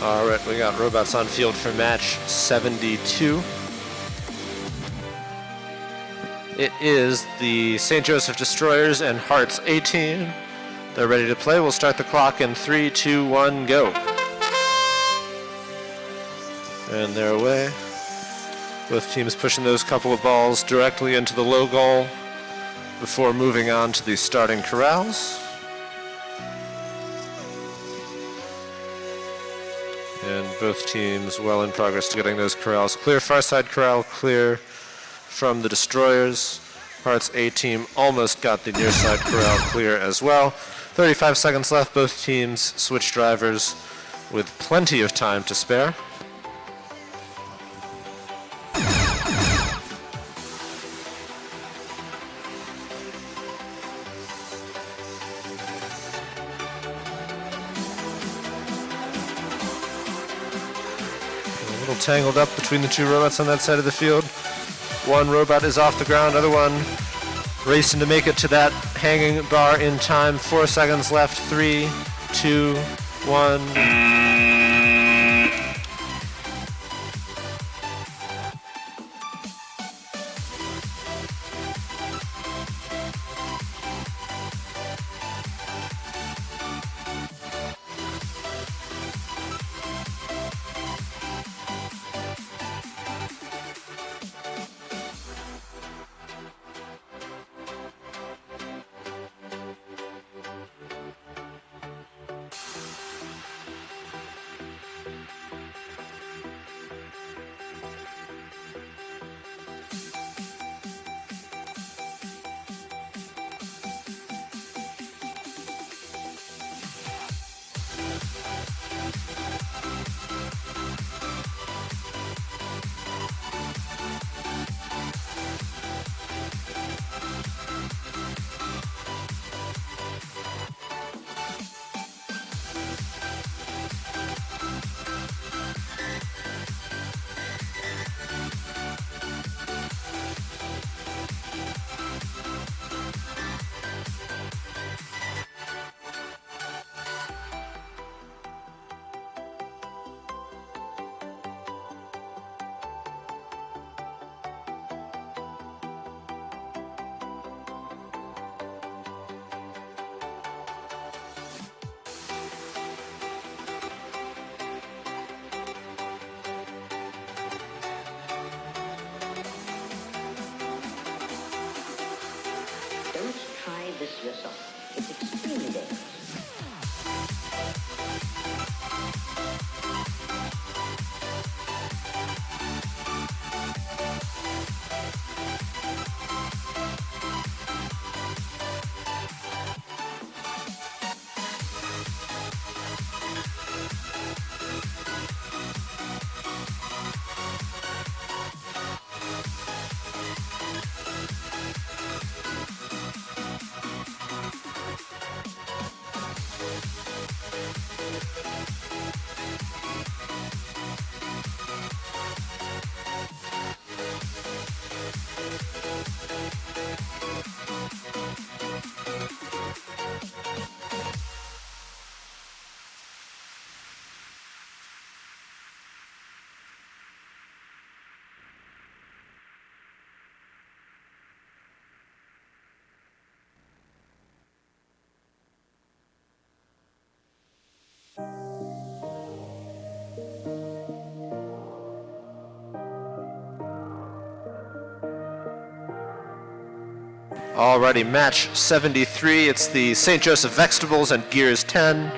All right, we got robots on field for match 72. It is the St. Joseph Destroyers and Hearts A team. They're ready to play. We'll start the clock in 3, 2, 1, go. And they're away. Both teams pushing those couple of balls directly into the low goal before moving on to the starting corrals. And both teams well in progress to getting those corrals clear. Far side corral clear from the Destroyers. Hearts A team almost got the near side corral clear as well. 35 seconds left. Both teams switch drivers with plenty of time to spare. A little tangled up between the two robots on that side of the field. One robot is off the ground, other one racing to make it to that hanging bar in time. 4 seconds left. 3, 2, 1. Don't try this yourself. It's extremely dangerous. Alrighty, match 73. It's the St. Joseph Vegetables and Gears 10.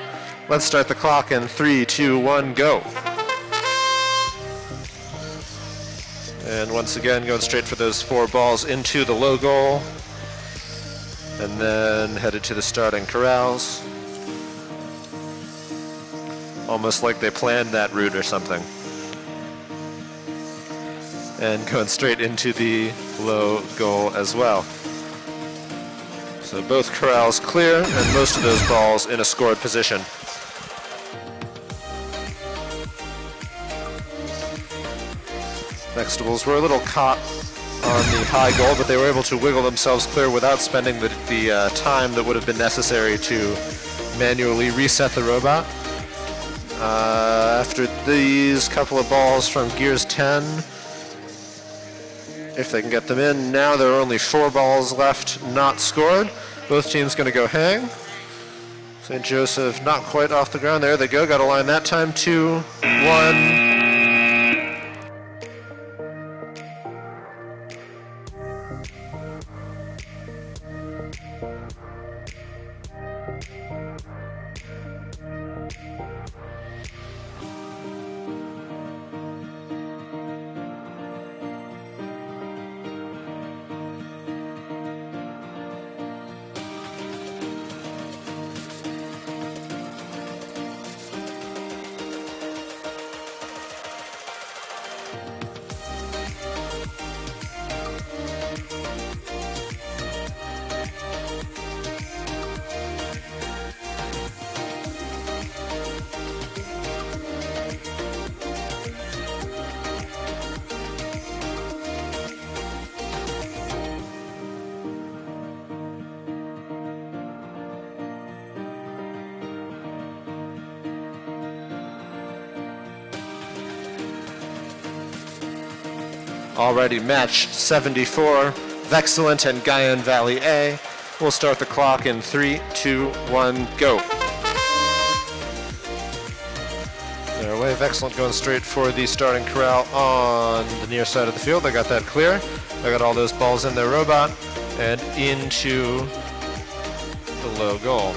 Let's start the clock in 3, 2, 1, go. And once again, going straight for those 4 balls into the low goal. And then headed to the starting corrals. Almost like they planned that route or something. And going straight into the low goal as well. So both corrals clear, and most of those balls in a scored position. Vegetables were a little caught on the high goal, but they were able to wiggle themselves clear without spending the time that would have been necessary to manually reset the robot. After these couple of balls from Gears 10, if they can get them in, now there are only 4 balls left not scored. Both teams going to go hang. St. Joseph not quite off the ground. There they go. Got a line that time. 2, 1. Already match 74, Vexcellent and Guyan Valley A. We'll start the clock in 3, 2, 1, go. They're away. Vexcellent going straight for the starting corral on the near side of the field. They got that clear. They got all those balls in their robot and into the low goal.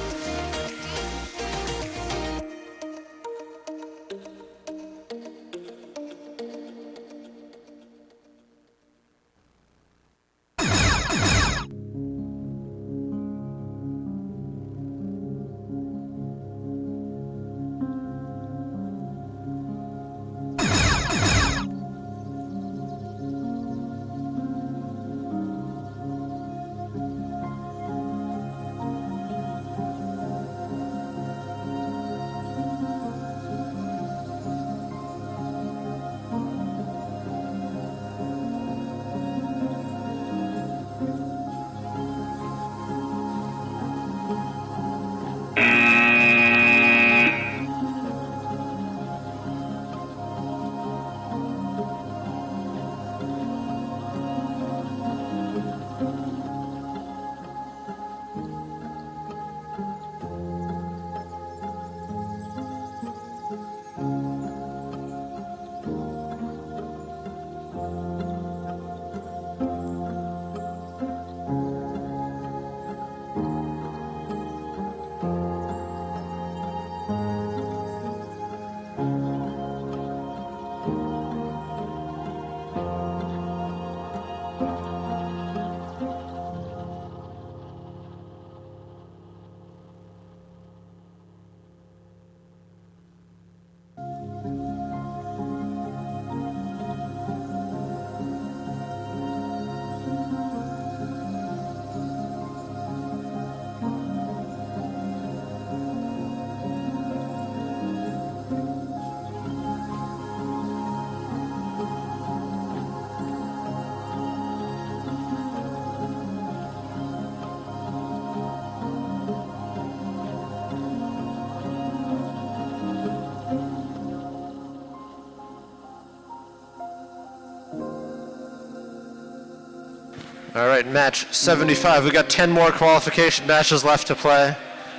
All right, match 75. We got 10 more qualification matches left to play,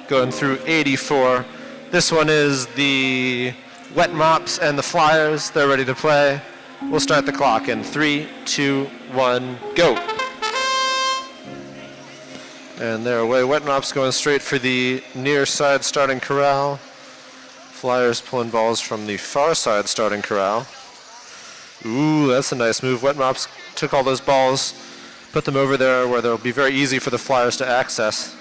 going through 84. This one is the Wet Mops and the Flyers. They're ready to play. We'll start the clock in 3, 2, 1, go. And they're away. Wet Mops going straight for the near side starting corral. Flyers pulling balls from the far side starting corral. Ooh, that's a nice move. Wet Mops took all those balls, put them over there where they'll be very easy for the Flyers to access.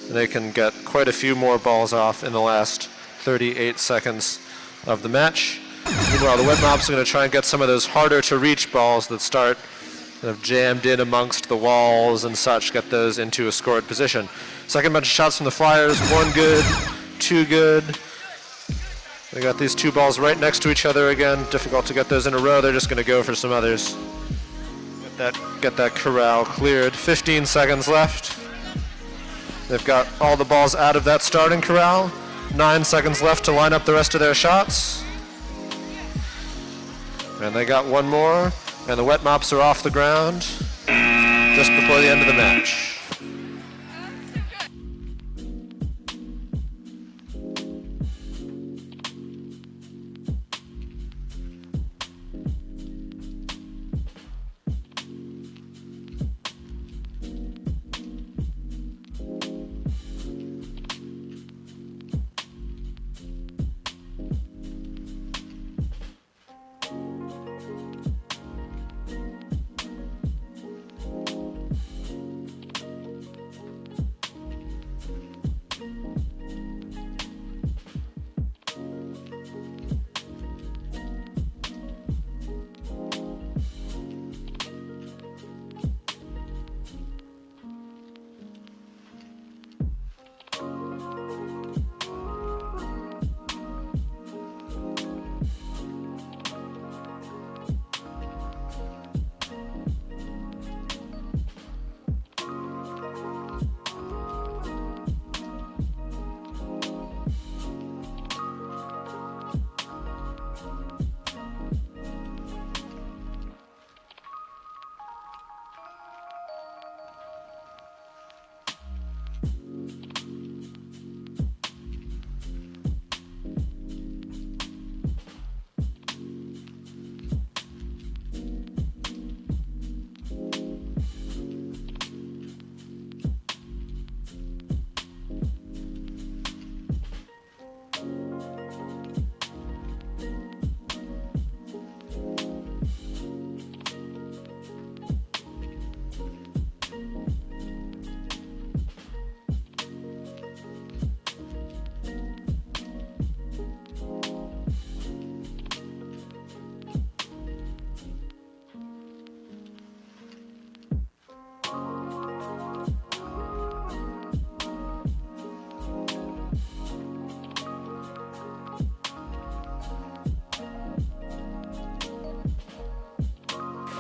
And they can get quite a few more balls off in the last 38 seconds of the match. Meanwhile, the Wet Mops are going to try and get some of those harder to reach balls that start kind of jammed in amongst the walls and such, get those into a scored position. Second bunch of shots from the Flyers, 1 good, 2 good. They got these 2 balls right next to each other again. Difficult to get those in a row. They're just going to go for some others. Get that corral cleared. 15 seconds left. They've got all the balls out of that starting corral. 9 seconds left to line up the rest of their shots. And they got one more, and the wet mops are off the ground just before the end of the match.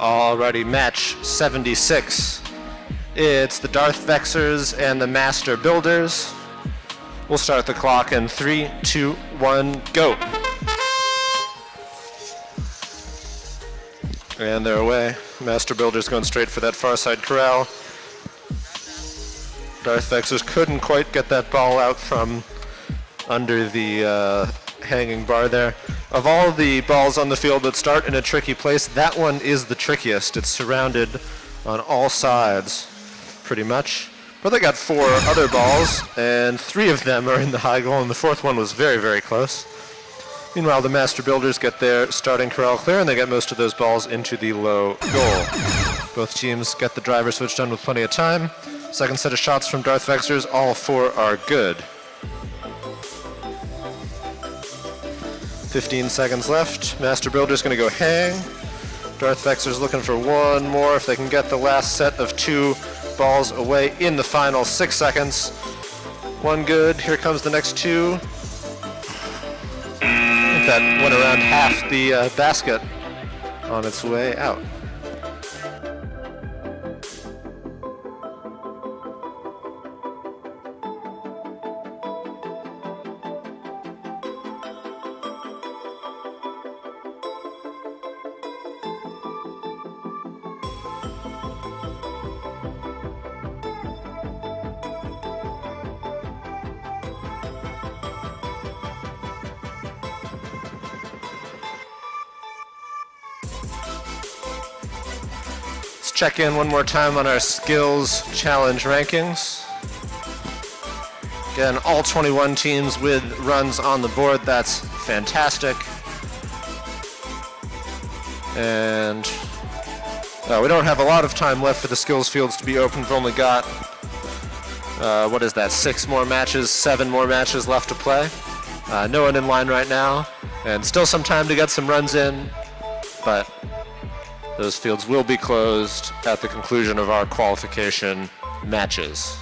Alrighty, match 76. It's the Darth Vexers and the Master Builders. We'll start the clock in 3, 2, 1, go. And they're away. Master Builders going straight for that far side corral. Darth Vexers couldn't quite get that ball out from under the hanging bar there. Of all the balls on the field that start in a tricky place, that one is the trickiest. It's surrounded on all sides, pretty much. But they got 4 other balls, and 3 of them are in the high goal, and the 4th one was very, very close. Meanwhile, the Master Builders get their starting corral clear, and they get most of those balls into the low goal. Both teams get the driver switch done with plenty of time. Second set of shots from Darth Vexers, all 4 are good. 15 seconds left. Master Builder's going to go hang. Darth Vexer's looking for one more if they can get the last set of 2 balls away in the final 6 seconds. 1 good. Here comes the next 2. I think that went around half the basket on its way out. Check in one more time on our skills challenge rankings. Again, all 21 teams with runs on the board. That's fantastic. And we don't have a lot of time left for the skills fields to be open. We've only got, 6 more matches, 7 more matches left to play. No one in line right now, and still some time to get some runs in, but those fields will be closed at the conclusion of our qualification matches.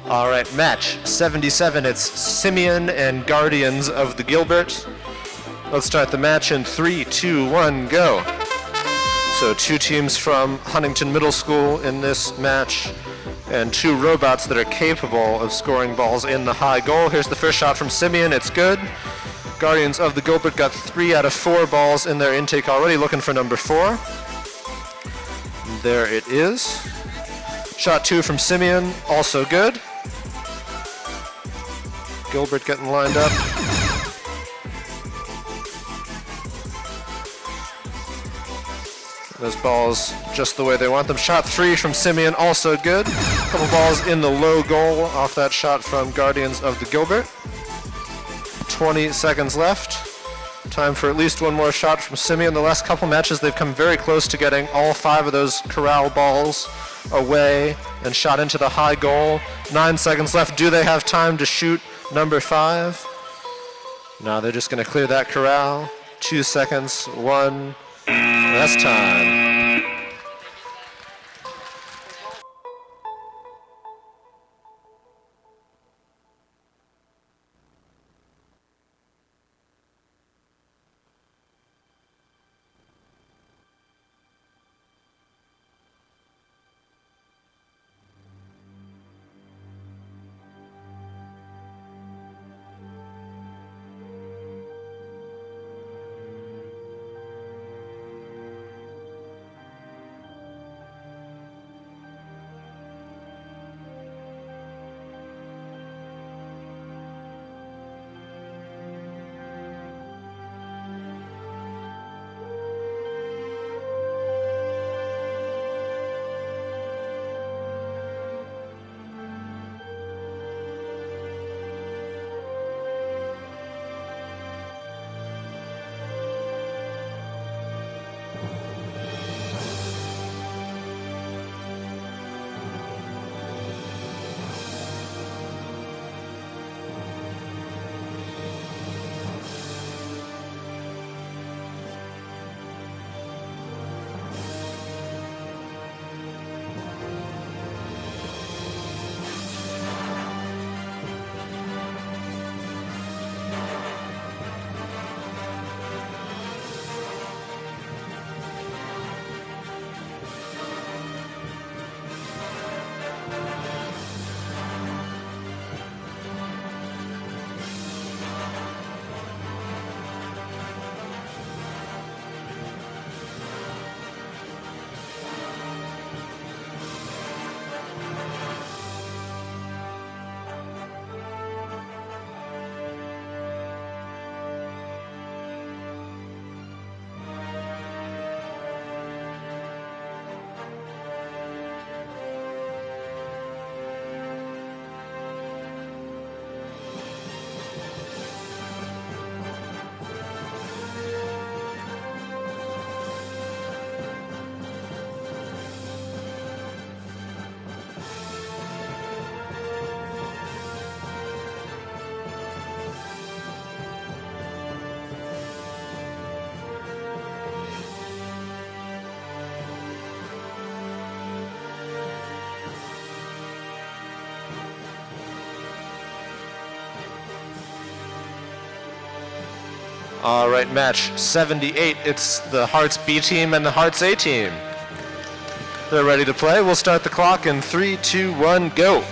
All right, match 77. It's Simeon and Guardians of the Gilbert. Let's start the match in 3, 2, 1, go. So 2 teams from Huntington Middle School in this match, and 2 robots that are capable of scoring balls in the high goal. Here's the first shot from Simeon. It's good. Guardians of the Gilbert got 3 out of 4 balls in their intake already, looking for number 4. There it is. Shot 2 from Simeon, also good. Gilbert getting lined up. Those balls just the way they want them. Shot 3 from Simeon, also good. Couple balls in the low goal off that shot from Guardians of the Gilbert. 20 seconds left. Time for at least one more shot from Simeon. The last couple matches, they've come very close to getting all 5 of those corral balls away and shot into the high goal. 9 seconds left. Do they have time to shoot number 5? No, they're just going to clear that corral. 2 seconds. 1. That's time. All right, match 78. It's the Hearts B team and the Hearts A team. They're ready to play. We'll start the clock in 3, 2, 1, go.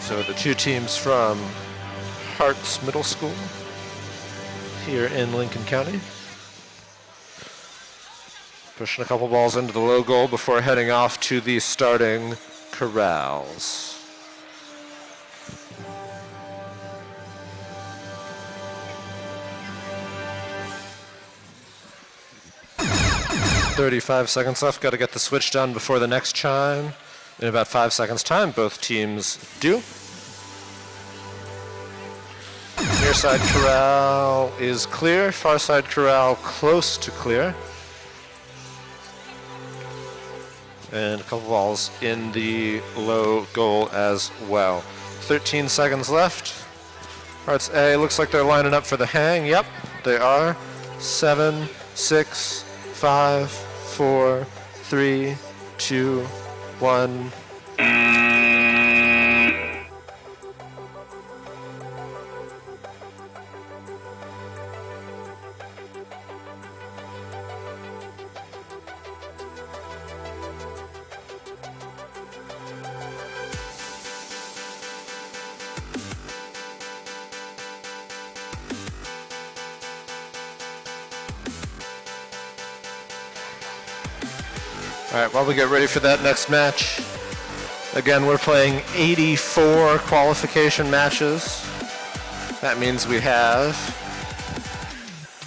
So the 2 teams from Hearts Middle School here in Lincoln County. Pushing a couple balls into the low goal before heading off to the starting corrals. 35 seconds left. Got to get the switch done before the next chime. In about 5 seconds' time, both teams do. Near side corral is clear. Far side corral close to clear. And a couple balls in the low goal as well. 13 seconds left. Hearts A looks like they're lining up for the hang. Yep, they are. 7, 6, 5, 4, 3, 2, 1. All right, while we get ready for that next match, again, we're playing 84 qualification matches. That means we have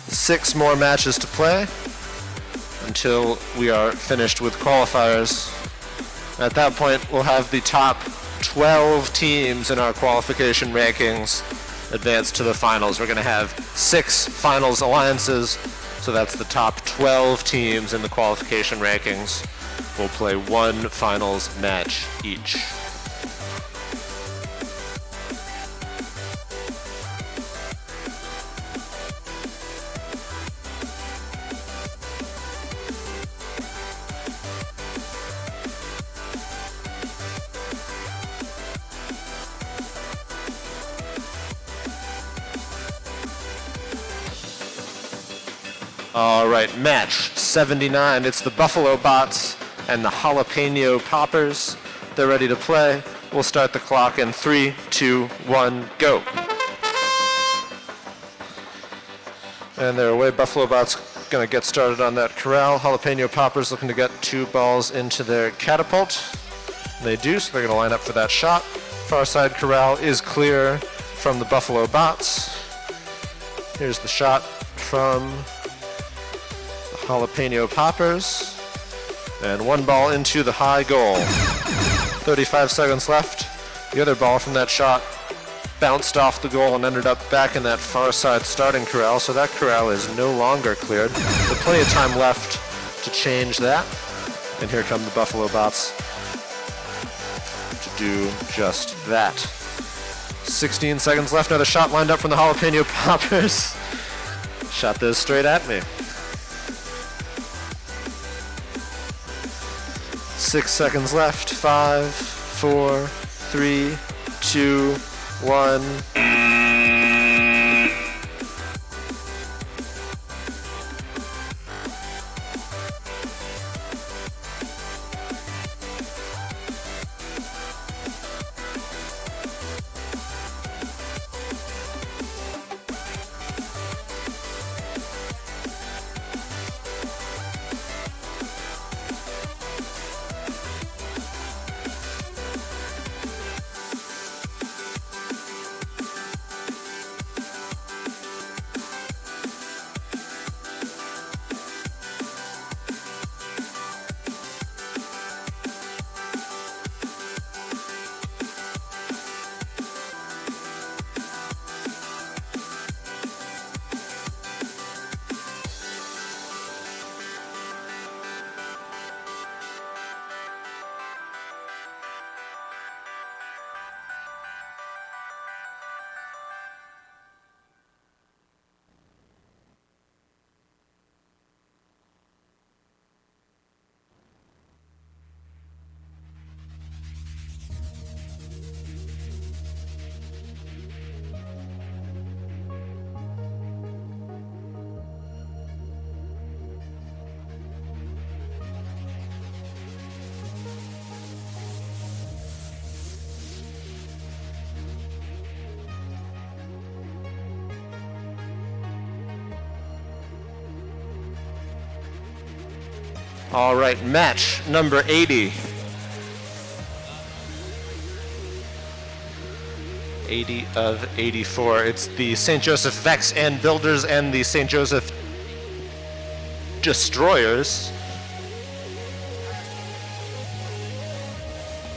6 more matches to play until we are finished with qualifiers. At that point, we'll have the top 12 teams in our qualification rankings advance to the finals. We're going to have 6 finals alliances, so that's the top 12 teams in the qualification rankings. We'll play 1 finals match each. All right, match 79. It's the Buffalo Bots and the Jalapeno Poppers. They're ready to play. We'll start the clock in 3, 2, 1, go. And they're away. Buffalo Bots gonna get started on that corral. Jalapeno Poppers looking to get 2 balls into their catapult. They do, so they're gonna line up for that shot. Far side corral is clear from the Buffalo Bots. Here's the shot from Jalapeno Poppers, and 1 ball into the high goal. 35 seconds left. The other ball from that shot bounced off the goal and ended up back in that far side starting corral, so that corral is no longer cleared. But plenty of time left to change that. And here come the Buffalo Bots to do just that. 16 seconds left. Another shot lined up from the Jalapeno Poppers. Shot those straight at me. 6 seconds left. 5, 4, 3, 2, 1. All right, match number 80. 80 of 84. It's the St. Joseph Vex and Builders and the St. Joseph Destroyers.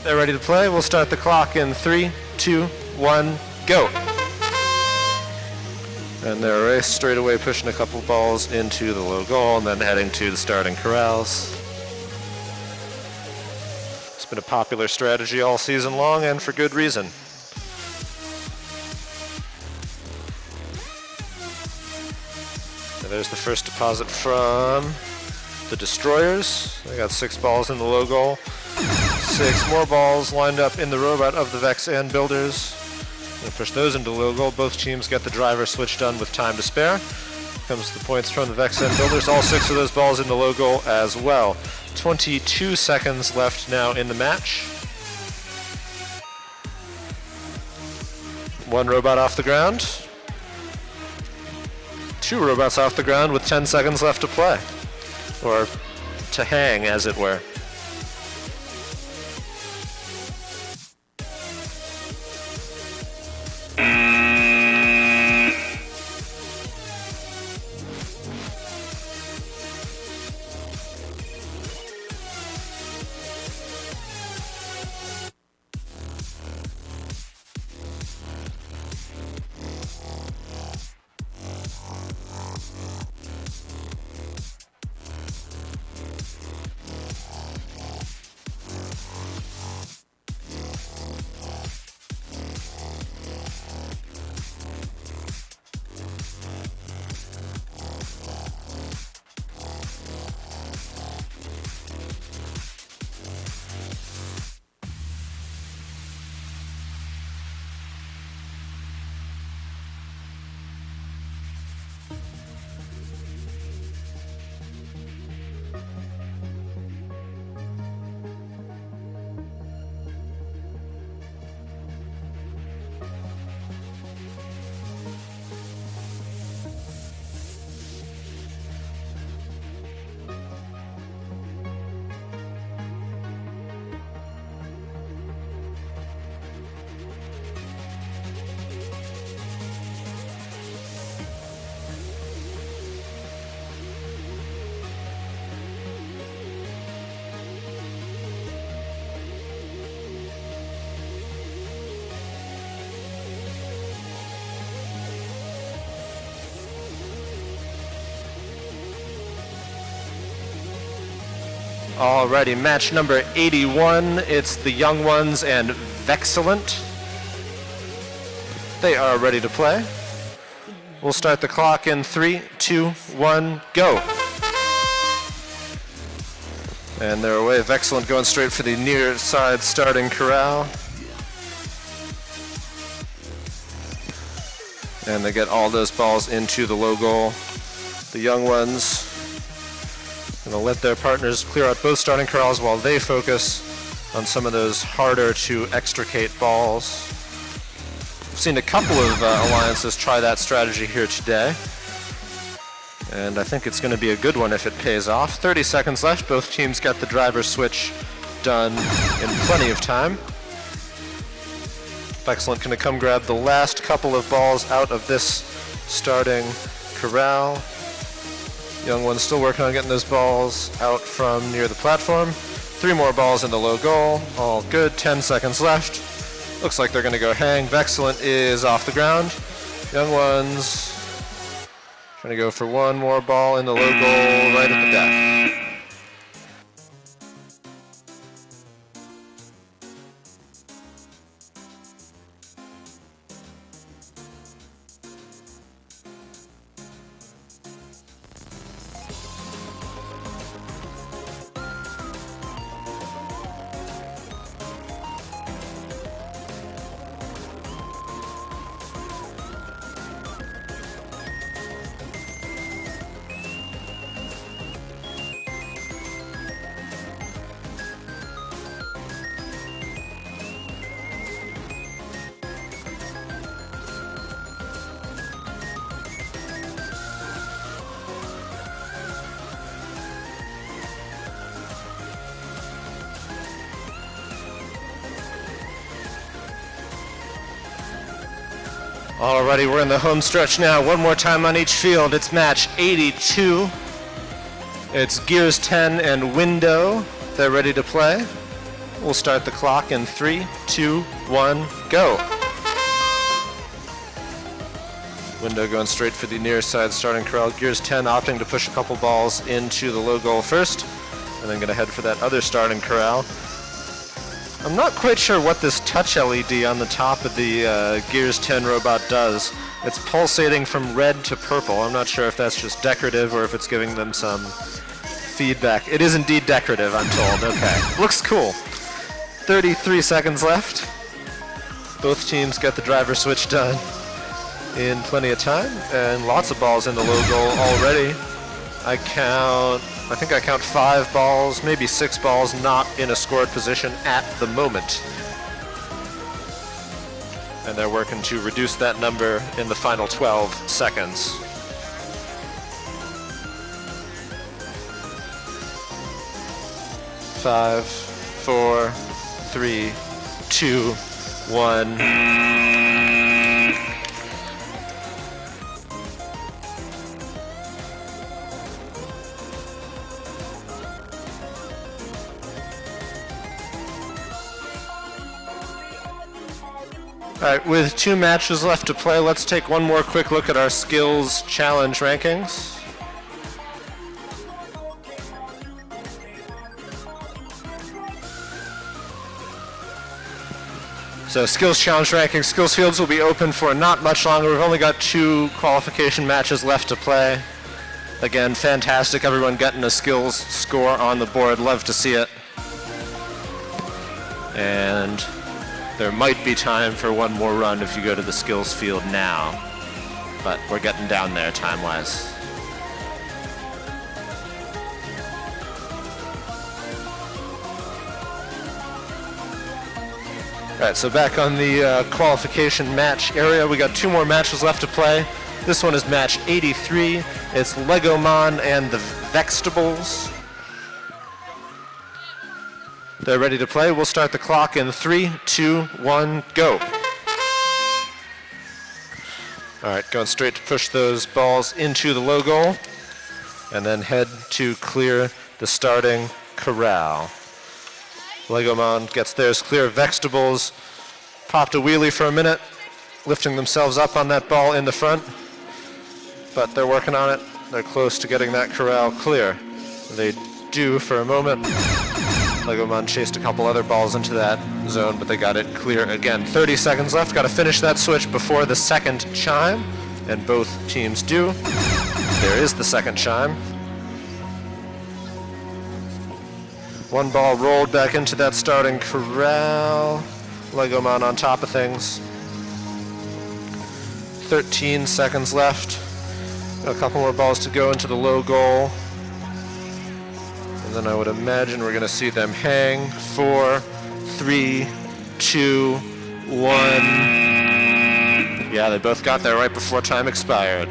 They're ready to play. We'll start the clock in 3, 2, 1, go. And they're away straight away, pushing a couple balls into the low goal and then heading to the starting corrals. It's been a popular strategy all season long, and for good reason. And there's the first deposit from the Destroyers. They got 6 balls in the low goal. 6 more balls lined up in the robot of the Vex and Builders. Gonna push those into low goal. Both teams get the driver switch done with time to spare. Comes the points from the Vex and Builders. All 6 of those balls in the low goal as well. 22 seconds left now in the match. 1 robot off the ground. 2 robots off the ground with 10 seconds left to play. Or to hang, as it were. Alrighty, match number 81. It's the Young Ones and Vexcellent. They are ready to play. We'll start the clock in 3, 2, 1, go. And they're away. Vexcellent going straight for the near side starting corral. And they get all those balls into the low goal. The Young Ones gonna let their partners clear out both starting corrals while they focus on some of those harder to extricate balls. We've seen a couple of alliances try that strategy here today, and I think it's going to be a good one if it pays off. 30 seconds left. Both teams got the driver switch done in plenty of time. Vexcellent going to come grab the last couple of balls out of this starting corral. Young One's still working on getting those balls out from near the platform. 3 more balls in the low goal. All good. 10 seconds left. Looks like they're going to go hang. Vexcellent is off the ground. Young Ones trying to go for one more ball in the low goal right at the death. Alrighty, we're in the home stretch now. One more time on each field. It's match 82. It's Gears 10 and Window. They're ready to play. We'll start the clock in 3, 2, 1, go. Window going straight for the near side starting corral. Gears 10 opting to push a couple balls into the low goal first, and then going to head for that other starting corral. I'm not quite sure what this touch LED on the top of the Gears 10 robot does. It's pulsating from red to purple. I'm not sure if that's just decorative or if it's giving them some feedback. It is indeed decorative, I'm told. Okay. Looks cool. 33 seconds left. Both teams got the driver switch done in plenty of time, and lots of balls in the low goal already. I think I count 5 balls, maybe 6 balls not in a scored position at the moment. And they're working to reduce that number in the final 12 seconds. Five, 4, 3, 2, 1. All right, with 2 matches left to play, let's take one more quick look at our skills challenge rankings. So skills challenge rankings, skills fields will be open for not much longer. We've only got 2 qualification matches left to play. Again, fantastic, everyone getting a skills score on the board. Love to see it. And there might be time for one more run if you go to the skills field now, but we're getting down there time-wise. All right, so back on the qualification match area, we got 2 more matches left to play. This one is match 83. It's Legomon and the Vextables. They're ready to play. We'll start the clock in 3, 2, 1, go. All right, going straight to push those balls into the low goal, and then head to clear the starting corral. Legomon gets theirs clear. Vextables popped a wheelie for a minute, lifting themselves up on that ball in the front, but they're working on it. They're close to getting that corral clear. They do for a moment. Legomon chased a couple other balls into that zone, but they got it clear again. 30 seconds left. Got to finish that switch before the second chime, and both teams do. There is the second chime. One ball rolled back into that starting corral. Legomon on top of things. 13 seconds left. Got a couple more balls to go into the low goal. And then I would imagine we're going to see them hang. 4, 3, 2, 1. Yeah, they both got there right before time expired.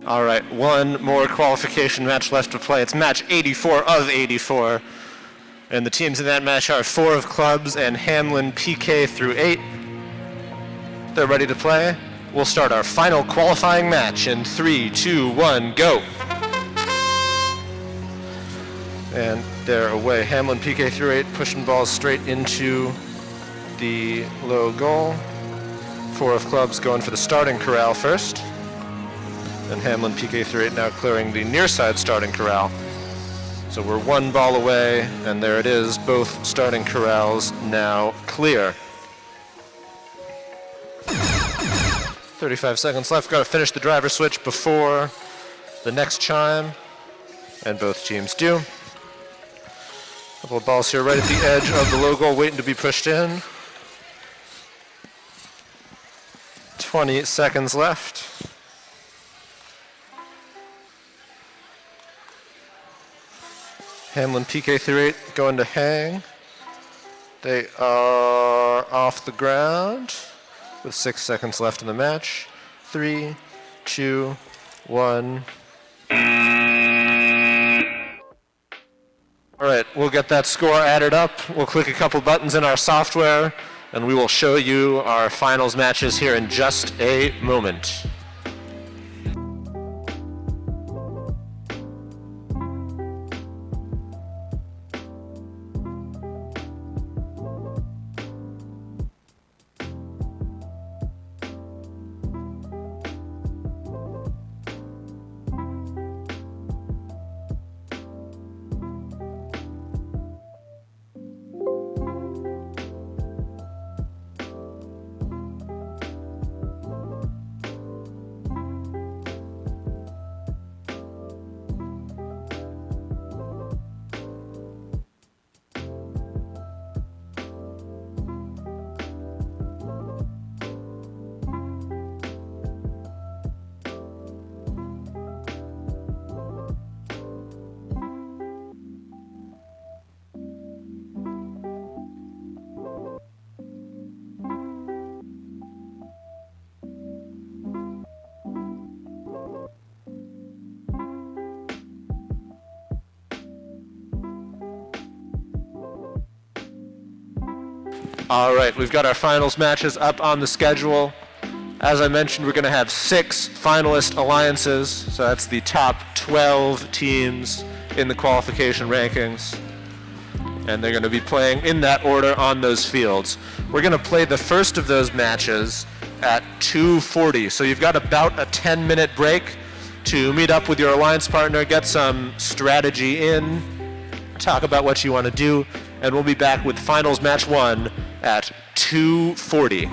All right, one more qualification match left to play. It's match 84 of 84. And the teams in that match are 4 of clubs and Hamlin PK through 8. They're ready to play. We'll start our final qualifying match in 3, 2, 1, go. And they're away. Hamlin PK through 8, pushing balls straight into the low goal. 4 of clubs going for the starting corral first. And Hamlin PK through 8 now clearing the near side starting corral. So we're 1 ball away, and there it is, both starting corrals now clear. 35 seconds left, got to finish the driver switch before the next chime, and both teams do. Couple of balls here right at the edge of the low goal waiting to be pushed in. 20 seconds left. Hamlin PK through 8 going to hang. They are off the ground with 6 seconds left in the match. 3, 2, 1. All right, we'll get that score added up. We'll click a couple buttons in our software, and we will show you our finals matches here in just a moment. All right, we've got our finals matches up on the schedule. As I mentioned, we're going to have 6 finalist alliances, so that's the top 12 teams in the qualification rankings. And they're going to be playing in that order on those fields. We're going to play the first of those matches at 2:40, so you've got about a 10-minute break to meet up with your alliance partner, get some strategy in, talk about what you want to do, and we'll be back with finals match 1 at 2:40.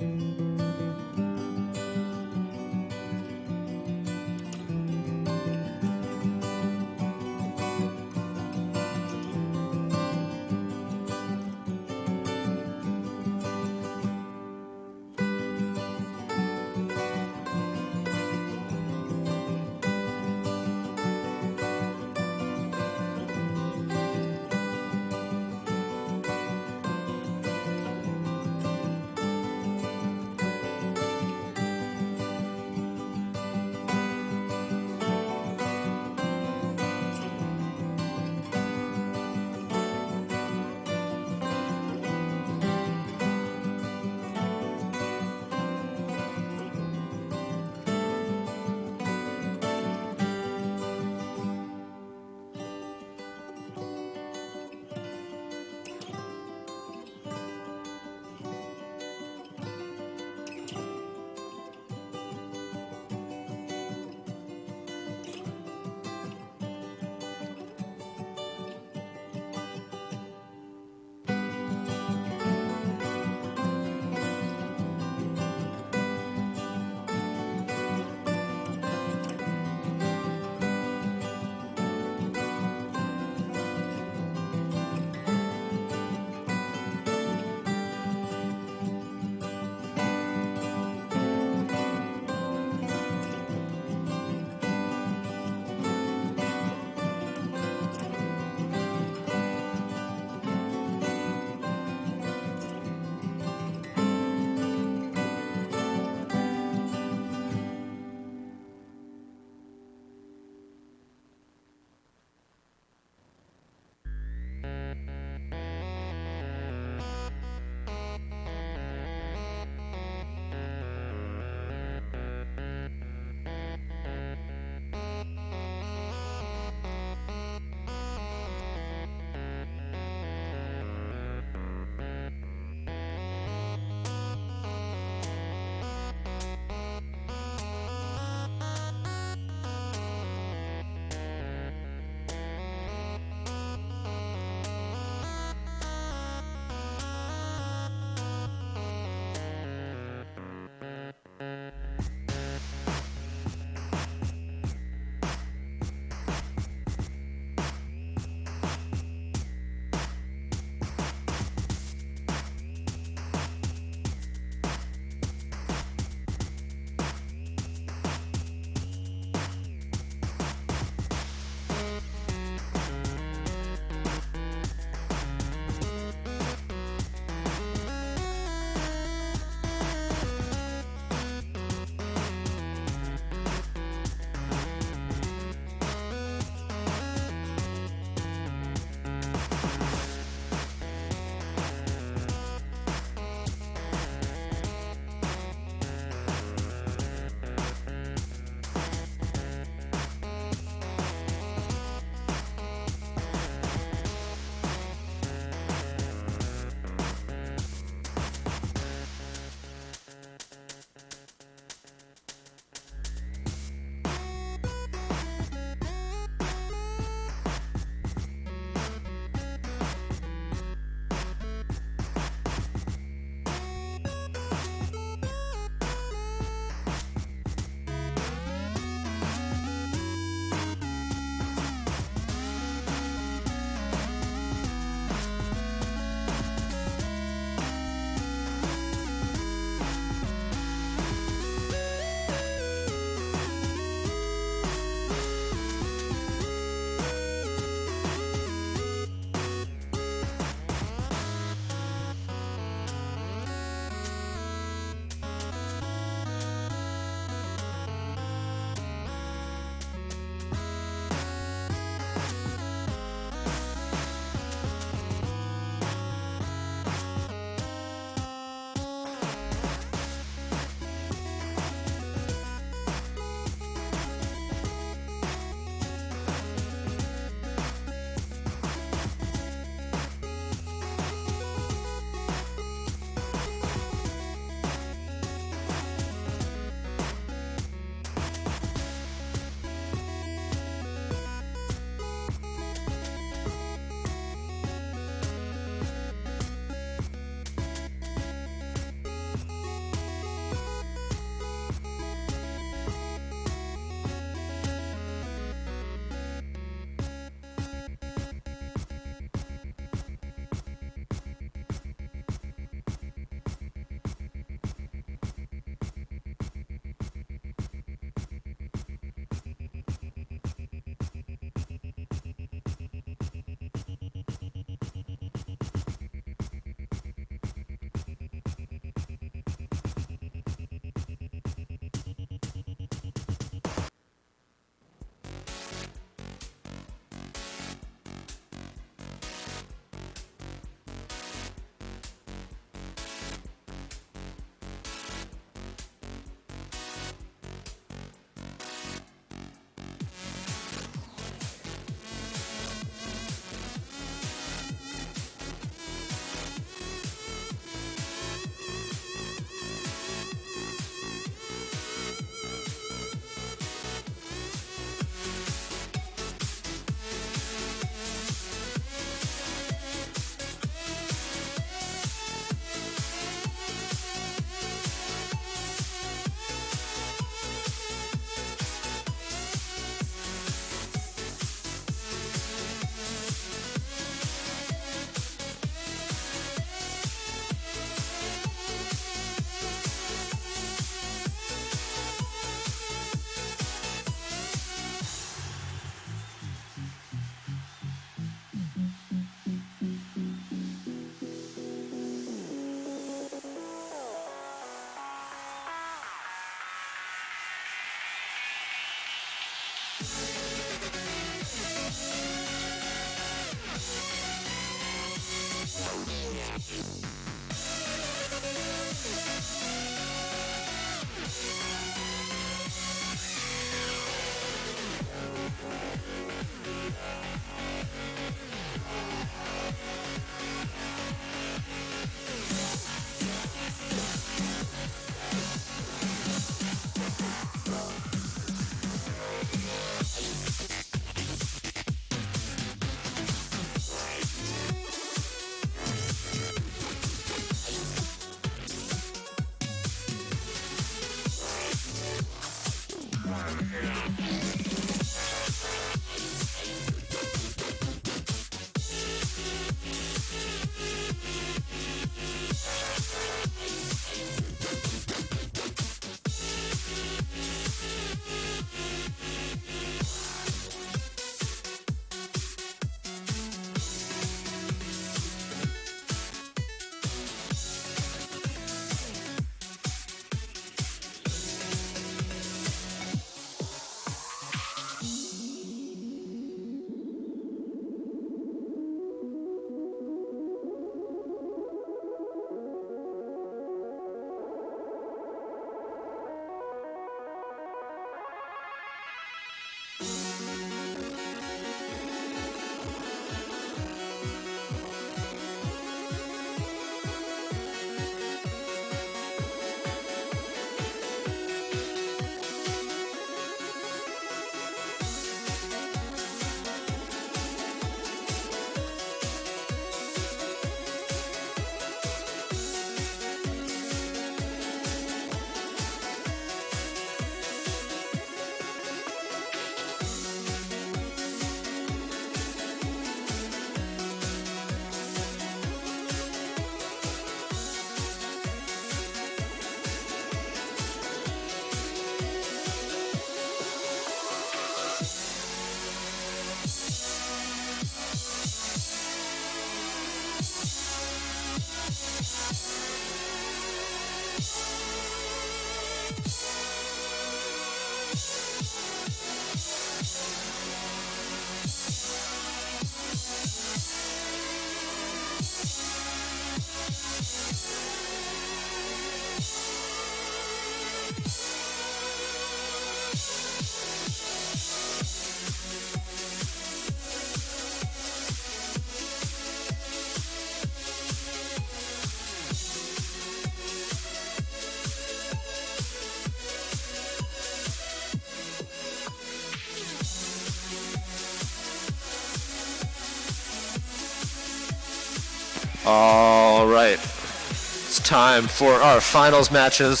All right, it's time for our finals matches,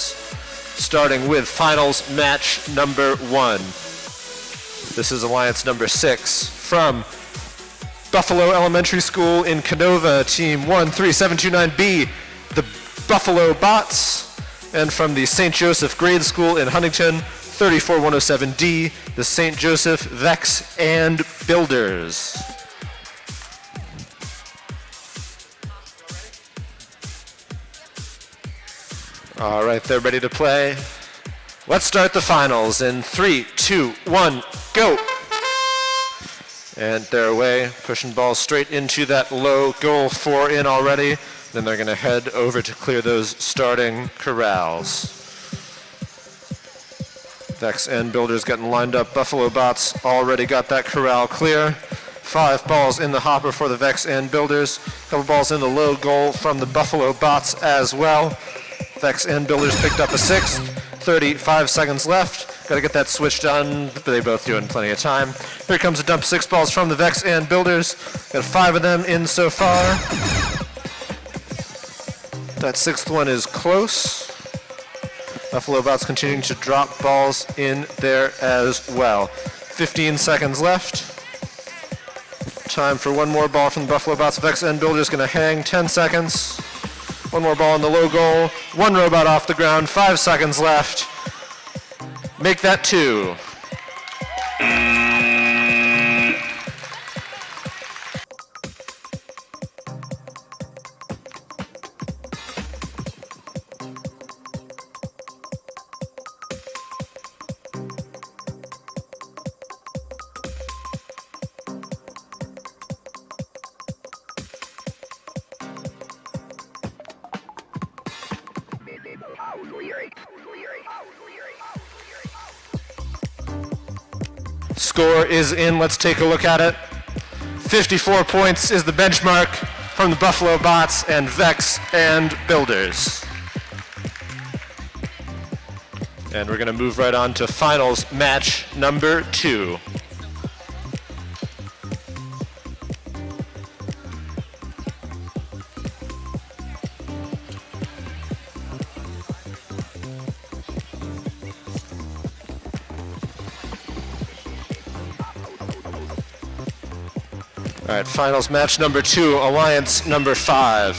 starting with finals match number 1. This is Alliance number 6 from Buffalo Elementary School in Canova, team 13729B, the Buffalo Bots, and from the St. Joseph Grade School in Huntington, 34107D, the St. Joseph VIQC and Builders. All right, they're ready to play. Let's start the finals in 3, 2, 1, go. And they're away, pushing balls straight into that low goal 4 in already. Then they're gonna head over to clear those starting corrals. VIQC and Builders getting lined up. Buffalo Bots already got that corral clear. 5 balls in the hopper for the VIQC and Builders. Couple balls in the low goal from the Buffalo Bots as well. VIQC and Builders picked up a 6th. 35 seconds left. Got to get that switch done, but they both doing plenty of time. Here comes a dump 6 balls from the VIQC and Builders. Got 5 of them in so far. That 6th one is close. Buffalo Bots continuing to drop balls in there as well. 15 seconds left. Time for one more ball from the Buffalo Bots. VIQC and Builders going to hang 10 seconds. One more ball in the low goal. One robot off the ground. 5 seconds left. Make that 2. Score is in. Let's take a look at it. 54 points is the benchmark from the Buffalo Bots and Vex and Builders. And we're going to move right on to finals match number 2. All right, finals match number 2, alliance number 5.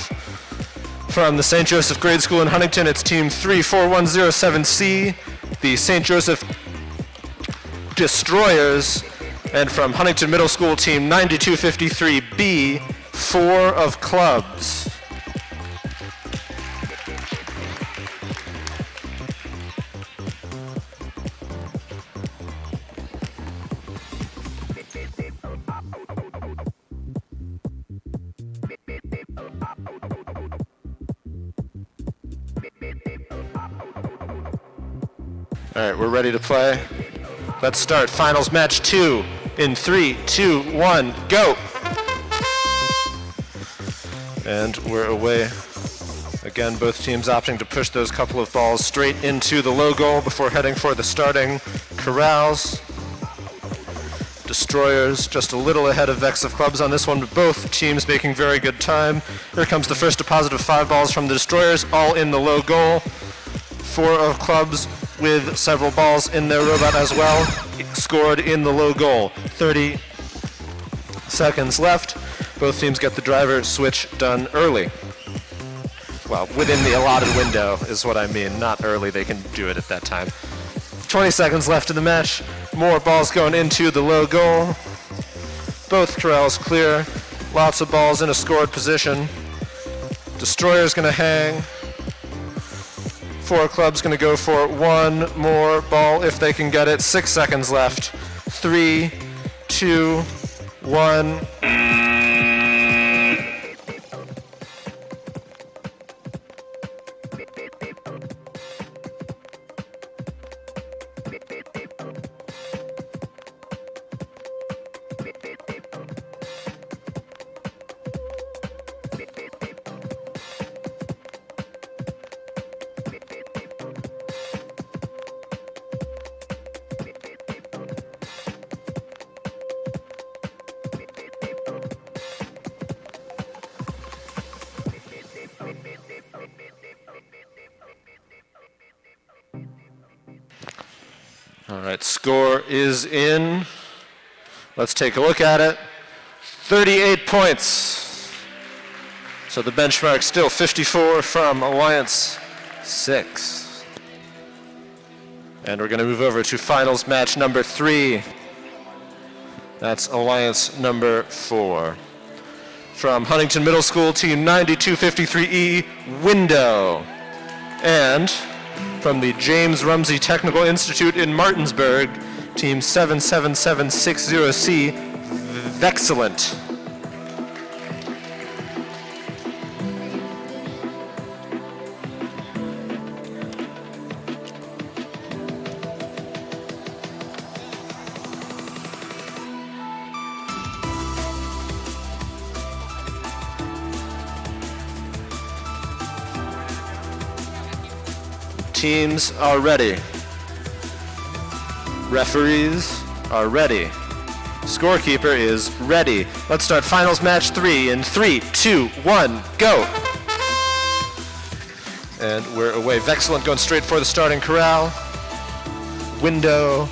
From the St. Joseph Grade School in Huntington, it's team 34107C, the St. Joseph Destroyers, and from Huntington Middle School, team 9253B, 4 of clubs. All right, we're ready to play. Let's start finals match 2 in 3, 2, 1, go. And we're away. Again, both teams opting to push those couple of balls straight into the low goal before heading for the starting corrals. Destroyers just a little ahead of Vex of Clubs on this one, but both teams making very good time. Here comes the first deposit of 5 balls from the Destroyers, all in the low goal. 4 of Clubs with several balls in their robot as well, scored in the low goal. 30 seconds left. Both teams get the driver switch done early. Well, within the allotted window is what I mean, not early. They can do it at that time. 20 seconds left in the match. More balls going into the low goal. Both corrals clear. Lots of balls in a scored position. Destroyer's gonna hang. 4 clubs gonna go for 1 more ball if they can get it. 6 seconds left. 3, 2, 1. All right, score is in. Let's take a look at it. 38 points. So the benchmark still 54 from Alliance 6. And we're going to move over to finals match number 3. That's Alliance number 4. From Huntington Middle School, team 9253E, Window. And from the James Rumsey Technical Institute in Martinsburg, team 77760C, Vexcellent. Teams are ready. Referees are ready. Scorekeeper is ready. Let's start finals match 3 in 3, 2, 1, go. And we're away. Vexcellent going straight for the starting corral. Window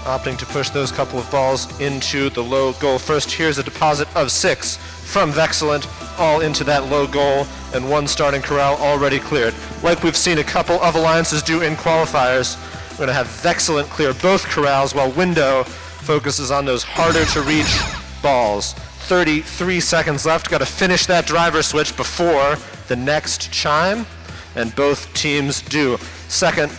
opting to push those couple of balls into the low goal first. Here's a deposit of 6 from Vexcellent, all into that low goal, and 1 starting corral already cleared. Like we've seen a couple of alliances do in qualifiers, we're going to have Vexcellent clear both corrals while Window focuses on those harder to reach balls. 33 seconds left. Got to finish that driver switch before the next chime, and both teams do. Second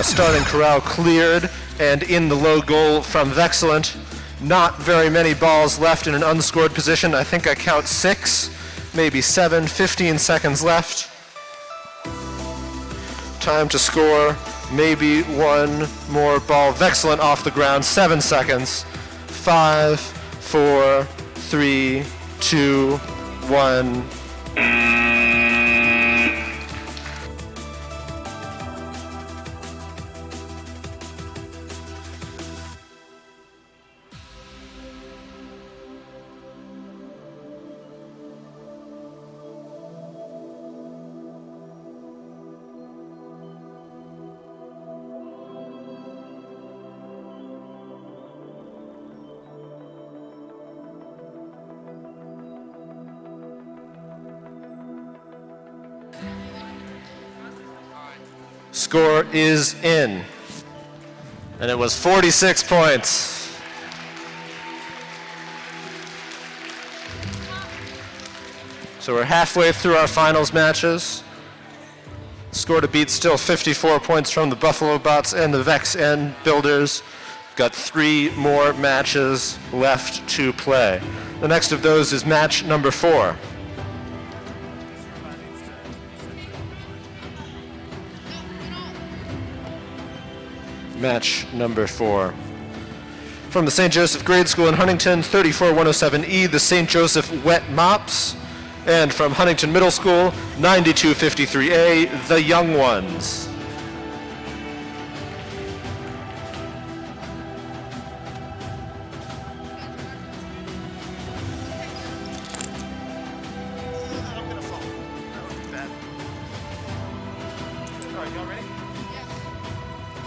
starting corral cleared and in the low goal from Vexcellent. Not very many balls left in an unscored position. I think I count 6, maybe 7, 15 seconds left. Time to score maybe one more ball. Excellent off the ground. 7 seconds. 5, 4, 3, 2, 1. Score is in, and it was 46 points. So we're halfway through our finals matches. Score to beat still 54 points from the Buffalo Bots and the VIQC Builders. We've got 3 more matches left to play. The next of those is match number 4. Match number 4. From the St. Joseph Grade School in Huntington, 34107E, the St. Joseph Wet Mops. And from Huntington Middle School, 9253A, the Young Ones.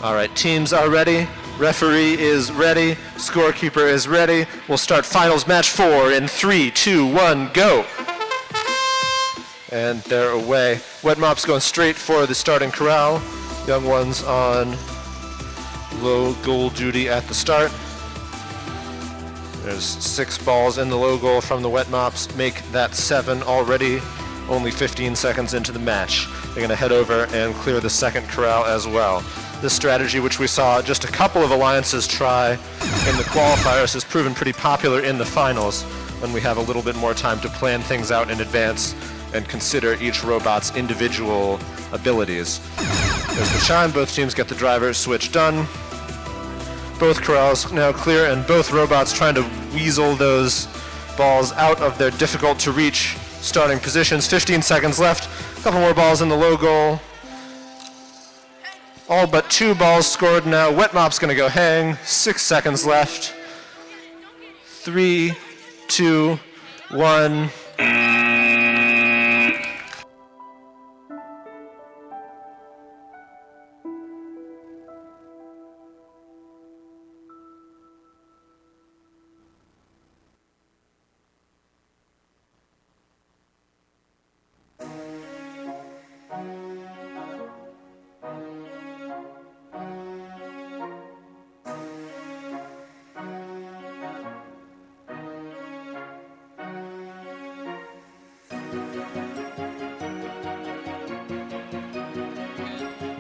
All right, teams are ready. Referee is ready. Scorekeeper is ready. We'll start finals match 4 in 3, 2, 1, go. And they're away. Wet Mops going straight for the starting corral. Young Ones on low goal duty at the start. There's 6 balls in the low goal from the Wet Mops. Make that 7 already. Only 15 seconds into the match. They're going to head over and clear the second corral as well. This strategy, which we saw just a couple of alliances try in the qualifiers, has proven pretty popular in the finals when we have a little bit more time to plan things out in advance and consider each robot's individual abilities. There's the chime. Both teams get the driver switch done. Both corrals now clear, and both robots trying to weasel those balls out of their difficult to reach starting positions. 15 seconds left. A couple more balls in the low goal. All but 2 balls scored now. Wet Mop's gonna go hang. 6 seconds left. 3, 2, 1.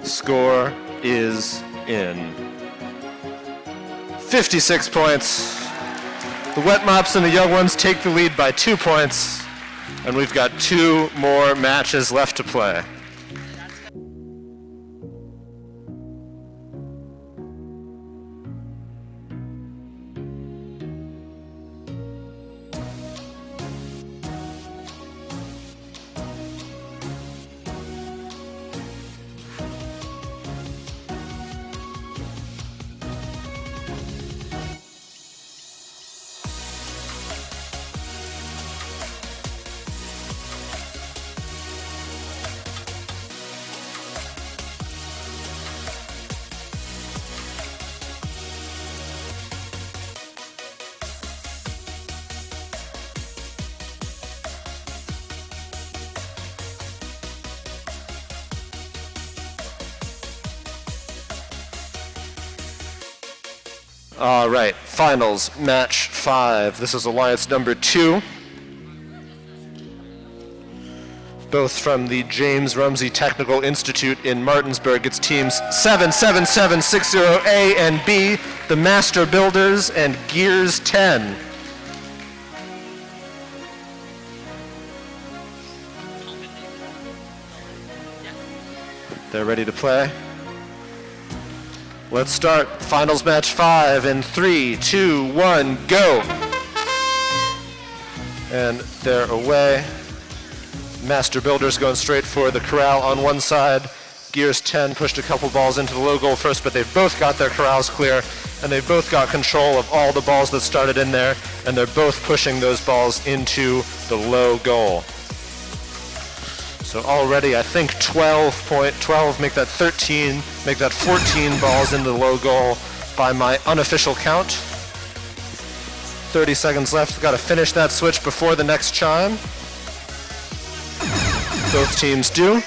Score is in. 56 points. The Wet Mops and the Young Ones take the lead by 2 points, and we've got 2 more matches left to play. All right, finals, match 5. This is alliance number 2. Both from the James Rumsey Technical Institute in Martinsburg. It's teams 77760A and B, the Master Builders, and Gears 10. They're ready to play. Let's start finals match 5 in 3, 2, 1, go. And they're away. Master Builders going straight for the corral on one side. Gears 10 pushed a couple balls into the low goal first, but they've both got their corrals clear, and they've both got control of all the balls that started in there, and they're both pushing those balls into the low goal. So already I think 12, make that 13, make that 14 balls into the low goal by my unofficial count. 30 seconds left, got to finish that switch before the next chime. Both teams do.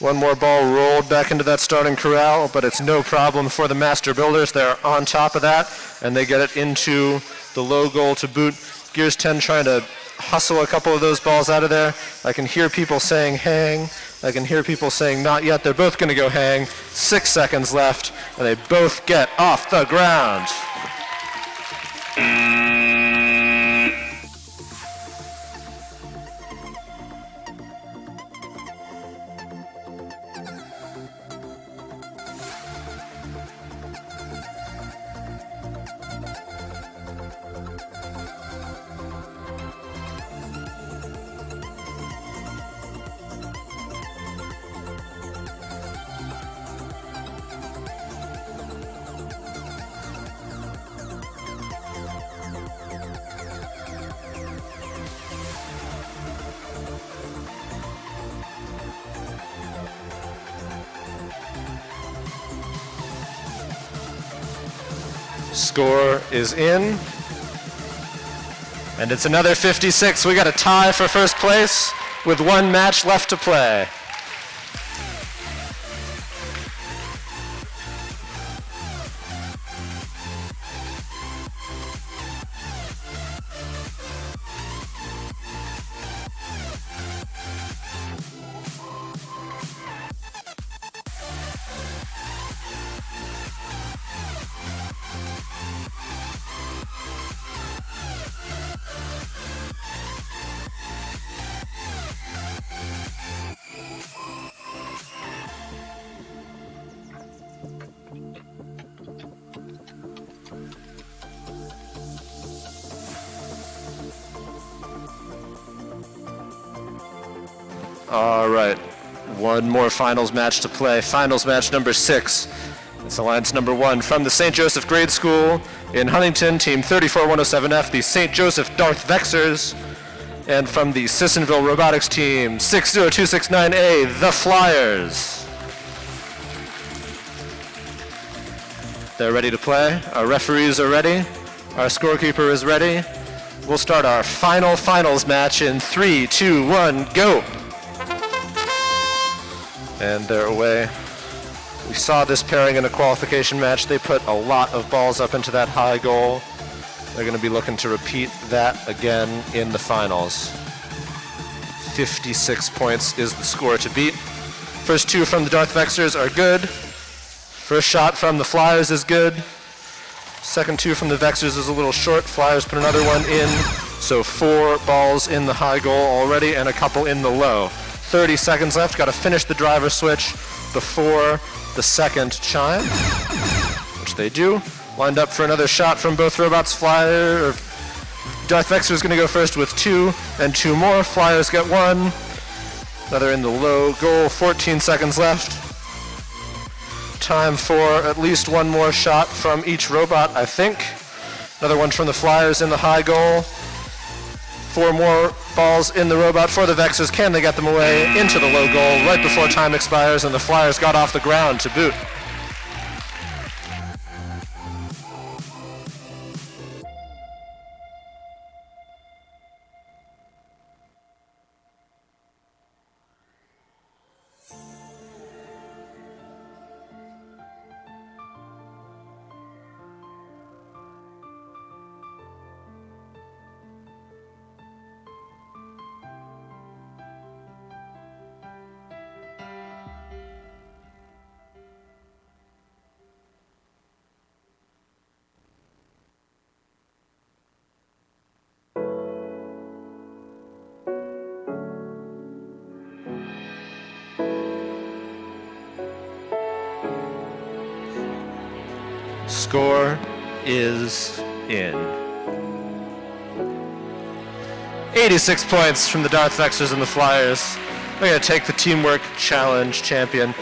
One more ball rolled back into that starting corral, but it's no problem for the Master Builders. They're on top of that, and they get it into the low goal to boot. Gears 10 trying to hustle a couple of those balls out of there. I can hear people saying hang. I can hear people saying not yet. They're both going to go hang. 6 seconds left, and they both get off the ground. Score is in, and it's another 56. We got a tie for first place with one match left to play. All right, one more finals match to play. Finals match number 6. It's alliance number 1 from the St. Joseph Grade School in Huntington, team 34107F, the St. Joseph Darth Vexers, and from the Sissonville Robotics team 60269A, the Flyers. They're ready to play. Our referees are ready. Our scorekeeper is ready. We'll start our finals match in 3, 2, 1, go. And they're away. We saw this pairing in a qualification match. They put a lot of balls up into that high goal. They're going to be looking to repeat that again in the finals. 56 points is the score to beat. First 2 from the Darth Vexers are good. First shot from the Flyers is good. Second 2 from the Vexers is a little short. Flyers put another one in. So 4 balls in the high goal already and a couple in the low. 30 seconds left. Got to finish the driver switch before the second chime, which they do. Lined up for another shot from both robots. Darth Vexer is going to go first with 2 and 2 more. Flyers get 1. Another in the low goal. 14 seconds left. Time for at least one more shot from each robot, I think. Another one from the Flyers in the high goal. 4 more balls in the robot for the Vexers. Can they get them away into the low goal right before time expires, and the Flyers got off the ground to boot. Score is in. 86 points from the Darth Vexers and the Flyers. We're going to take the Teamwork Challenge champion.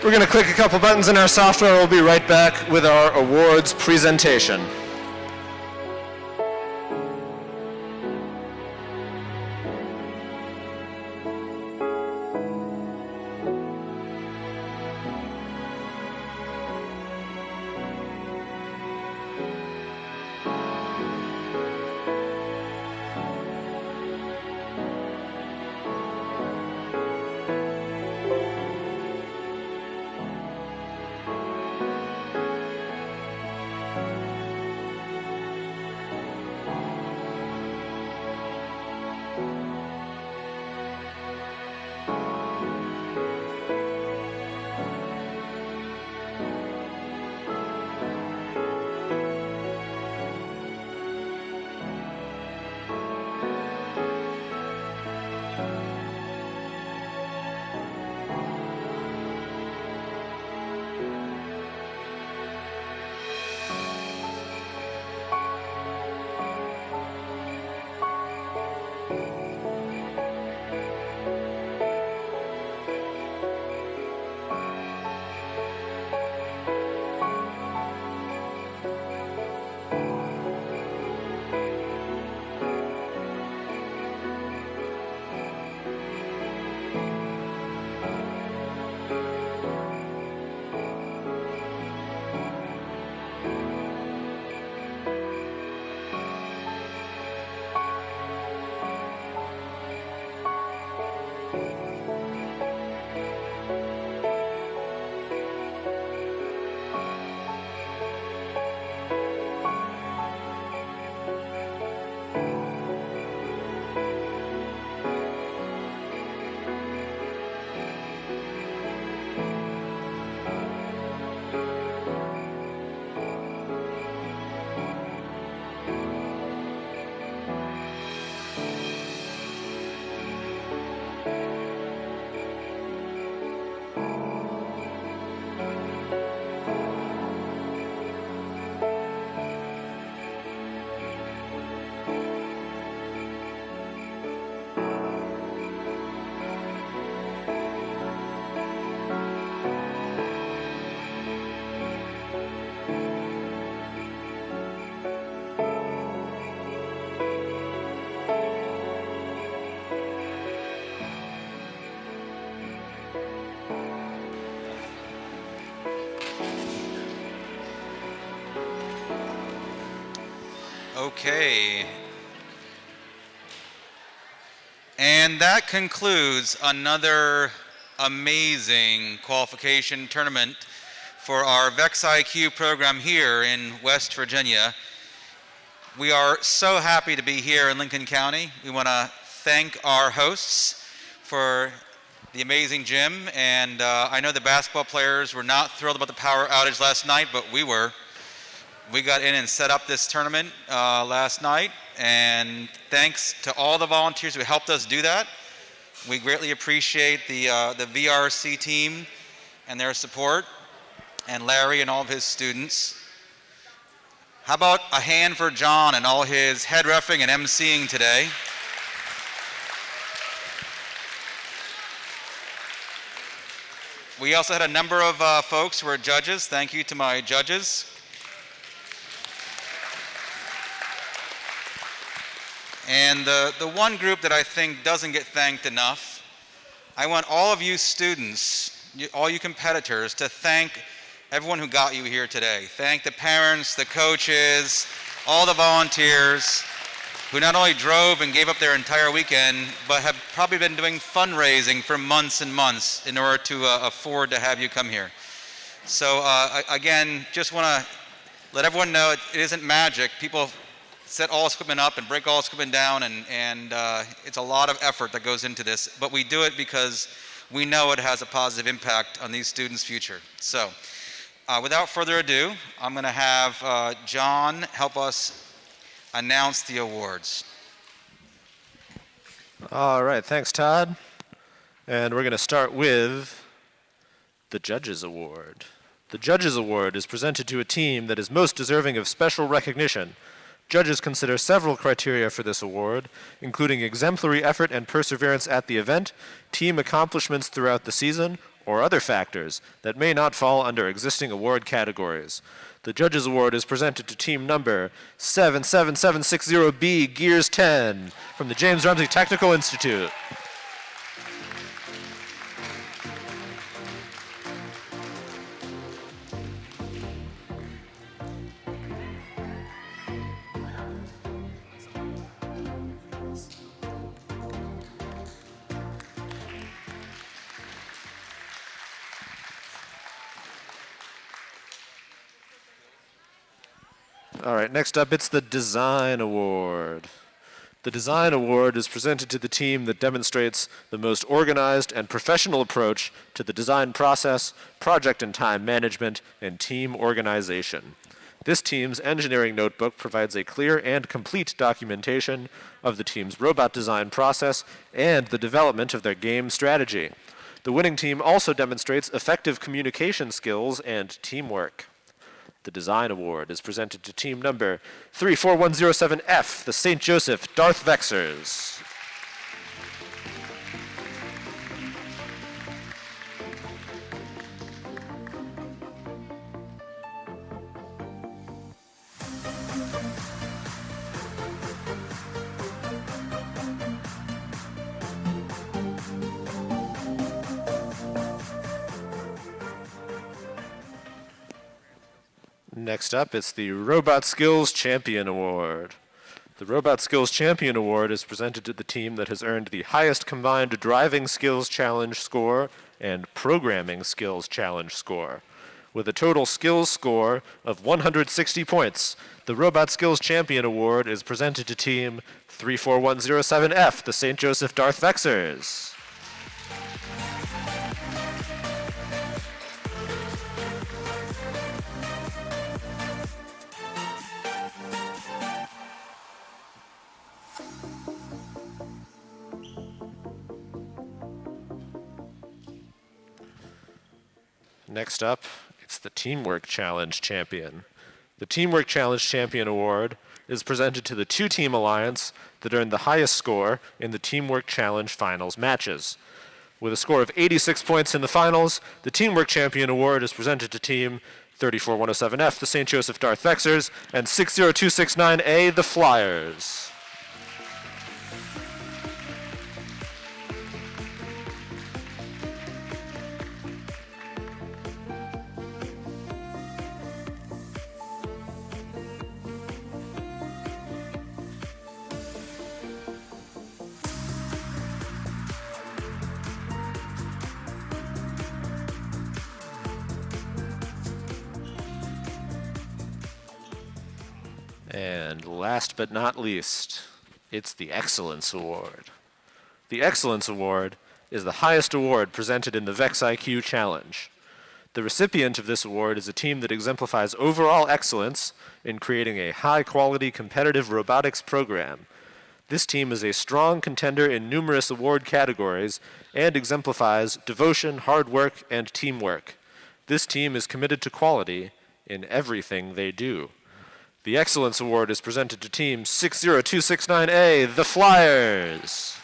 We're going to click a couple buttons in our software. We'll be right back with our awards presentation. Okay. And that concludes another amazing qualification tournament for our VIQC program here in West Virginia. We are so happy to be here in Lincoln County. We want to thank our hosts for the amazing gym, and I know the basketball players were not thrilled about the power outage last night, but we were. We got in and set up this tournament last night, and thanks to all the volunteers who helped us do that. We greatly appreciate the VRC team and their support, and Larry and all of his students. How about a hand for John and all his head reffing and emceeing today? We also had a number of folks who were judges. Thank you to my judges. And the one group that I think doesn't get thanked enough, I want all of you students, all you competitors, to thank everyone who got you here today. Thank the parents, the coaches, all the volunteers who not only drove and gave up their entire weekend, but have probably been doing fundraising for months and months in order to afford to have you come here. So again, just want to let everyone know it isn't magic. People set all this equipment up and break all this equipment down, and it's a lot of effort that goes into this, but we do it because we know it has a positive impact on these students' future. So without further ado, I'm going to have John help us announce the awards. All right, thanks, Todd. And we're going to start with the Judges Award. The Judges Award is presented to a team that is most deserving of special recognition. Judges consider several criteria for this award, including exemplary effort and perseverance at the event, team accomplishments throughout the season, or other factors that may not fall under existing award categories. The Judges Award is presented to team number 77760B Gears 10 from the James Rumsey Technical Institute. All right, next up, it's the Design Award. The Design Award is presented to the team that demonstrates the most organized and professional approach to the design process, project and time management, and team organization. This team's engineering notebook provides a clear and complete documentation of the team's robot design process and the development of their game strategy. The winning team also demonstrates effective communication skills and teamwork. The Design Award is presented to team number 34107F, the St. Joseph Darth Vexers. Next up, it's the Robot Skills Champion Award. The Robot Skills Champion Award is presented to the team that has earned the highest combined Driving Skills Challenge score and Programming Skills Challenge score. With a total skills score of 160 points, the Robot Skills Champion Award is presented to team 34107F, the St. Joseph Darth Vexers. Next up, it's the Teamwork Challenge Champion. The Teamwork Challenge Champion Award is presented to the two-team alliance that earned the highest score in the Teamwork Challenge Finals matches. With a score of 86 points in the finals, the Teamwork Champion Award is presented to team 34107F, the St. Joseph Darth Vexers, and 60269A, the Flyers. And last but not least, it's the Excellence Award. The Excellence Award is the highest award presented in the VIQC Challenge. The recipient of this award is a team that exemplifies overall excellence in creating a high-quality competitive robotics program. This team is a strong contender in numerous award categories and exemplifies devotion, hard work, and teamwork. This team is committed to quality in everything they do. The Excellence Award is presented to team 60269A, the Flyers.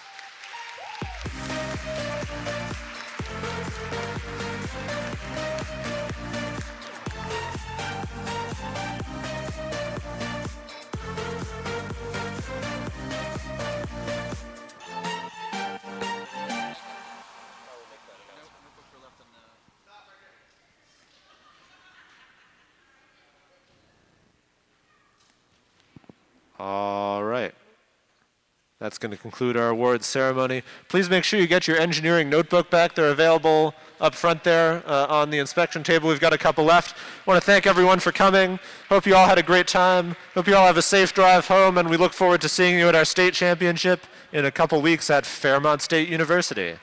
All right. That's going to conclude our awards ceremony. Please make sure you get your engineering notebook back. They're available up front there on the inspection table. We've got a couple left. I want to thank everyone for coming. Hope you all had a great time. Hope you all have a safe drive home, and we look forward to seeing you at our state championship in a couple weeks at Fairmont State University.